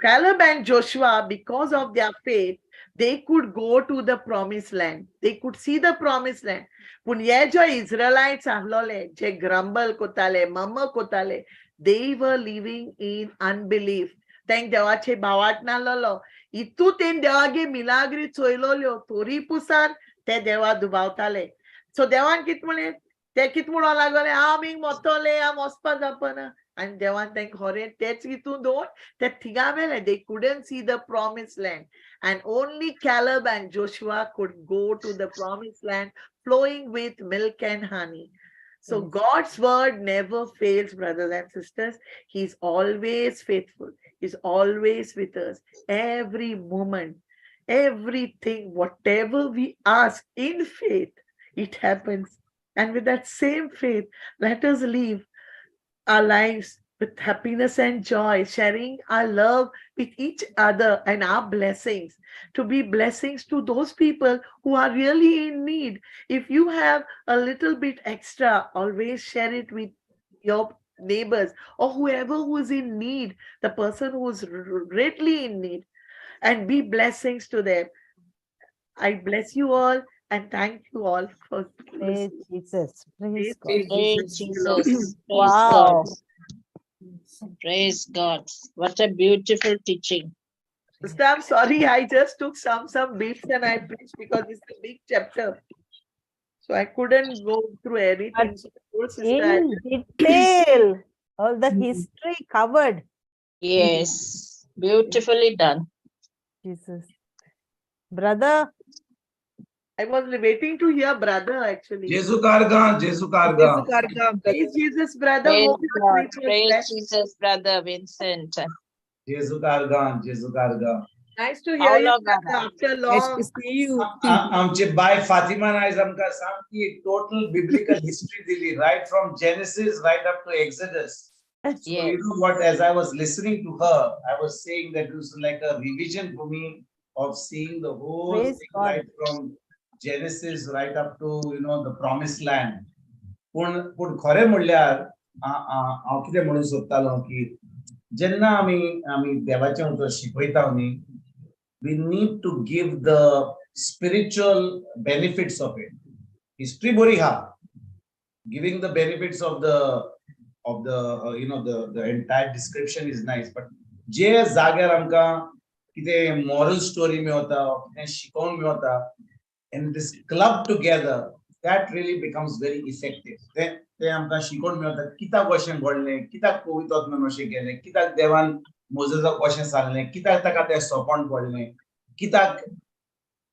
Caleb and Joshua, because of their faith, they could go to the promised land. They could see the promised land. Pun ye jo Israelites ahlole, je grumble kotale, mama kotale, they were living in unbelief. Thank dewache bawat na lolo. Itu ten dewage milagri choilolyo, tori pusar, te dewa dubautale. So dewan kitmone, ते कित म्हणून लागले आमी मोतोले आम वचपा जापना and देवान तांकां खरें तेच हितून दोन ते थिंगा मेले they couldn't see the promised land and only Caleb and Joshua could go to the promised land flowing with milk and honey. So God's word never fails, brothers and sisters. He's always faithful. He's always with us every moment, everything, whatever we ask in faith, it happens. And with that same faith, let us live our lives with happiness and joy, sharing our love with each other and our blessings, to be blessings to those people who are really in need. If you have a little bit extra, always share it with your neighbors or whoever who is in need, the person who is greatly in need, and be blessings to them. I bless you all. And thank you all for praise listening. Jesus praise God Praise Jesus. Praise Wow. God. Praise God. What a beautiful teaching. Sister, I'm sorry, I just took some bits and I preached because it's a big chapter. So I couldn't go through everything. So, poor sister, in detail all the history covered Yes. Beautifully done. Jesus brother I was waiting to hear brother actually. Jesu Karga, Jesu Karga. Praise Jesus, brother. Praise Hope your God. preach was Praise blessed. Jesus, Brother Vincent. Jesu Karga, Jesu Karga. Nice to hear you, Paula brother, Gara. after Nice to long. see you. आमचे bye Fatima नायज आमकां सामकी total biblical history दिली, right from Genesis right up to Exodus. So Yes. you know what, as I was listening to her, I was saying that it was like a revision for me of seeing the whole Praise thing God. right from Genesis right up to, you know, the promised land. पण खरें म्हणल्यार हांव कितें म्हणूंक सोदतालो की जेन्ना आमी देवाचें उतर शिकयता न्ही, we need to give the spiritual benefits of it. History bori ha, giving the benefits of the you know, the entire description is nice, but जे जाग्यार आमकां कितें moral story मेवता, कितें शिकोवंक Mewat, and this club together, that really becomes very effective. ते आमकां शिकोवंक मेवता कित्याक अशें घडलें, कित्याक पवित्र आत्म्यान अशें केलें, कित्याक देवान मोजेसाक अशें सांगलें, कित्याक ताका तें सोंपण पडलें, कित्याक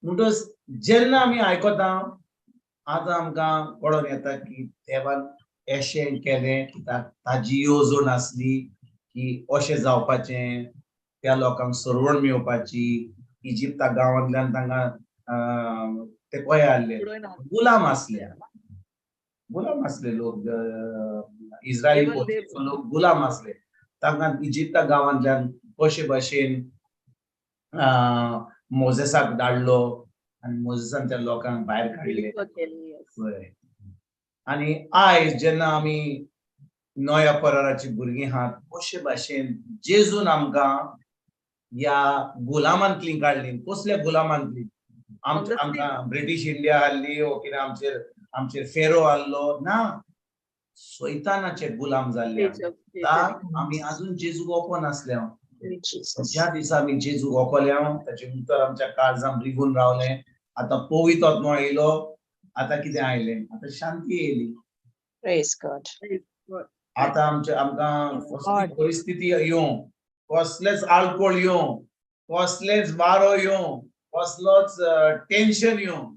म्हणटच जेन्ना आमी आयकता आतां आमकां कळोन येता की देवान अशें केलें, कित्याक ताजी येवजण आसली की अशें जावपाचें, त्या लोकांक सरवण मेवपाची, इजिप्ता गांवांतल्यान तांकां ते खंय आहले, गुलाम आसले लोक, इस्रायली लोक गुलाम आसले, तांकां इजिप्ता गांवांतल्यान कशे भाशेन मोजेसाक धाडलो आनी मोजेसान त्या लोकांक भायर काडले. आनी आयज जेन्ना आमी नव्या कराराची भुरगीं आहात, कशे भाशेन जेजून आमकां ह्या गुलामांतली काडली. कसल्या गुलामांतली? आमकां ब्रिटीश इंडिया आहली ओ कितें आमचेर फेरो आहलो ना, सैतानाचे गुलाम जाल्ले आमी अजून जेजूक ओपो नासले. ज्या दिसा आमी जेजूक ओंपले ताचे उतर आमच्या काळजांत रिगून रावलें. आतां पवित्र आत्मा येयलो, आतां कितें आयलें, आतां शांती येयली. Praise God. आतां आमकां कसली परिस्थिती येवं, कसलेच आळकोळ येवं, कसलेच वारो येवं, कसलोच टेन्शन येवं,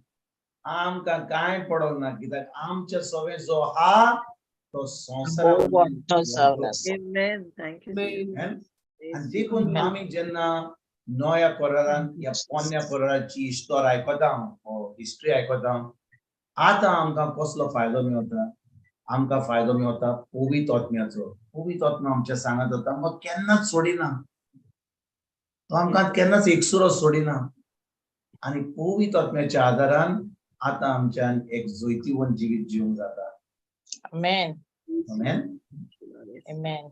आमकां कांय पडोंक ना कित्याक आमचे सवय जो आहा तो संवसाराक Bhoin to Savnas. Amen. Thank you. Jesus. आनी Praise देखून Amen. आमी जेन्ना नव्या कोरारान या पोन्न्या कोराराची हिस्टोरी आयकता हिस्ट्री आयकता आतां आमकां कसलो फायदो मेवता आमकां फायदो मेवता पवित्र आत्म्याचो पवित्र आत्मा आमच्या सांगत होता आमकां केन्नाच सोडिना तो आमकां केन्नाच एकसुरो सोडिना आनी पवित्र आत्म्याच्या आदारान आतां आमच्यान एक जोयतीवंत जिवीत जिवंक जाता Amen. आमेन Amen.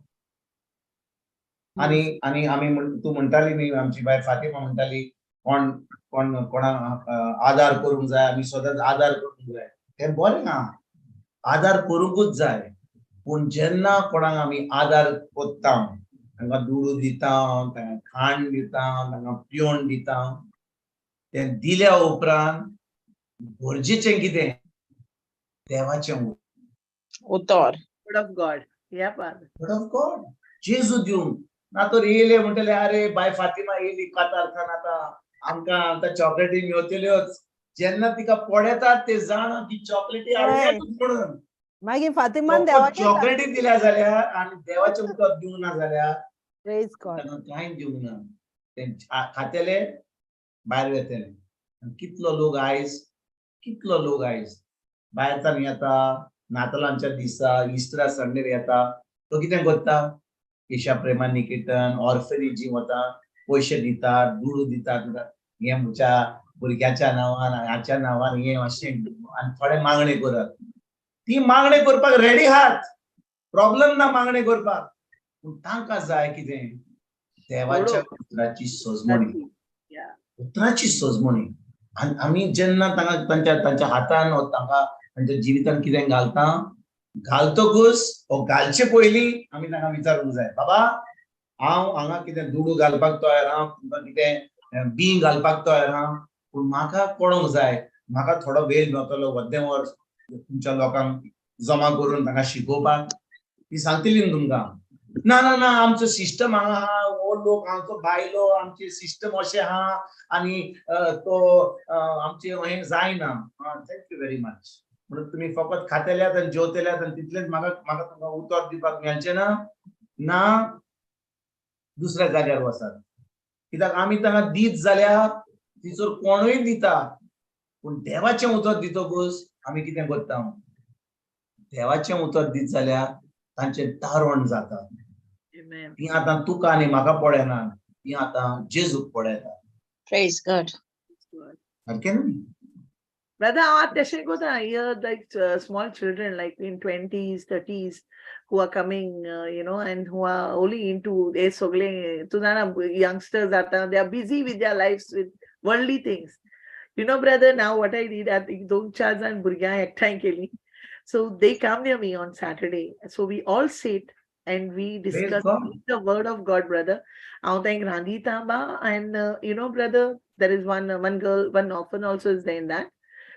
आणि आणि आम्ही तू म्हणटाली न्ही आमची बाय फातिमा म्हणटाली कोण कोण कोणाक आदार करूंक जाय आमी सदांच आदार करूंक जाय हें बरें ना आदार करूंकूच जाय पूण जेन्ना कोणाक आमी आदार कोत्ता तांकां दुडू दिता तांकां खाण दिता तांकां पिवण दिता तें दिल्या उपरांत गरजेचें कितें देवाचें Utor. Word of God. Yeah, Father. Word of God. जेजू दिवंक ना तर येयले म्हणटले अरे बाय फातिमा येयली कातार्थान आतां आमकां आतां चॉकलेटी मेवतल्योच जेन्ना तिका पडयतात ते जाण की चॉकलेटी हाडल्यातूच म्हणून मागीर फातिमान फकत देवाचें चॉकलेटी दिल्या जाल्यार आनी देवाचें उदक दिवंक ना जाल्यार प्रेज गॉड ताका कांय दिवंक ना ते खातेले भायर वेतले कितलो लोक आयज भायरच्यान येता नातालांच्या दिसा इस्टरा संडेर येता तो कितें करता केशा प्रेमा निकेतन ऑर्फनेजी वता पयशे दितात दुडू दितात हे म्हज्या भुरग्याच्या नांवान हाच्या नांवान हे अशें आनी थोडे मागणे करत ती मागणे करपाक रेडी आहात प्रॉब्लेम ना मागणे करपाक पूण तांकां जाय कितें देवाच्या उतराची सजमणी Yeah. उतराची सजमणी आनी आमी जेन्ना तांकां तांच्या हातान तांकां तांच्या जिवितान कितें घालतकूच घालचे पयलीं आमी तांकां विचारूंक जाय बाबा हांव हांगा कितें दुडू घालपाक तयार आहा तुमकां कितें बी घालपाक तयार आहा पूण म्हाका पडोंक जाय म्हाका थोडो वेळ मेवतलो अर्दें वर्स तुमच्या लोकांक जमा करून तांकां शिकोवपाक ती सांगतली न्ही तुमकां ना ना ना आमचो सिस्टम हांगा आहा हो लोक हांगचो बायलो आमचे सिस्टम अशें आहा आनी तो आमचें हें जायना थँक्यू व्हेरी मच म्हणून तुमी फकत खातेल्यात आनी जेवतल्यात आनी तितलेंच म्हाका तुमकां उतर दिवपाक मेळचें ना दुसऱ्या जाग्यार वसात कित्याक आमी तांकां दीत जाल्यार तिचोर कोणूय दिता पूण देवाचें उतर दितकूच आमी कितें करता देवाचें उतर दीत जाल्यार तांचें दारोण जाता Amen. ती आतां तुका आनी म्हाका पडयना ती आतां जेजूक पडयता Praise God. सारकें न्ही Brother, I hear like small children, like in 20s, 30s, who are coming, and who are only into youngsters they are busy with their lives with worldly things. Brother, now what I did, I think don't charge and burga ekta keli. So they come near me on Saturday. So we all sit and we discuss the word of God, brother. I think Randi Tamba and brother, there is one girl, one orphan also is there in that.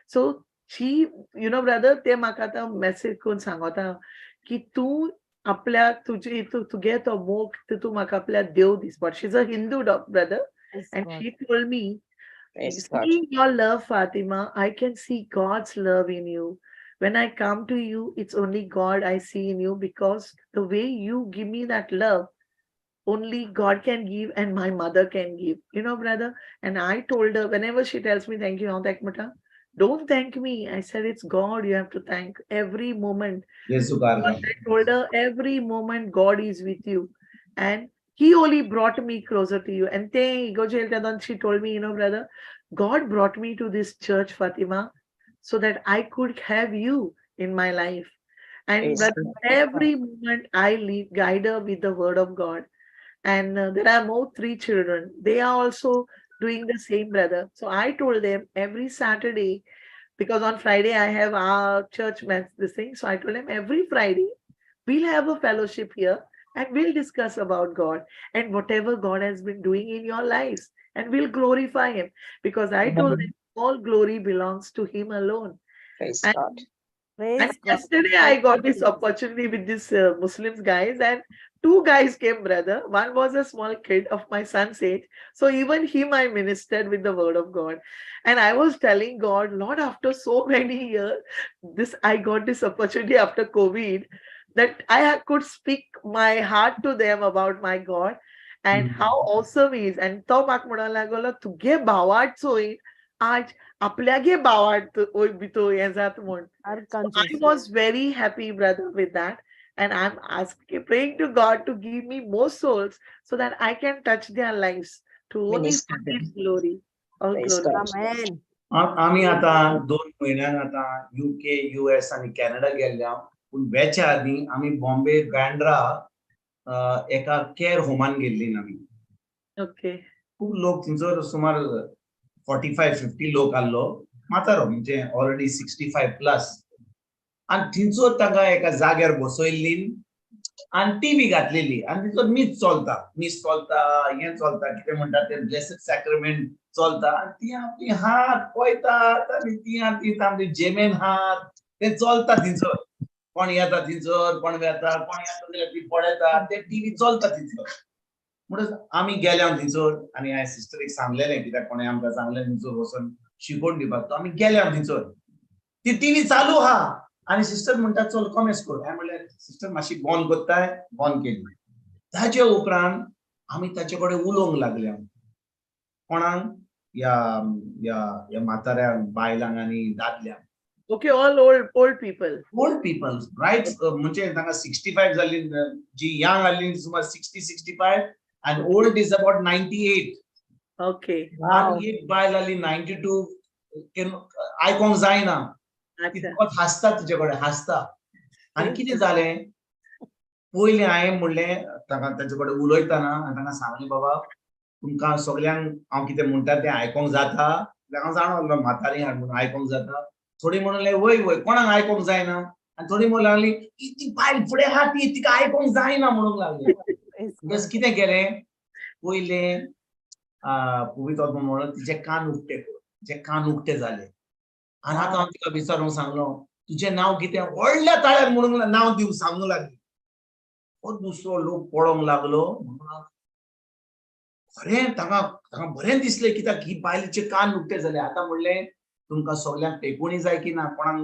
So she, brother, te makata message kon sangota ki tu apल्या to get a mock to maka apल्या dev this. But she's a Hindu brother, and she told me, see your love, Fatima. I can see God's love in you. When I come to you, it's only God I see in you because the way you give me that love, only God can give and my mother can give. Brother. And I told her, whenever she tells me, thank you, don't thank me. I said, it's God you have to thank every moment. I told her, every moment God is with you. And He only brought me closer to you. And she told me, brother, God brought me to this church, Fatima, so that I could have you in my life. And brother, every moment I lead, guide her with the word of God. And there are more 3 children. They are also doing the same, brother. So I told them every Saturday, because on Friday I have our church this thing. So I told them every Friday we'll have a fellowship here and we'll discuss about God and whatever God has been doing in your lives, and we'll glorify Him, because I told them all glory belongs to Him alone. Praise and God. And yesterday I got this opportunity with these Muslims guys, and two guys came, brother. One was a small kid of my son's age. So even him, I ministered with the word of God. And I was telling God, Lord, after so many years, I got this opportunity after COVID that could speak my heart to them about my God and how awesome he is. And तो म्हाका म्हणूंक लागलो तुगे भावाट चोय आज आपल्यागे भावाट भितर हें जाता म्हूण. I was very happy, brother, with that. And I'm asking, praying to God to give me more souls so that I can touch their lives to only Minister for His them. glory. All Praise glory. God. Amen. आम्ही आता 2 महिन्यान आता UK, US आणि Canada गेल्ल्या पूण वेच्या आदी आम्ही बॉम्बे बँड्रा एका care होमान गेल्ली आम्ही. Okay. खूप लोक थंयसर सुमार 45-50 लोक आल्लो म्हातारो म्हणजे ऑलरेडी 65 प्लस आणि थंयसर तांकां एका जाग्यार बसयल्ली आणि टीव्ही घातलेली आणि तितून मीस चलता हें चलता कितें म्हणटा ते ब्लेसेड सॅक्रमेंट चलता आणि ती आपली हात पळयतात आणि ती आमची जेमेन हात ते चलता थंयसर कोण येता थंयसर कोण वेता कोण येता जाल्यार ती पळयता ते टीव्ही चलता थंयसर म्हणून आमी गेल्या थंयसर आणि हांवें सिस्टरीक सांगलेलें कित्याक कोणें आमकां सांगलें थंयसर वचून शिकोवन दिवपाक आमी गेल्या थंयसर ती टीव्ही चालू आहा आणि सिस्टर म्हणटा चल कमेस कर हांवें म्हणलें सिस्टर मातशी बंद कोत्ताय बंद केली ताचे उपरांत आमी ताचे कडेन उलोवंक लागले कोणाक या म्हाताऱ्यांक बायलांक आनी दादल्यांक. Okay, all old people. Old people right म्हणजे तांकां 65 जाल्ली जी यंग आसली सुमार 60-65 and old is about 98. Okay. आणि एक बायल आली 92 आयकोंक जायना ती Acha. फकत हांसता तुजे कडेन हांसता आनी कितें जालें पयलीं हांवें म्हणलें ताका ताचे कडेन उलयतना तांकां सांगलें बाबा तुमकां सगल्यांक हांव कितें म्हणटा तें आयकोंक जाता ताका जाणवलो म्हातारी हाड म्हणून आयकोंक जाता थोडी म्हणलें वय वय कोणाक आयकोंक जायना आनी थोडी म्हणूंक लागली ती बायल फुडें आहा ती तिका आयकोंक जायना म्हणूंक लागली. बस कितें केलें पयलें पवित्र आत्मा म्हणून तिचे कान उक्ते जाले आनी आतां हांव तिका विचारूंक सांगलो तुजें नांव कितें व्हडल्या ताळ्यान म्हणूंक नांव दिवंक सांगूंक लागली. हो दुसरो लोक पळोवंक लागलो खरें ताका बरें दिसलें कित्याक ही बायलेचे कान उक्ते जाले. आतां म्हणलें तुमकां सगल्यांक टेकुणी जाय की ना कोणाक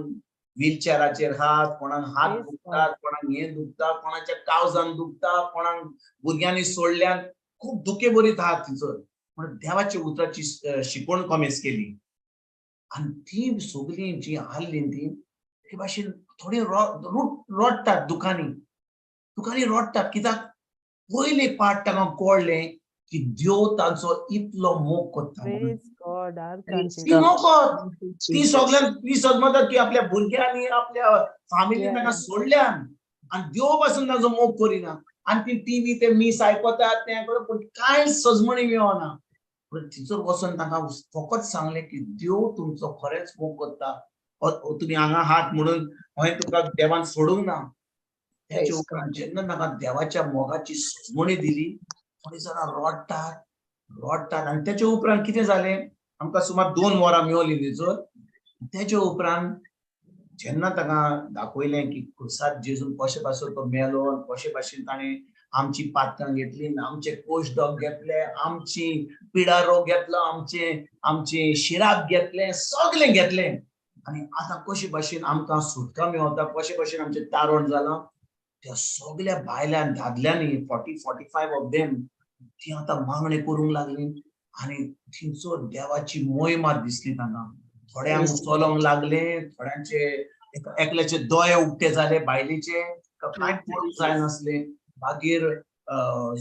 व्हीलचॅराचेर हात कोणाक हात दुखतात कोणाक हें दुखता कोणाच्या कावजान दुखता कोणाक भुरग्यांनी सोडल्यान खूब दुखे बरीत आहात थंयसर म्हणून देवाच्या उतराची शिकवण कमेस केली आनी ती सगळीं जी आसली ती भाशेन थोडी रडटात दुखांनी रडटात कित्याक पयले पाट तांकां कळ्ळें की देव तांचो इतलो मोग करता म्हणून. Praise God. Our Praise country. ती नकळत ती Jesus. सगळ्यांक ती सजमतात की आपल्या भुरग्यांनी आपल्या फॅमिलीन तांकां सोडल्यान आनी देव पासून तांचो मोग करिना आनी ती टीव्ही ते मीस आयकतात तें पूण कांय सजमणी मेळना. पूण थंयसर वचून तांकां फकत सांगलें की देव तुमचो खरेंच मोग करता तुमी हांगा आहात म्हणून हांवें तुका देवान सोडूंक ना. त्याच्या उपरांत जेन्ना तांकां देवाच्या मोगाची सजमणी दिली थोडी जाणां रडटात आनी त्याच्या उपरांत कितें जालें आमकां सुमार 2 वरां मेळ्ळीं थंयसर. त्याच्या उपरांत जेन्ना तांकां दाखयलें की खुर्साद जेजून कशे भाशेन तो मेलो कशे भाशेन ताणें आमची पातकां घेतली आमचे कोश्ट घेतले आमची पिडा रोग घेतलो आमचे शिराब घेतले सगळें घेतलें आनी आतां कशे भाशेन आमकां सुटका मेळटा कशे भाशेन आमचें तारण जालां त्या सगळ्या बायलां दादल्यांनी 40-45 ऑफ देम ती आतां मागणे करूंक लागली आनी थंयसर देवाची मोहिमा दिसली तांकां. थोड्यांक चलोंक लागले थोड्यांचे एकल्याचे दोळे उक्ते जाले बायलेचे कांय पळोवंक जायनासले मागीर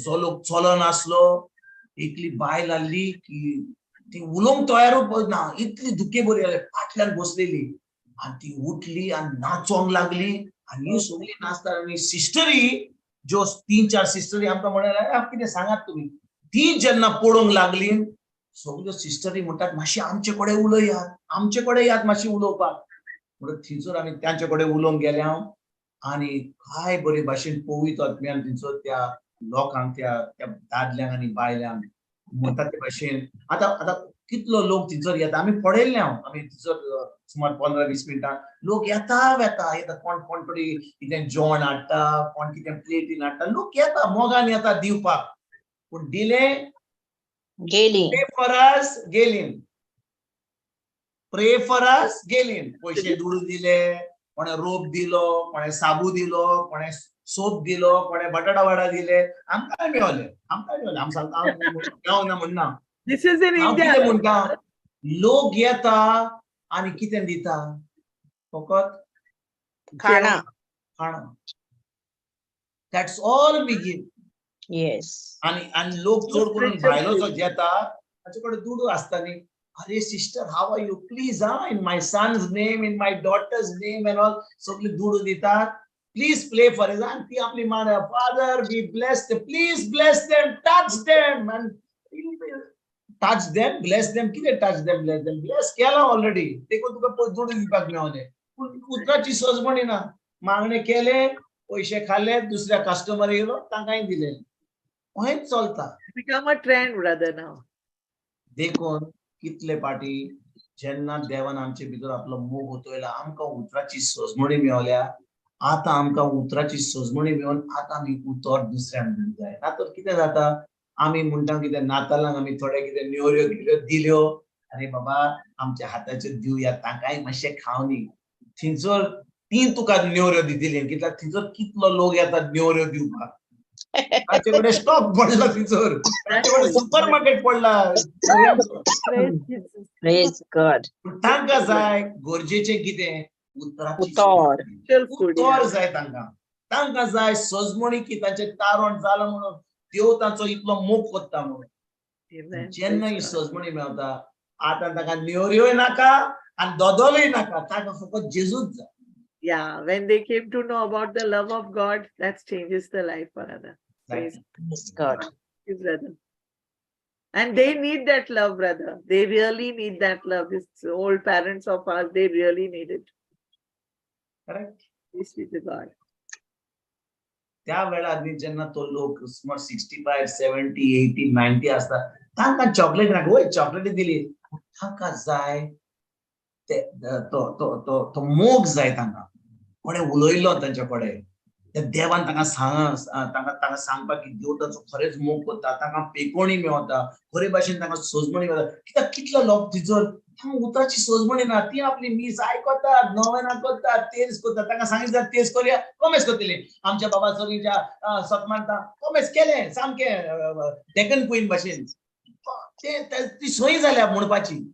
जो लोक चलनासलो एकली बायल आसली की ती उलोवंक तयारूच ना इतली दुखे बरी जाले फाटल्यान बसलेली आनी ती उठली आनी नाचोंक लागली आनी सगळीं नाचतात आनी सिस्टरी ज्यो 3-4 सिस्टरी आमकां म्हणाल्या कितें सांगात तुमी ती जेन्ना पळोवंक लागली सगळ्यो सिस्टरी म्हणटात मातशी आमचे कडेन यात मातशी उलोवपाक म्हणून थंयसर आमी तांचे कडेन उलोवंक गेले हांव आनी काय बरे भाशेन पवित्र आत्म्यान थंयसर त्या लोकांक त्या दादल्यांक आनी बायल्यांक म्हणटा ते भाशेन आतां कितलो लोक थंयसर येता आमी पळयल्ले हांव आमी थंयसर सुमार 15-20 मिनटां लोक येता कोण तरी कितें जेवण हाडटा कोण कितें प्लेटीन हाडटा लोक येता मोगान येता दिवपाक पूण दिले Gailing. Pray for us, गेलीन. Pray for us, गेलीन. पैसे दुडू दिले, कोणे रोप दिलो, कोणे साबू दिलो, कोणे सोप दिलो, कोणे बटाटा वडा दिले. आमकां मेळले. आम सांगता हांव ना म्हणना. This is in हांव India. कितें म्हणटा लोक येता आनी कितें दिता फकत Khana. खाणां. That's all we give. Yes. आणि लोक चड करून भायलो जो येता ताचे कडेन दुडू आसता न्ही अरे sister how are you please in my son's name in my daughter's name and all सगळे दुडू दितात प्लीज प्ले फॉर हिज आणि ती आपली मान father we bless them please bless them touch them and touch them bless them कितें touch them bless केला already देखून तुका दुडू दिवपाक मेळले पूण उतराची सजमणी ना मागणे केले पैसे खाल्ले दुसऱ्या कस्टमर येयलो तांकांय दिले हेच चलता Become a trend, brother, now. देखून कितले पाटी जेन्ना देवान आमचे भितर आपलो मोग ओतयला आमकां उतराची सजमणी मेळल्या आतां आमकां उतराची सजमणी मेळोन आतां आमी उतर दुसऱ्यांक दिवंक जाय नातर कितें जाता आमी म्हणटा कितें नातालांक आमी थोडे कितें नेवऱ्यो कितें दिल्यो अरे बाबा आमच्या हाताच्यो दिवया तांकांय मातशें खाव न्ही थंयसर ती तुका नेवऱ्यो दितली कित्याक थंयसर कितलो लोक येता नेवऱ्यो दिवपाक ताचे कडेन स्टॉक पडला थंयसर ताचे कडेन सुपर मार्केट पडला Praise Jesus. Praise God. तांकां जाय गरजेचें कितें उतराची Utor. उतर जाय तांकां जाय सजमणी की तांचें तारण जालां म्हणून देव तांचो इतलो मोग कोत्ता म्हणून Amen. जेन्ना ही Praise God. सजमणी मेळटा आतां तांकां नेवऱ्योय नाका आनी दोदोलय नाका तांकां फकत जेजूच जाय Yeah, when they came to know about the love of God, that changes the life for others. Praise Praise God. you, brother. And they need that love, brother. They really need that love. These old parents of ours, they really need it. Correct Praise be to God. त्या वेळार न्ही जेन्ना तो लोक सुमार 65, 70, 80, 90 आसता तांकां chocolate नाका वय चॉकलेटी दिली तांकां जाय तो मोग जाय तांकां कोणें उलयलो तांचे कडेन त्या देवान तांकां तांकां सांगपाक की देव ताचो खरेंच मोग करता तांकां पेकोणी मेळटा खरे भाशेन तांकां सजमणी मेळटा कित्याक कितले लोक थंयसर तांकां उतराची सजमणी ना ती आपली मीस आयकतात नोवेना करतात तेज करतात तांकां सांगितल्यार तेज करया कमेच करतली आमच्या बाबा चलयेच्या सतमानता कमेच केलें सामकें डेकन क्वीन भाशेन ती सोय जाल्या म्हणपाची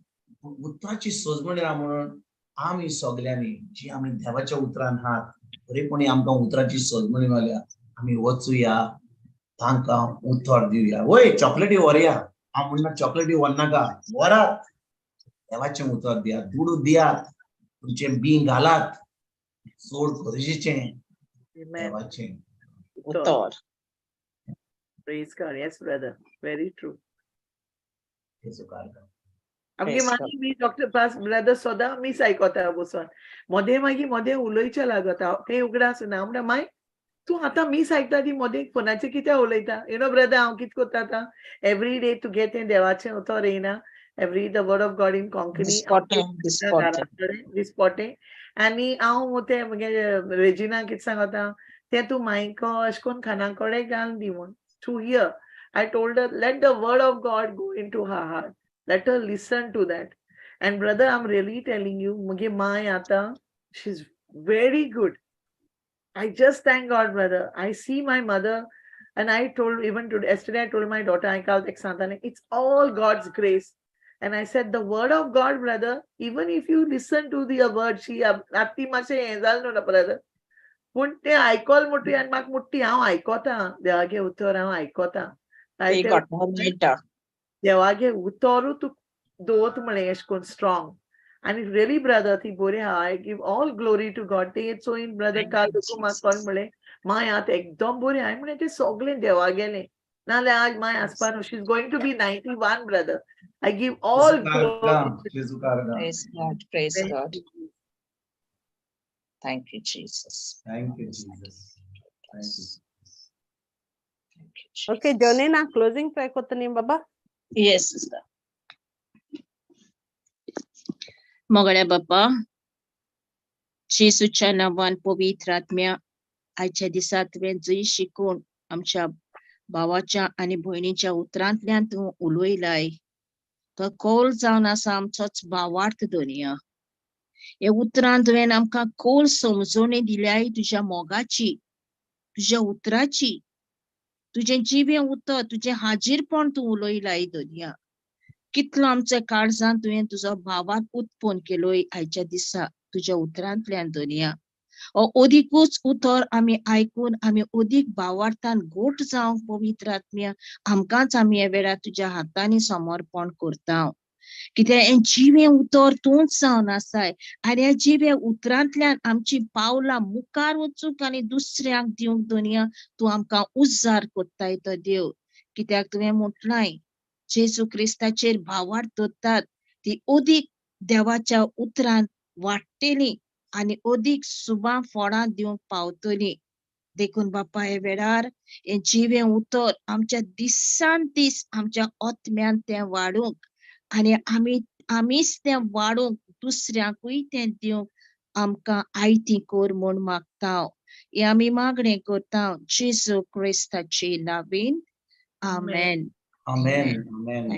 उतराची सजमणी ना म्हणून आमी सगळ्यांनी जी आमी देवाच्या उतरान आहात खरेपणी आमकां उतराची सजमणी मेळ्ळ्या आमी वचुया तांकां उतर दिवया वय चॉकलेटी व्हरया हांव म्हणना चॉकलेटी व्हरनाका व्हरात देवाचें उतर दियात दुडू दियात तुमचें बी घालात चड गरजेचें Amen. देवाचें Utor. Praise God. Yes, brother. Very true. हेचो कारण आमगे Praise मागी मी डॉक्टर पास ब्रदर सदां मीस आयकोता बसून मोदें उलोवचें लागता तें उगडां आसना हांव म्हणटा माय तूं आतां मीस आयकता ती मोदें फोनाचेर कित्याक उलयता यू नो ब्रदर हांव कितें करता आतां एवरी डे तुगे तें देवाचें उतर येयना every the word of God in Konkani दिसपोटे आनी हांव तें म्हगे रेजिना कितें सांगता तें तूं मायको अशें करून खाना कडेन घाल दी म्हूण to hear I told her let the word of God go into her heart let her listen to that. And brother, I'm really telling you, muge mai ata, she's very good. I just thank God, brother. I see my mother, and I told even today, yesterday, I told my daughter, I called Santana, it's all God's grace. And I said, the word of God, brother, even if you listen to the word, she ati mashe ezal no na brother. Pun te aikol mutti and mak mutti haw aikota. Deage uttor haw aikota. They got more later. देवागे उतोरू तू दोत म्हळे एश कोन strong आणि really brother ती बोरे I give all glory to God ते सो इन ब्रदर काल तू मास कोण म्हळे माय आत एकदम बोरे हाय म्हणे ते सगळे देवागेले नाले आज माय आसपान she is going to be 91 brother I give all glory Praise God. Praise God. Thank you, Jesus. Thank you Jesus thank you Thank you, Jesus. Okay, Jonina, closing prayer kotani baba. Yes, sister. मोगळ्या बाप्पा, जेसूच्या नावान पवित्र आत्म्या, आयच्या दिसा तुवें जय शिकून आमच्या भावाच्या आणि भयणीच्या उतरांतल्यान तूं उलयलाय. तो कौल जावन आसा आमचोच भावार्थ दोनिया. हे उतरांत तुवें आमकां खोल समजोवणी दिल्याय तुज्या मोगाची, तुज्या उतराची, तुजें जिवें उतर, तुजें हाजीरपण तूं उलयलाय दोनिया. कितलो आमच्या काळजांत तुवें तुजो भावाक उत्पन्न केलोय आयच्या दिसा तुज्या उतरांतल्यान दोनिया. ओदीकूच उतर आमी आयकून आमी ओदीक भावार्थान गोट जावं पवित्र आत्म्या आमकांच आमी ह्या वेळार तुज्या हातांनी समर्पण करता. कित्याक हें जिवें उतर तूंच जावन आसाय आनी ह्या जिवें उतरांतल्यान आमची पावलां मुखार वचूंक आनी दुसऱ्यांक दिवंक दोनिया तूं आमकां उज्जार कोत्ताय तो देव. कित्याक तुवें म्हटलाय जेजू क्रिस्ताचेर भावार्थ दवरतात ती ओदीक देवाच्या उतरांत वाडटली आनी ओदीक सुबां फळां दिवंक पावतली. देखून बाप्पा हे वेळार हे जिवें उतर आमच्या दिसान दीस आमच्या आत्म्यान तें वाडूंक आनी आमीच तें वाडूंक दुसऱ्यांकूय तें दिवंक आमकां आयती कर म्हूण मागता. हे आमी मागणें करता जेजू क्रिस्ताचे नांवान. आमेन. Amen. Amen.